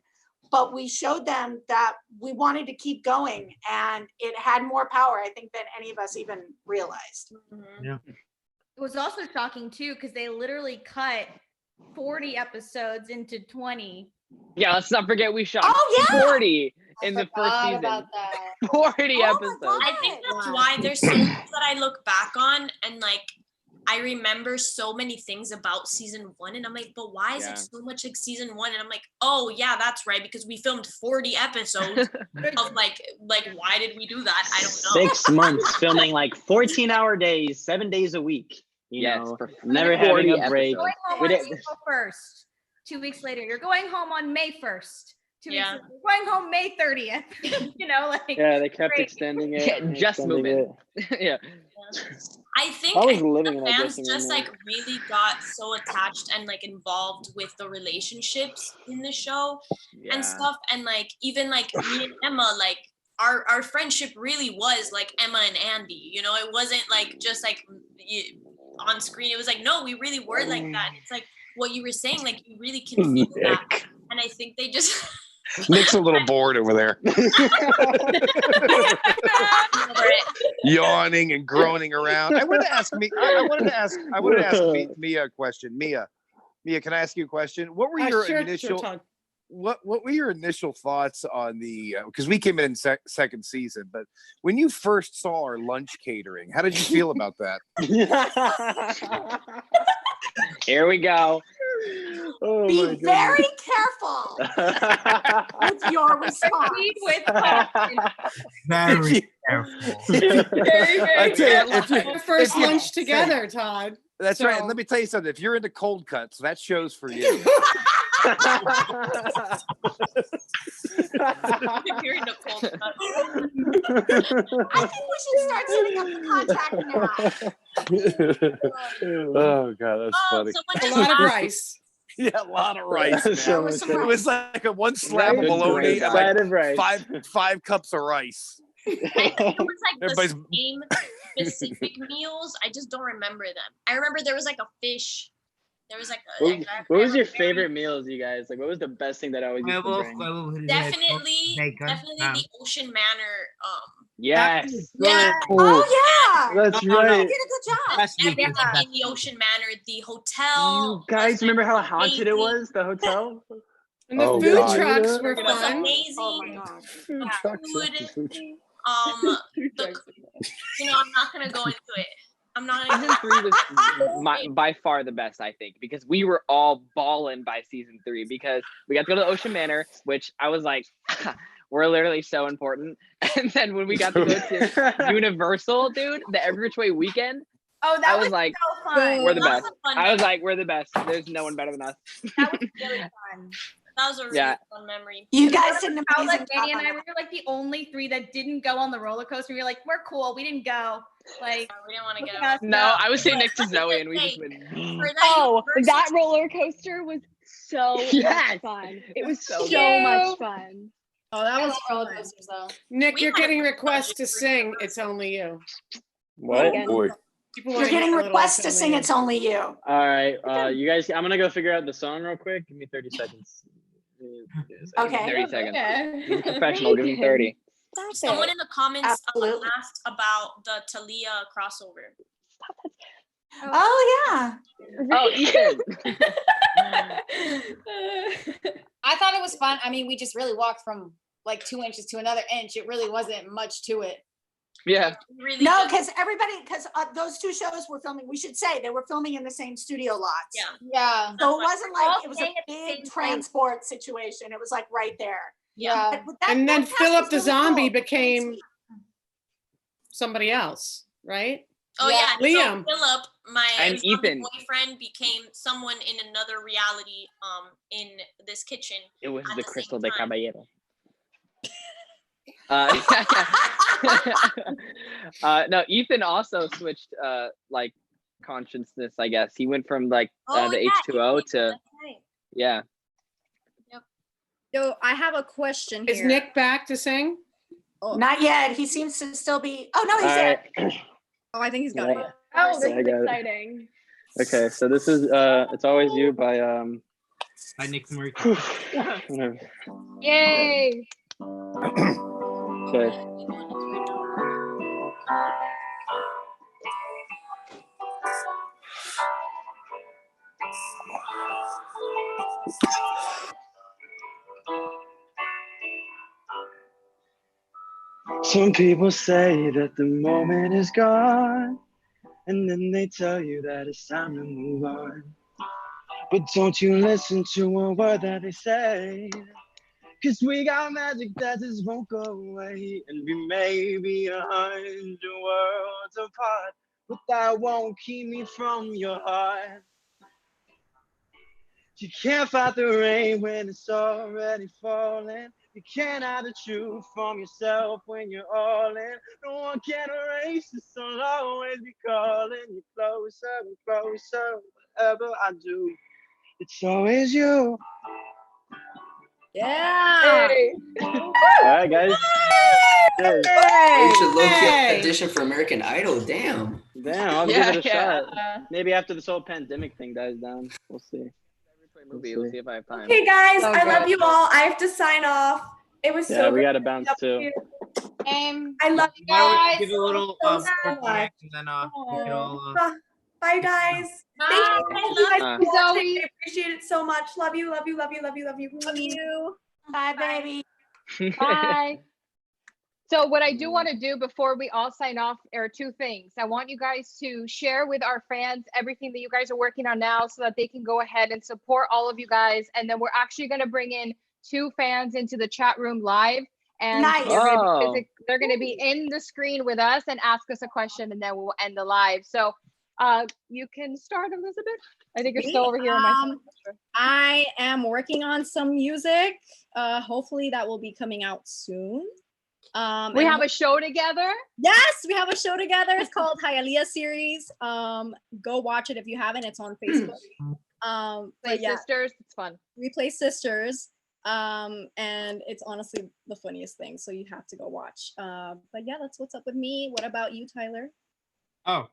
[SPEAKER 3] but we showed them that we wanted to keep going, and it had more power, I think, than any of us even realized.
[SPEAKER 12] Yeah. It was also shocking too, because they literally cut 40 episodes into 20.
[SPEAKER 4] Yeah, let's not forget we shot 40 in the first season.
[SPEAKER 9] About that.
[SPEAKER 4] 40 episodes.
[SPEAKER 10] I think that's why there's so much that I look back on, and like I remember so many things about season 1, and I'm like, but why is it so much like season 1? And I'm like, oh yeah, that's right, because we filmed 40 episodes of like why did we do that? I don't know.
[SPEAKER 19] 6 months filming like 14-hour days, 7 days a week. You know, never having a break.
[SPEAKER 12] You're going home on April 1st. 2 weeks later, you're going home on May 1st. 2 weeks later, you're going home May 30th. You know, like
[SPEAKER 19] they kept extending it.
[SPEAKER 4] Just moving. Yeah.
[SPEAKER 10] I think
[SPEAKER 19] I was living
[SPEAKER 10] the fans just like really got so attached and like involved with the relationships in the show and stuff, and like even like me and Emma, like our friendship really was like Emma and Andy, you know. It wasn't like just like on screen. It was like, no, we really were like that. It's like what you were saying, like you really can feel that, and I think they just
[SPEAKER 16] Nick's a little bored over there. Yawning and groaning around. I wanted to ask Mia a question. Mia, can I ask you a question? What were your initial what were your initial thoughts on the because we came in second season, but when you first saw our lunch catering, how did you feel about that?
[SPEAKER 4] Here we go.
[SPEAKER 16] Oh
[SPEAKER 3] Be very careful with your response.
[SPEAKER 5] With caution.
[SPEAKER 20] Very careful.
[SPEAKER 15] I tell you,
[SPEAKER 1] Our first lunch together, Todd.
[SPEAKER 15] That's right. And
[SPEAKER 1] So-
[SPEAKER 15] let me tell you something. If you're into cold cuts, that show's for you.
[SPEAKER 10] If you're into cold cuts.
[SPEAKER 3] I think we should start setting up the contact now.
[SPEAKER 16] Oh god, that's funny.
[SPEAKER 10] Someone
[SPEAKER 1] A
[SPEAKER 10] just
[SPEAKER 1] lot of
[SPEAKER 10] asked-
[SPEAKER 1] rice.
[SPEAKER 15] Yeah, a lot of rice.
[SPEAKER 16] So
[SPEAKER 15] Man.
[SPEAKER 16] much
[SPEAKER 15] It was like a one slab of
[SPEAKER 4] Good
[SPEAKER 15] bologna and
[SPEAKER 4] side of
[SPEAKER 15] like
[SPEAKER 4] rice.
[SPEAKER 15] five cups of rice.
[SPEAKER 10] I think it was like
[SPEAKER 15] Everybody's-
[SPEAKER 10] the same specific meals. I just don't remember them. I remember there was like a fish. There was like a.
[SPEAKER 19] What,
[SPEAKER 10] like, I
[SPEAKER 19] what was your
[SPEAKER 10] remember-
[SPEAKER 19] favorite meals, you guys? Like, what was the best thing that I always used to bring?
[SPEAKER 10] Definitely,
[SPEAKER 20] Bacon.
[SPEAKER 10] definitely the Ocean Manor.
[SPEAKER 19] Yes.
[SPEAKER 10] Yeah.
[SPEAKER 3] Oh yeah.
[SPEAKER 19] That's
[SPEAKER 3] You
[SPEAKER 19] right.
[SPEAKER 3] did a good job.
[SPEAKER 10] Everything in the Ocean Manor, the hotel.
[SPEAKER 19] You guys remember how haunted it was, the hotel?
[SPEAKER 1] And the
[SPEAKER 16] Oh,
[SPEAKER 1] food
[SPEAKER 16] God.
[SPEAKER 1] trucks were
[SPEAKER 10] It was
[SPEAKER 1] fun.
[SPEAKER 10] amazing.
[SPEAKER 3] Oh my god.
[SPEAKER 10] The
[SPEAKER 16] Trucks,
[SPEAKER 10] food,
[SPEAKER 16] food.
[SPEAKER 10] I'm not gonna go into it. I'm not gonna.
[SPEAKER 4] Season 3 was by far the best, I think, because we were all balling by season 3 because we got to go to the Ocean Manor, which I was like, we're literally so important. And then when we got to go to Universal, dude, the Every Which Way weekend,
[SPEAKER 12] Oh, that
[SPEAKER 4] I
[SPEAKER 12] was
[SPEAKER 4] was like,
[SPEAKER 12] so fun.
[SPEAKER 4] we're the
[SPEAKER 10] That was
[SPEAKER 4] best.
[SPEAKER 10] a fun
[SPEAKER 4] I was
[SPEAKER 10] memory.
[SPEAKER 4] like, we're the best. There's no one better than us.
[SPEAKER 12] That was really fun.
[SPEAKER 10] That was a really
[SPEAKER 4] Yeah.
[SPEAKER 10] fun memory.
[SPEAKER 3] You guys did an
[SPEAKER 12] How
[SPEAKER 3] amazing
[SPEAKER 12] like Danny
[SPEAKER 3] job
[SPEAKER 12] and I
[SPEAKER 3] on
[SPEAKER 12] we were like the only three that didn't go on the roller coaster. We were like, we're cool. We didn't go. Like,
[SPEAKER 10] We didn't want to
[SPEAKER 12] look
[SPEAKER 10] go.
[SPEAKER 12] at us
[SPEAKER 4] No,
[SPEAKER 12] go.
[SPEAKER 4] I was sitting next to
[SPEAKER 10] Let me
[SPEAKER 4] Zoe
[SPEAKER 10] just
[SPEAKER 4] and we
[SPEAKER 10] say,
[SPEAKER 4] just went.
[SPEAKER 10] For that
[SPEAKER 17] Oh,
[SPEAKER 10] Universal
[SPEAKER 17] that roller coaster was so
[SPEAKER 4] Yes.
[SPEAKER 17] much fun. It was so
[SPEAKER 4] So
[SPEAKER 17] much fun.
[SPEAKER 5] Oh, that
[SPEAKER 9] I
[SPEAKER 5] was
[SPEAKER 9] love roller
[SPEAKER 5] fun.
[SPEAKER 9] coasters though.
[SPEAKER 1] Nick,
[SPEAKER 10] We
[SPEAKER 1] you're
[SPEAKER 10] had a
[SPEAKER 1] getting
[SPEAKER 10] good
[SPEAKER 1] requests to
[SPEAKER 10] budget for
[SPEAKER 1] sing.
[SPEAKER 10] Universal.
[SPEAKER 1] It's only you.
[SPEAKER 19] What?
[SPEAKER 17] Again.
[SPEAKER 16] Boy.
[SPEAKER 1] People
[SPEAKER 3] You're
[SPEAKER 1] wanna hear
[SPEAKER 3] getting
[SPEAKER 1] a little
[SPEAKER 3] requests to
[SPEAKER 1] It's
[SPEAKER 3] sing
[SPEAKER 1] Only You.
[SPEAKER 3] It's Only You.
[SPEAKER 19] All right, you guys. I'm gonna go figure out the song real quick. Give me 30 seconds.
[SPEAKER 3] Okay.
[SPEAKER 4] 30 seconds.
[SPEAKER 5] Okay.
[SPEAKER 4] He's a professional. Give him 30.
[SPEAKER 10] Someone in the comments
[SPEAKER 3] Absolutely.
[SPEAKER 10] asked about the Talia crossover.
[SPEAKER 3] Oh yeah.
[SPEAKER 4] Oh, Ethan.
[SPEAKER 9] I thought it was fun. I mean, we just really walked from like 2 inches to another inch. It really wasn't much to it.
[SPEAKER 4] Yeah.
[SPEAKER 10] Really
[SPEAKER 3] No,
[SPEAKER 10] good.
[SPEAKER 3] because those two shows were filming. We should say they were filming in the same studio lots.
[SPEAKER 10] Yeah.
[SPEAKER 9] Yeah.
[SPEAKER 3] So it wasn't
[SPEAKER 12] All
[SPEAKER 3] like it was a
[SPEAKER 12] staying at the
[SPEAKER 3] big
[SPEAKER 12] same place.
[SPEAKER 3] transport situation. It was like right there.
[SPEAKER 9] Yeah.
[SPEAKER 3] But that-
[SPEAKER 1] And then
[SPEAKER 3] that cast
[SPEAKER 1] Philip
[SPEAKER 3] was
[SPEAKER 1] the
[SPEAKER 3] really
[SPEAKER 1] zombie
[SPEAKER 3] cool.
[SPEAKER 1] became somebody else, right?
[SPEAKER 10] Oh
[SPEAKER 9] Yeah.
[SPEAKER 10] yeah.
[SPEAKER 1] Liam.
[SPEAKER 10] So Philip, my
[SPEAKER 4] And
[SPEAKER 10] zombie
[SPEAKER 4] Ethan.
[SPEAKER 10] boyfriend, became someone in another reality. In this kitchen.
[SPEAKER 4] It was
[SPEAKER 10] At
[SPEAKER 4] the
[SPEAKER 10] the
[SPEAKER 4] Crystal
[SPEAKER 10] same
[SPEAKER 4] de
[SPEAKER 10] time.
[SPEAKER 4] Caballero. No, Ethan also switched like consciousness, I guess. He went from like
[SPEAKER 10] Oh,
[SPEAKER 4] the
[SPEAKER 10] yeah,
[SPEAKER 4] H2O to
[SPEAKER 10] that's right.
[SPEAKER 4] yeah.
[SPEAKER 5] So I have a question
[SPEAKER 1] Is
[SPEAKER 5] here.
[SPEAKER 1] Nick back to sing?
[SPEAKER 3] Not yet. He seems to still be. Oh no, he's
[SPEAKER 4] All
[SPEAKER 3] there.
[SPEAKER 4] right.
[SPEAKER 5] Oh, I think he's got it.
[SPEAKER 17] Oh, this
[SPEAKER 19] I
[SPEAKER 17] is
[SPEAKER 19] got it.
[SPEAKER 17] exciting.
[SPEAKER 19] Okay, so this is It's Always You by
[SPEAKER 20] By Nick Murray.
[SPEAKER 19] whatever.
[SPEAKER 17] Yay.
[SPEAKER 19] Okay. Some people say that the moment is gone, and then they tell you that it's time to move on. But don't you listen to a word that they say, 'cause we got magic that just won't go away. And we may be 100 worlds apart, but that won't keep me from your heart. You can't fight the rain when it's already falling. You can't hide the truth from yourself when you're all in. No one can erase this, I'll always be calling you closer and closer. Whatever I do, it's always you.
[SPEAKER 5] Yeah.
[SPEAKER 17] Hey.
[SPEAKER 19] All right, guys. Cheers.
[SPEAKER 13] We should look
[SPEAKER 1] Hey.
[SPEAKER 13] at audition for American Idol. Damn.
[SPEAKER 19] Damn, I'll
[SPEAKER 4] Yeah,
[SPEAKER 19] give it a
[SPEAKER 4] yeah.
[SPEAKER 19] shot. Maybe after this whole pandemic thing dies down, we'll see.
[SPEAKER 4] Movie. We'll see if I have time.
[SPEAKER 8] Okay, guys,
[SPEAKER 9] So
[SPEAKER 8] I love
[SPEAKER 9] good.
[SPEAKER 8] you all. I have to sign off. It was
[SPEAKER 19] Yeah,
[SPEAKER 8] so
[SPEAKER 19] we
[SPEAKER 8] good
[SPEAKER 19] gotta
[SPEAKER 8] to
[SPEAKER 19] bounce
[SPEAKER 8] meet
[SPEAKER 19] too.
[SPEAKER 8] you.
[SPEAKER 9] And
[SPEAKER 8] I love you
[SPEAKER 20] Why don't we
[SPEAKER 8] guys.
[SPEAKER 20] give a little
[SPEAKER 8] so
[SPEAKER 20] quick
[SPEAKER 8] much.
[SPEAKER 20] react and then we can all
[SPEAKER 8] Bye, guys.
[SPEAKER 10] Bye.
[SPEAKER 8] Thank you guys
[SPEAKER 4] Uh.
[SPEAKER 8] for watching.
[SPEAKER 17] Zoe.
[SPEAKER 8] I appreciate it so much. Love you, love you, love you, love you, love you.
[SPEAKER 5] Love you.
[SPEAKER 3] Bye, baby.
[SPEAKER 17] Bye.
[SPEAKER 2] So what I do want to do before we all sign off are two things. I want you guys to share with our fans everything that you guys are working on now so that they can go ahead and support all of you guys. And then we're actually going to bring in 2 fans into the chat room live. And
[SPEAKER 3] Nice.
[SPEAKER 2] they're going to be in the screen with us and ask us a question, and then we'll end the live. So you can start, Elizabeth. I think you're still over here on my phone.
[SPEAKER 5] I am working on some music. Hopefully that will be coming out soon.
[SPEAKER 2] We have a show together.
[SPEAKER 5] Yes, we have a show together. It's called Hialeah series. Go watch it if you haven't. It's on Facebook.
[SPEAKER 2] Play sisters. It's fun.
[SPEAKER 5] We play sisters. And it's honestly the funniest thing. So you have to go watch. But yeah, that's what's up with me. What about you, Tyler?
[SPEAKER 20] Oh,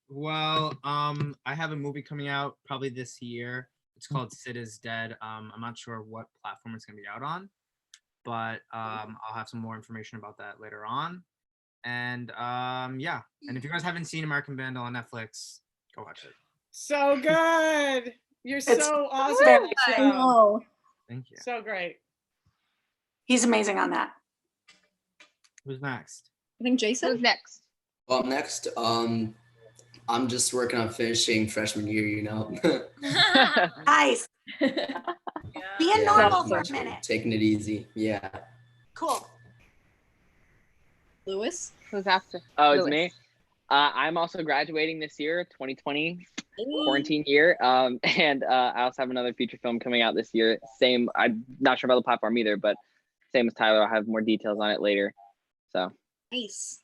[SPEAKER 20] well, I have a movie coming out probably this year. It's called Sid is Dead. I'm not sure what platform it's gonna be out on, but I'll have some more information about that later on. And yeah, and if you guys haven't seen American Vandal on Netflix, go watch it.
[SPEAKER 1] So good. You're
[SPEAKER 3] It's
[SPEAKER 1] so awesome.
[SPEAKER 3] very
[SPEAKER 1] on that
[SPEAKER 3] good.
[SPEAKER 1] show.
[SPEAKER 20] Thank you.
[SPEAKER 1] So great.
[SPEAKER 3] He's amazing on that.
[SPEAKER 20] Who's next?
[SPEAKER 5] I think Jason.
[SPEAKER 2] Who's next?
[SPEAKER 13] Well, next, I'm just working on finishing freshman year, you know.
[SPEAKER 3] Nice. Being normal for a minute.
[SPEAKER 13] Taking it easy. Yeah.
[SPEAKER 3] Cool.
[SPEAKER 2] Lewis? Who's after?
[SPEAKER 4] Oh, it's
[SPEAKER 2] Lewis.
[SPEAKER 4] me. I'm also graduating this year, 2020 quarantine year. And I also have another feature film coming out this year. Same, I'm not sure about the platform either, but same as Tyler, I'll have more details on it later. So
[SPEAKER 5] nice.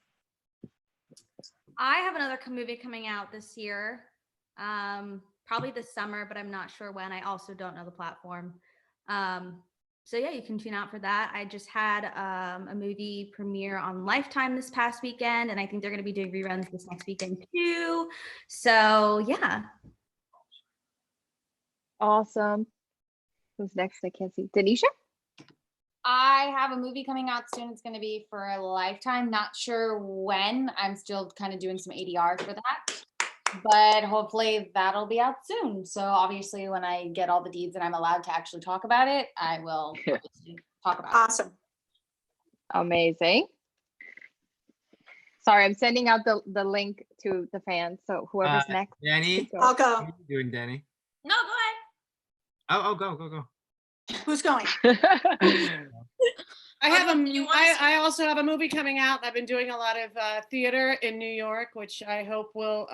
[SPEAKER 12] I have another movie coming out this year, probably this summer, but I'm not sure when. I also don't know the platform. So yeah, you can tune out for that. I just had a movie premiere on Lifetime this past weekend, and I think they're going to be doing reruns this next weekend too. So yeah.
[SPEAKER 2] Awesome. Who's next? I can't see. Denisha?
[SPEAKER 9] I have a movie coming out soon. It's going to be for a Lifetime. Not sure when. I'm still kind of doing some ADR for that, but hopefully that'll be out soon. So obviously when I get all the deeds and I'm allowed to actually talk about it, I will talk about it.
[SPEAKER 3] Awesome.
[SPEAKER 2] Amazing. Sorry, I'm sending out the link to the fans. So whoever's next.
[SPEAKER 20] Danny?
[SPEAKER 3] I'll go.
[SPEAKER 20] What are you doing, Danny?
[SPEAKER 10] No, go ahead.
[SPEAKER 20] Oh, go.
[SPEAKER 3] Who's going?
[SPEAKER 1] I also have a movie coming out. I've been doing a lot of theater in New York, which I hope will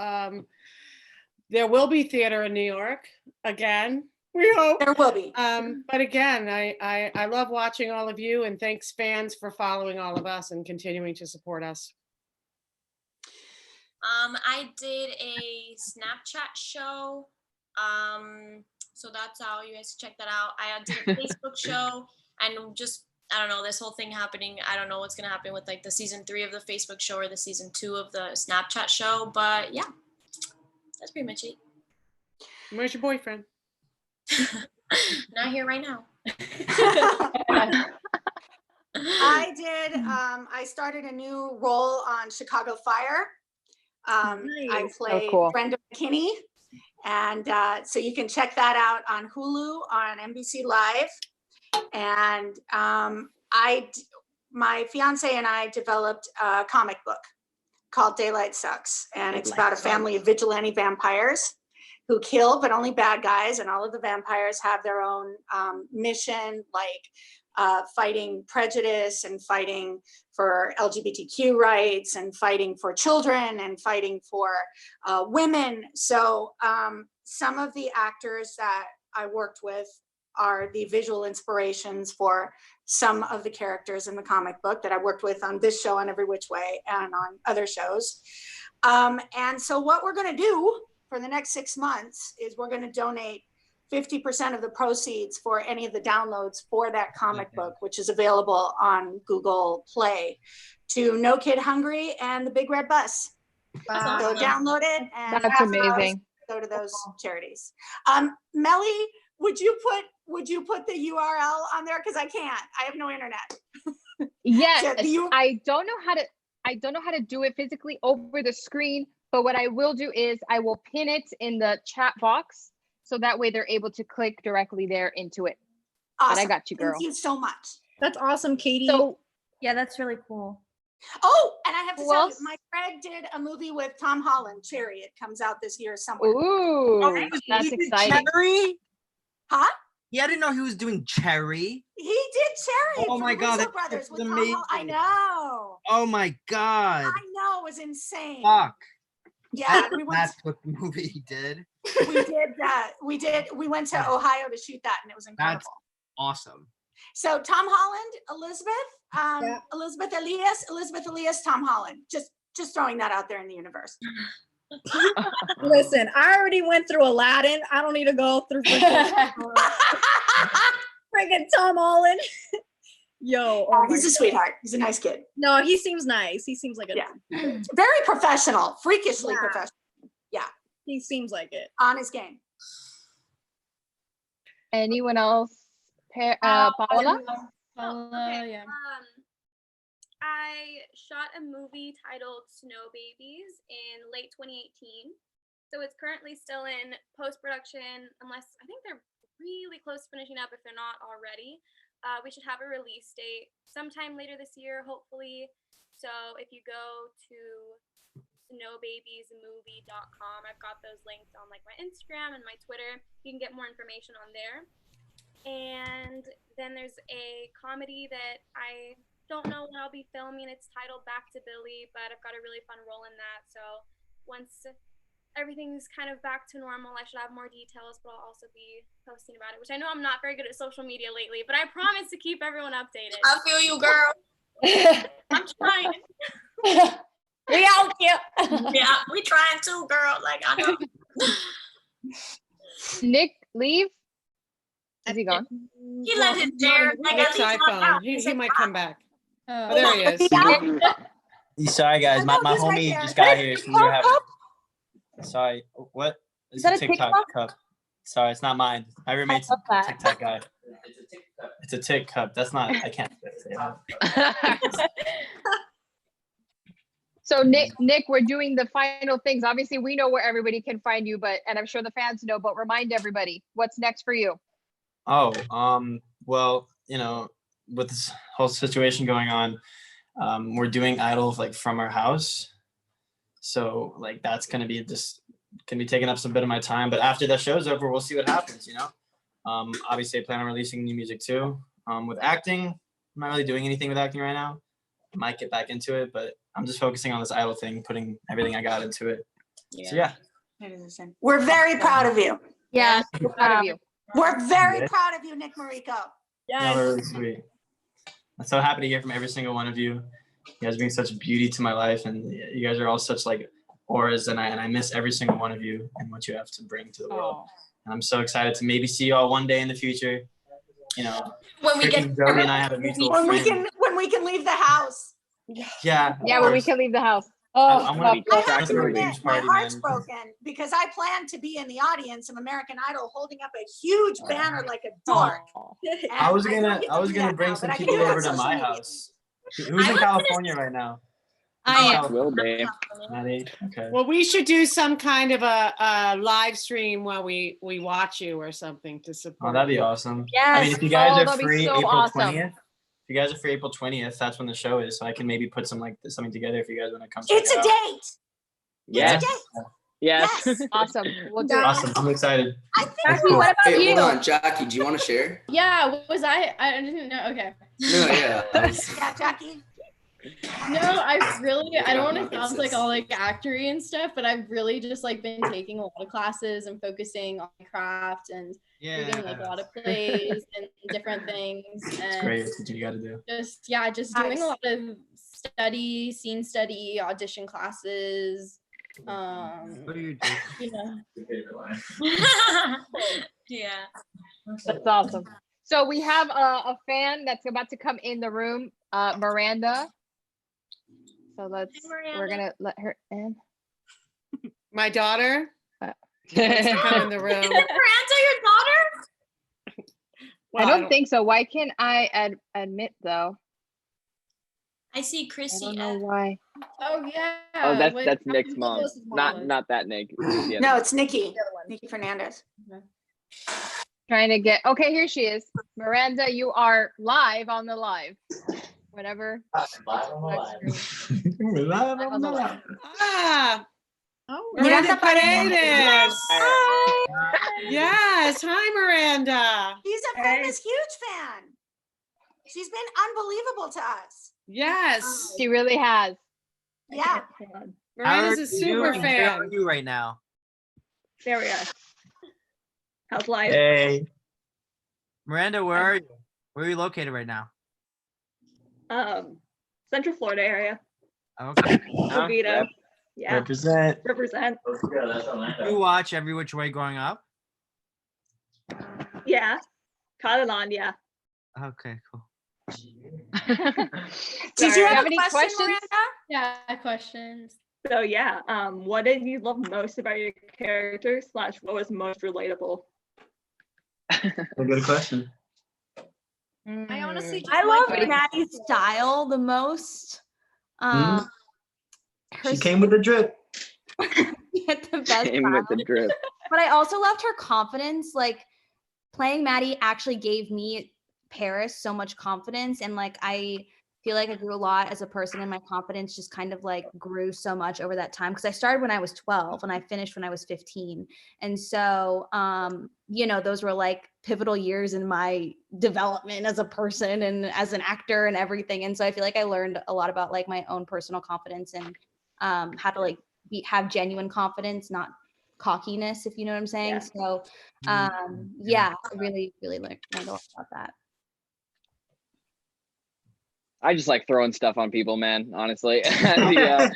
[SPEAKER 1] there will be theater in New York again. We hope
[SPEAKER 3] there will be.
[SPEAKER 1] But again, I love watching all of you, and thanks fans for following all of us and continuing to support us.
[SPEAKER 10] I did a Snapchat show. So that's how you guys check that out. I did a Facebook show, and just, I don't know, this whole thing happening. I don't know what's going to happen with like the season 3 of the Facebook show or the season 2 of the Snapchat show. But yeah, that's pretty much it.
[SPEAKER 1] Where's your boyfriend?
[SPEAKER 10] Not here right now.
[SPEAKER 3] I did. I started a new role on Chicago Fire. I play Brenda McKinney. And so you can check that out on Hulu, on NBC Live. And my fiance and I developed a comic book called Daylight Sucks. And it's about a family of vigilante vampires who kill, but only bad guys. And all of the vampires have their own mission, like fighting prejudice and fighting for LGBTQ rights and fighting for children and fighting for women. So some of the actors that I worked with are the visual inspirations for some of the characters in the comic book that I worked with on this show, On Every Which Way, and on other shows. And so what we're going to do for the next 6 months is we're going to donate 50% of the proceeds for any of the downloads for that comic book, which is available on Google Play, to No Kid Hungry and the Big Red Bus.
[SPEAKER 2] Wow.
[SPEAKER 3] So download it, and
[SPEAKER 2] That's amazing.
[SPEAKER 3] go to those charities. Melly, would you put the URL on there? Because I can't. I have no internet.
[SPEAKER 2] Yes,
[SPEAKER 3] So
[SPEAKER 2] I don't know how to do it physically over the screen, but what I will do is I will pin it in the chat box. So that way they're able to click directly there into it.
[SPEAKER 3] Awesome.
[SPEAKER 2] But I got you, girl.
[SPEAKER 3] Thank you so much.
[SPEAKER 5] That's awesome, Katie.
[SPEAKER 2] So
[SPEAKER 12] Yeah, that's really cool.
[SPEAKER 3] Oh, and I have to
[SPEAKER 17] Who
[SPEAKER 3] tell
[SPEAKER 17] else?
[SPEAKER 3] you, my Greg did a movie with Tom Holland, Cherry. It comes out this year somewhere.
[SPEAKER 17] Ooh, that's
[SPEAKER 20] He did
[SPEAKER 17] exciting.
[SPEAKER 20] Cherry?
[SPEAKER 3] Huh?
[SPEAKER 20] Yeah, I didn't know he was doing Cherry.
[SPEAKER 3] He did Cherry
[SPEAKER 20] Oh
[SPEAKER 3] for
[SPEAKER 20] my God,
[SPEAKER 3] Russo
[SPEAKER 20] that
[SPEAKER 3] Brothers
[SPEAKER 20] is
[SPEAKER 3] with Tom Holland. I
[SPEAKER 20] amazing.
[SPEAKER 3] know.
[SPEAKER 20] Oh my God.
[SPEAKER 3] I know. It was insane.
[SPEAKER 20] Fuck.
[SPEAKER 3] Yeah, we went.
[SPEAKER 20] That's what the movie he did.
[SPEAKER 3] We did that. We went to Ohio to shoot that, and it was incredible.
[SPEAKER 20] That's awesome.
[SPEAKER 3] So Tom Holland, Elizabeth Elias, Tom Holland. Just throwing that out there in the universe.
[SPEAKER 5] Listen, I already went through Aladdin. I don't need to go through freaking Tom Holland. Yo,
[SPEAKER 3] he's a sweetheart. He's a nice kid.
[SPEAKER 5] No, he seems nice. He seems like a
[SPEAKER 3] very professional, freakishly professional. Yeah,
[SPEAKER 5] he seems like it.
[SPEAKER 3] On his game.
[SPEAKER 17] Anyone else? Paola?
[SPEAKER 14] Yeah.
[SPEAKER 8] I shot a movie titled Snow Babies in late 2018. So it's currently still in post-production, unless I think they're really close to finishing up if they're not already. We should have a release date sometime later this year, hopefully. So if you go to snowbabiesmovie.com, I've got those linked on like my Instagram and my Twitter. You can get more information on there. And then there's a comedy that I don't know when I'll be filming. It's titled Back to Billy, but I've got a really fun role in that. So once everything's kind of back to normal, I should have more details, but I'll also be posting about it, which I know I'm not very good at social media lately, but I promise to keep everyone updated.
[SPEAKER 6] I feel you, girl.
[SPEAKER 8] I'm trying.
[SPEAKER 6] We out here. Yeah, we trying too, girl. Like, I know.
[SPEAKER 17] Nick, leave? Is he gone?
[SPEAKER 6] He let his dare. Like,
[SPEAKER 1] Nick's
[SPEAKER 6] at least one
[SPEAKER 1] iPhone.
[SPEAKER 6] out.
[SPEAKER 1] He might come back.
[SPEAKER 5] Oh,
[SPEAKER 1] Oh, there he is.
[SPEAKER 21] Sorry, guys. My homie just got here. So we were having. Sorry. What? It's a TikTok cup. Sorry, it's not mine. My roommate's a TikTok guy. It's a Tik cup. That's not. I can't say that.
[SPEAKER 17] So Nick, we're doing the final things. Obviously, we know where everybody can find you, and I'm sure the fans know. But remind everybody, what's next for you?
[SPEAKER 21] Oh, well, with this whole situation going on, we're doing Idol like from our house. So like that's gonna be taking up some bit of my time. But after that show's over, we'll see what happens, Obviously I plan on releasing new music too. With acting, I'm not really doing anything with acting right now. I might get back into it, but I'm just focusing on this Idol thing, putting everything I got into it. So yeah.
[SPEAKER 3] We're very proud of you.
[SPEAKER 17] Yeah, we're proud of you.
[SPEAKER 3] We're very
[SPEAKER 21] Yeah.
[SPEAKER 3] proud of you, Nick Marico.
[SPEAKER 21] Y'all are really sweet. I'm so happy to hear from every single one of you. You guys bring such beauty to my life, and you guys are all such like auras, and I miss every single one of you and what you have to bring to the world. And I'm so excited to maybe see you all one day in the future.
[SPEAKER 6] When we get
[SPEAKER 21] Jody and I have a mutual
[SPEAKER 3] when
[SPEAKER 21] friend.
[SPEAKER 3] we can leave the house.
[SPEAKER 21] Yeah.
[SPEAKER 17] When we can leave the house.
[SPEAKER 21] I'm gonna be
[SPEAKER 3] I have
[SPEAKER 21] cracking
[SPEAKER 3] to
[SPEAKER 21] a
[SPEAKER 3] admit,
[SPEAKER 21] huge
[SPEAKER 3] my
[SPEAKER 21] party,
[SPEAKER 3] heart's
[SPEAKER 21] man.
[SPEAKER 3] broken because I plan to be in the audience of American Idol holding up a huge banner like a dork.
[SPEAKER 21] I was
[SPEAKER 3] And
[SPEAKER 21] gonna
[SPEAKER 3] don't get to do that
[SPEAKER 21] bring
[SPEAKER 3] now,
[SPEAKER 21] some
[SPEAKER 3] but I can
[SPEAKER 21] people
[SPEAKER 3] do that
[SPEAKER 21] over to
[SPEAKER 3] on
[SPEAKER 21] my
[SPEAKER 3] social media.
[SPEAKER 21] house. Who's in California right now?
[SPEAKER 1] I am.
[SPEAKER 21] Will be. Maddie? Okay.
[SPEAKER 1] Well, we should do some kind of a live stream while we watch you or something to support.
[SPEAKER 21] Oh, that'd be awesome.
[SPEAKER 1] Yes.
[SPEAKER 21] I mean, if you guys are
[SPEAKER 17] that'd be
[SPEAKER 21] free
[SPEAKER 17] so
[SPEAKER 21] April
[SPEAKER 17] awesome.
[SPEAKER 21] 20th, if you guys are free April 20th, that's when the show is. So I can maybe put something together if you guys want to come.
[SPEAKER 3] It's
[SPEAKER 21] check
[SPEAKER 3] a
[SPEAKER 21] it out.
[SPEAKER 3] date.
[SPEAKER 21] Yes.
[SPEAKER 17] Yes. Awesome. We'll do it.
[SPEAKER 21] Awesome. I'm excited.
[SPEAKER 3] Jackie,
[SPEAKER 9] what about
[SPEAKER 13] Hey,
[SPEAKER 9] you?
[SPEAKER 13] hold on, Jackie. Do you want to share?
[SPEAKER 14] Yeah, was I didn't know. Okay.
[SPEAKER 13] No, yeah.
[SPEAKER 3] Yeah, Jackie.
[SPEAKER 14] No, I don't want to sound like all like actory and stuff, but I've really just like been taking a lot of classes and focusing on craft and reading like a lot of plays and different things.
[SPEAKER 21] It's
[SPEAKER 14] And
[SPEAKER 21] great. That's what you got to do.
[SPEAKER 14] just doing a lot of study, scene study, audition classes.
[SPEAKER 21] What are you doing?
[SPEAKER 10] Yeah.
[SPEAKER 17] That's awesome. So we have a fan that's about to come in the room, Miranda. So we're gonna let her in.
[SPEAKER 1] My daughter.
[SPEAKER 17] Uh,
[SPEAKER 1] Wants to come in the room.
[SPEAKER 10] Is Miranda your daughter?
[SPEAKER 17] I don't think so. Why can't I admit though?
[SPEAKER 10] I see Chrissy.
[SPEAKER 17] I don't know why.
[SPEAKER 14] Oh yeah.
[SPEAKER 4] Oh, that's Nick's mom. Not that Nick.
[SPEAKER 3] No, it's Nikki. Nikki Fernandez.
[SPEAKER 17] Trying to get. Okay, here she is. Miranda, you are live on the live.
[SPEAKER 2] whatever.
[SPEAKER 1] Ah,
[SPEAKER 2] Oh,
[SPEAKER 1] Miranda
[SPEAKER 3] Miranda
[SPEAKER 1] Paredes.
[SPEAKER 3] Hi.
[SPEAKER 1] Yes. Hi, Miranda.
[SPEAKER 3] She's a famous huge fan. She's been unbelievable to us.
[SPEAKER 1] Yes.
[SPEAKER 2] she really has.
[SPEAKER 3] Yeah.
[SPEAKER 1] Miranda's a super
[SPEAKER 20] Where are
[SPEAKER 1] fan.
[SPEAKER 20] you right now?
[SPEAKER 18] There we are. How's life?
[SPEAKER 21] Hey.
[SPEAKER 20] Miranda, where are you? Where are you located right now?
[SPEAKER 18] Central Florida area.
[SPEAKER 20] Okay.
[SPEAKER 18] Oviedo. Yeah.
[SPEAKER 21] Represent.
[SPEAKER 18] Represent.
[SPEAKER 20] You watch Every Which Way growing up?
[SPEAKER 18] Yeah. Caught it on, yeah.
[SPEAKER 20] Okay, cool.
[SPEAKER 3] Did you have
[SPEAKER 2] any
[SPEAKER 3] a question,
[SPEAKER 2] questions?
[SPEAKER 3] Miranda?
[SPEAKER 14] Yeah, questions.
[SPEAKER 18] So yeah, what did you love most about your character / what was most relatable?
[SPEAKER 21] A good question.
[SPEAKER 12] I
[SPEAKER 5] honestly
[SPEAKER 12] I love
[SPEAKER 5] like-
[SPEAKER 12] Maddie's style the most. Her
[SPEAKER 21] She came with the drip.
[SPEAKER 12] at the best
[SPEAKER 4] Came with the
[SPEAKER 12] style.
[SPEAKER 4] drip.
[SPEAKER 12] But I also loved her confidence. Like playing Maddie actually gave me Paris so much confidence, and like I feel like I grew a lot as a person, and my confidence just kind of like grew so much over that time because I started when I was 12 and I finished when I was 15. And so you know, those were like pivotal years in my development as a person and as an actor and everything. And so I feel like I learned a lot about like my own personal confidence and how to like have genuine confidence, not cockiness, if you know what I'm saying.
[SPEAKER 18] Yeah.
[SPEAKER 12] So yeah, I really learned a lot about that.
[SPEAKER 4] I just like throwing stuff on people, man. Honestly,
[SPEAKER 10] I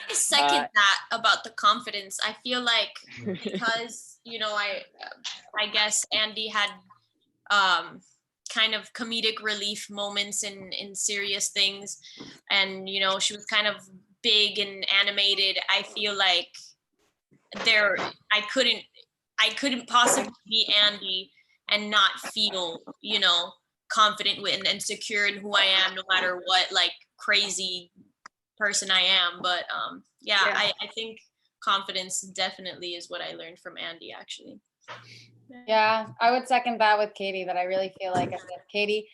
[SPEAKER 10] second that about the confidence. I feel like because I guess Andy had kind of comedic relief moments in serious things, and she was kind of big and animated. I feel like I couldn't possibly be Andy and not feel confident with and secure in who I am, no matter what like crazy person I am. But I think confidence definitely is what I learned from Andy, actually.
[SPEAKER 9] Yeah, I would second that with Katie, that I really feel like Katie,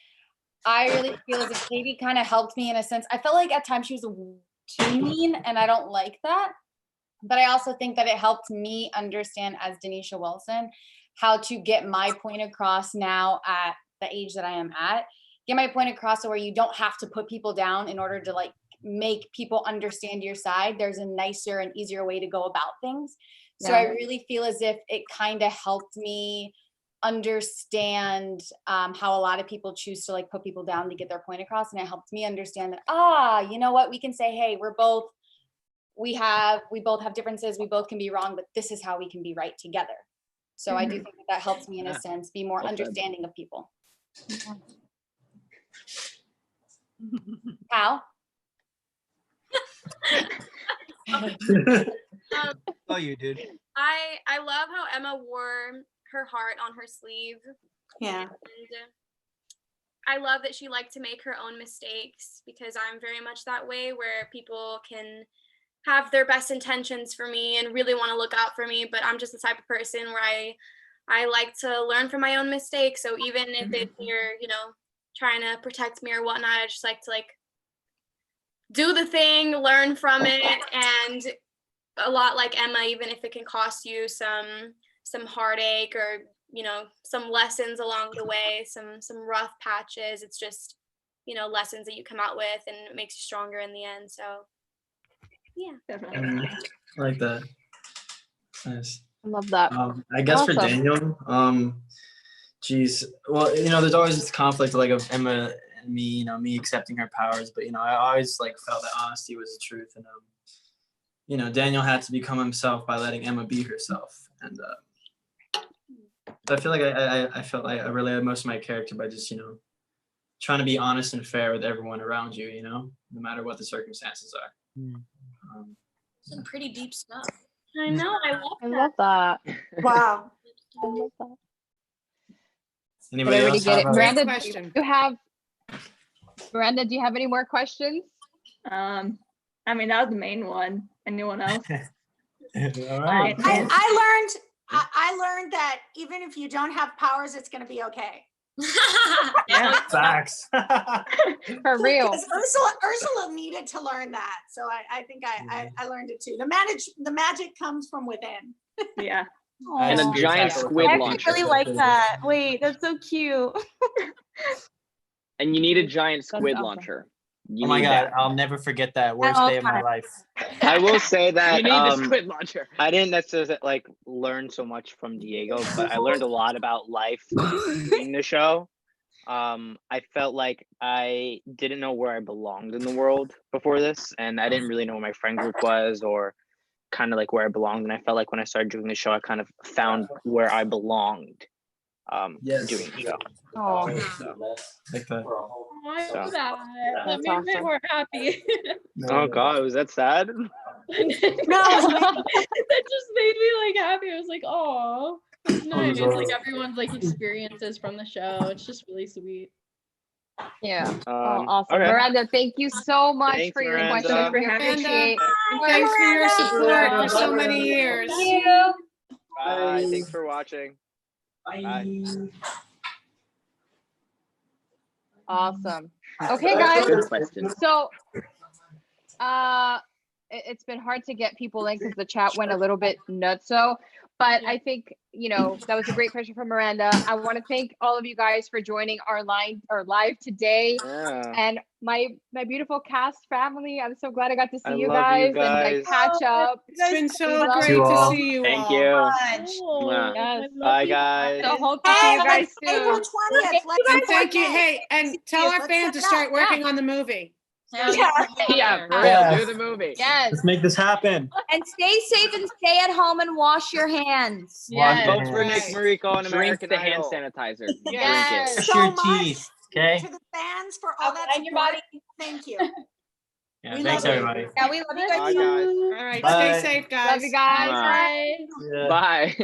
[SPEAKER 9] I really feel as if Katie kind of helped me in a sense. I felt like at times she was too mean, and I don't like that. But I also think that it helped me understand as Denisha Wilson how to get my point across now at the age that I am at, get my point across so where you don't have to put people down in order to like make people understand your side. There's a nicer and easier way to go about things. So I really feel as if it kind of helped me understand how a lot of people choose to like put people down to get their point across. And it helped me understand that, you know what, we can say, hey, we both have differences. We both can be wrong, but this is how we can be right together. So I do think that helps me in a sense, be more understanding of people. How?
[SPEAKER 20] Oh, you dude.
[SPEAKER 8] I love how Emma wore her heart on her sleeve.
[SPEAKER 3] Yeah.
[SPEAKER 8] And I love that she liked to make her own mistakes, because I'm very much that way, where people can have their best intentions for me and really want to look out for me, but I'm just the type of person where I like to learn from my own mistakes. So even if they're, trying to protect me or whatnot, I just like to do the thing, learn from it. And a lot like Emma, even if it can cost you some heartache or, some lessons along the way, some rough patches, it's just, lessons that you come out with, and it makes you stronger in the end. So yeah.
[SPEAKER 18] Definitely.
[SPEAKER 21] I like that. Nice.
[SPEAKER 2] I love that.
[SPEAKER 21] I guess for
[SPEAKER 2] Awesome.
[SPEAKER 21] Daniel, geez, well, there's always this conflict like of Emma and me, me accepting her powers, but I always like felt that honesty was the truth, and Daniel had to become himself by letting Emma be herself, and I feel like I felt like I related most of my character by just trying to be honest and fair with everyone around you, no matter what the circumstances are.
[SPEAKER 10] Some pretty deep stuff.
[SPEAKER 8] I know.
[SPEAKER 2] I love that.
[SPEAKER 3] Wow.
[SPEAKER 2] I love that.
[SPEAKER 21] Anybody
[SPEAKER 2] Did
[SPEAKER 21] else
[SPEAKER 2] everybody get
[SPEAKER 21] have
[SPEAKER 2] it?
[SPEAKER 21] a-
[SPEAKER 2] Miranda,
[SPEAKER 1] question.
[SPEAKER 2] do you have any more questions?
[SPEAKER 18] I mean, that was the main one. Anyone else?
[SPEAKER 21] All right.
[SPEAKER 3] I learned that even if you don't have powers, it's going to be okay.
[SPEAKER 21] Facts.
[SPEAKER 2] For real.
[SPEAKER 3] Because Ursula needed to learn that, so I think I learned it too. The magic comes from within.
[SPEAKER 18] Yeah.
[SPEAKER 4] And a giant squid
[SPEAKER 12] I
[SPEAKER 4] launcher.
[SPEAKER 12] really like that. Wait, that's so cute.
[SPEAKER 4] And you need a giant squid
[SPEAKER 9] awesome.
[SPEAKER 4] launcher.
[SPEAKER 21] Oh my God, I'll never forget that worst
[SPEAKER 12] all
[SPEAKER 21] day of my
[SPEAKER 12] times.
[SPEAKER 21] life.
[SPEAKER 7] I will say that
[SPEAKER 4] You need the squid launcher.
[SPEAKER 7] I didn't necessarily like learn so much from Diego, but I learned a lot about life in the show. I felt like I didn't know where I belonged in the world before this, and I didn't really know where my friend group was or kind of like where I belonged. And I felt like when I started doing the show, I kind of found where I belonged doing the show.
[SPEAKER 2] Oh,
[SPEAKER 21] Like that.
[SPEAKER 14] I love that. That
[SPEAKER 2] That's
[SPEAKER 14] made me
[SPEAKER 2] awesome.
[SPEAKER 14] more happy.
[SPEAKER 7] Oh God, was that sad?
[SPEAKER 14] No, that just made me like happy. I was like, oh, it's nice. Like everyone's like experiences from the show. It's just really sweet.
[SPEAKER 2] Yeah. Awesome.
[SPEAKER 7] Okay.
[SPEAKER 2] Miranda, thank you so much
[SPEAKER 7] Thanks,
[SPEAKER 2] for your
[SPEAKER 7] Miranda.
[SPEAKER 2] question. We
[SPEAKER 1] Miranda.
[SPEAKER 2] appreciate
[SPEAKER 1] And thanks for your support for so many years.
[SPEAKER 12] Thank you.
[SPEAKER 7] Bye. Thanks for watching. Bye.
[SPEAKER 2] Awesome. Okay,
[SPEAKER 4] Good
[SPEAKER 2] guys.
[SPEAKER 4] question.
[SPEAKER 2] So, it's been hard to get people in because the chat went a little bit nutso. But I think, that was a great question from Miranda. I want to thank all of you guys for joining our live today.
[SPEAKER 7] Yeah.
[SPEAKER 2] And my beautiful cast family. I'm so glad I got to see
[SPEAKER 7] I
[SPEAKER 2] you
[SPEAKER 7] love
[SPEAKER 2] guys,
[SPEAKER 7] you
[SPEAKER 2] and
[SPEAKER 7] guys.
[SPEAKER 2] catch up.
[SPEAKER 1] It's been so
[SPEAKER 2] love
[SPEAKER 1] great
[SPEAKER 2] you
[SPEAKER 1] to
[SPEAKER 21] all.
[SPEAKER 1] see you
[SPEAKER 7] Thank
[SPEAKER 1] all.
[SPEAKER 7] you.
[SPEAKER 14] Oh,
[SPEAKER 2] Yes.
[SPEAKER 7] Bye, guys.
[SPEAKER 2] So hope to see you guys
[SPEAKER 3] April
[SPEAKER 2] soon.
[SPEAKER 3] 20th.
[SPEAKER 1] And thank you. Hey, and tell our
[SPEAKER 3] Let's
[SPEAKER 1] fans
[SPEAKER 3] set
[SPEAKER 1] to
[SPEAKER 3] it
[SPEAKER 1] start
[SPEAKER 3] up.
[SPEAKER 1] working on the movie.
[SPEAKER 4] Yeah, for real.
[SPEAKER 21] Yeah.
[SPEAKER 4] Do the movie.
[SPEAKER 2] Yes.
[SPEAKER 21] Let's make this happen.
[SPEAKER 12] And stay safe and stay at home and wash your hands.
[SPEAKER 21] Wash your
[SPEAKER 7] Vote for Nick
[SPEAKER 21] hands.
[SPEAKER 7] Mariko on
[SPEAKER 4] Drink
[SPEAKER 7] American
[SPEAKER 4] the hand
[SPEAKER 7] Idol.
[SPEAKER 4] sanitizer.
[SPEAKER 2] Yes.
[SPEAKER 4] Drink it.
[SPEAKER 21] Brush your
[SPEAKER 3] So much
[SPEAKER 21] teeth. Okay.
[SPEAKER 3] to the fans for all that
[SPEAKER 9] Mind your
[SPEAKER 3] support.
[SPEAKER 9] body.
[SPEAKER 3] Thank you.
[SPEAKER 21] Yeah.
[SPEAKER 3] We
[SPEAKER 21] Thanks
[SPEAKER 3] love you.
[SPEAKER 21] everybody.
[SPEAKER 12] Yeah, we love you guys
[SPEAKER 7] Bye,
[SPEAKER 12] too.
[SPEAKER 7] guys.
[SPEAKER 1] All right,
[SPEAKER 21] Bye.
[SPEAKER 1] stay safe, guys.
[SPEAKER 2] Love you guys.
[SPEAKER 4] Bye.
[SPEAKER 2] Bye.
[SPEAKER 21] Yeah.
[SPEAKER 4] Bye.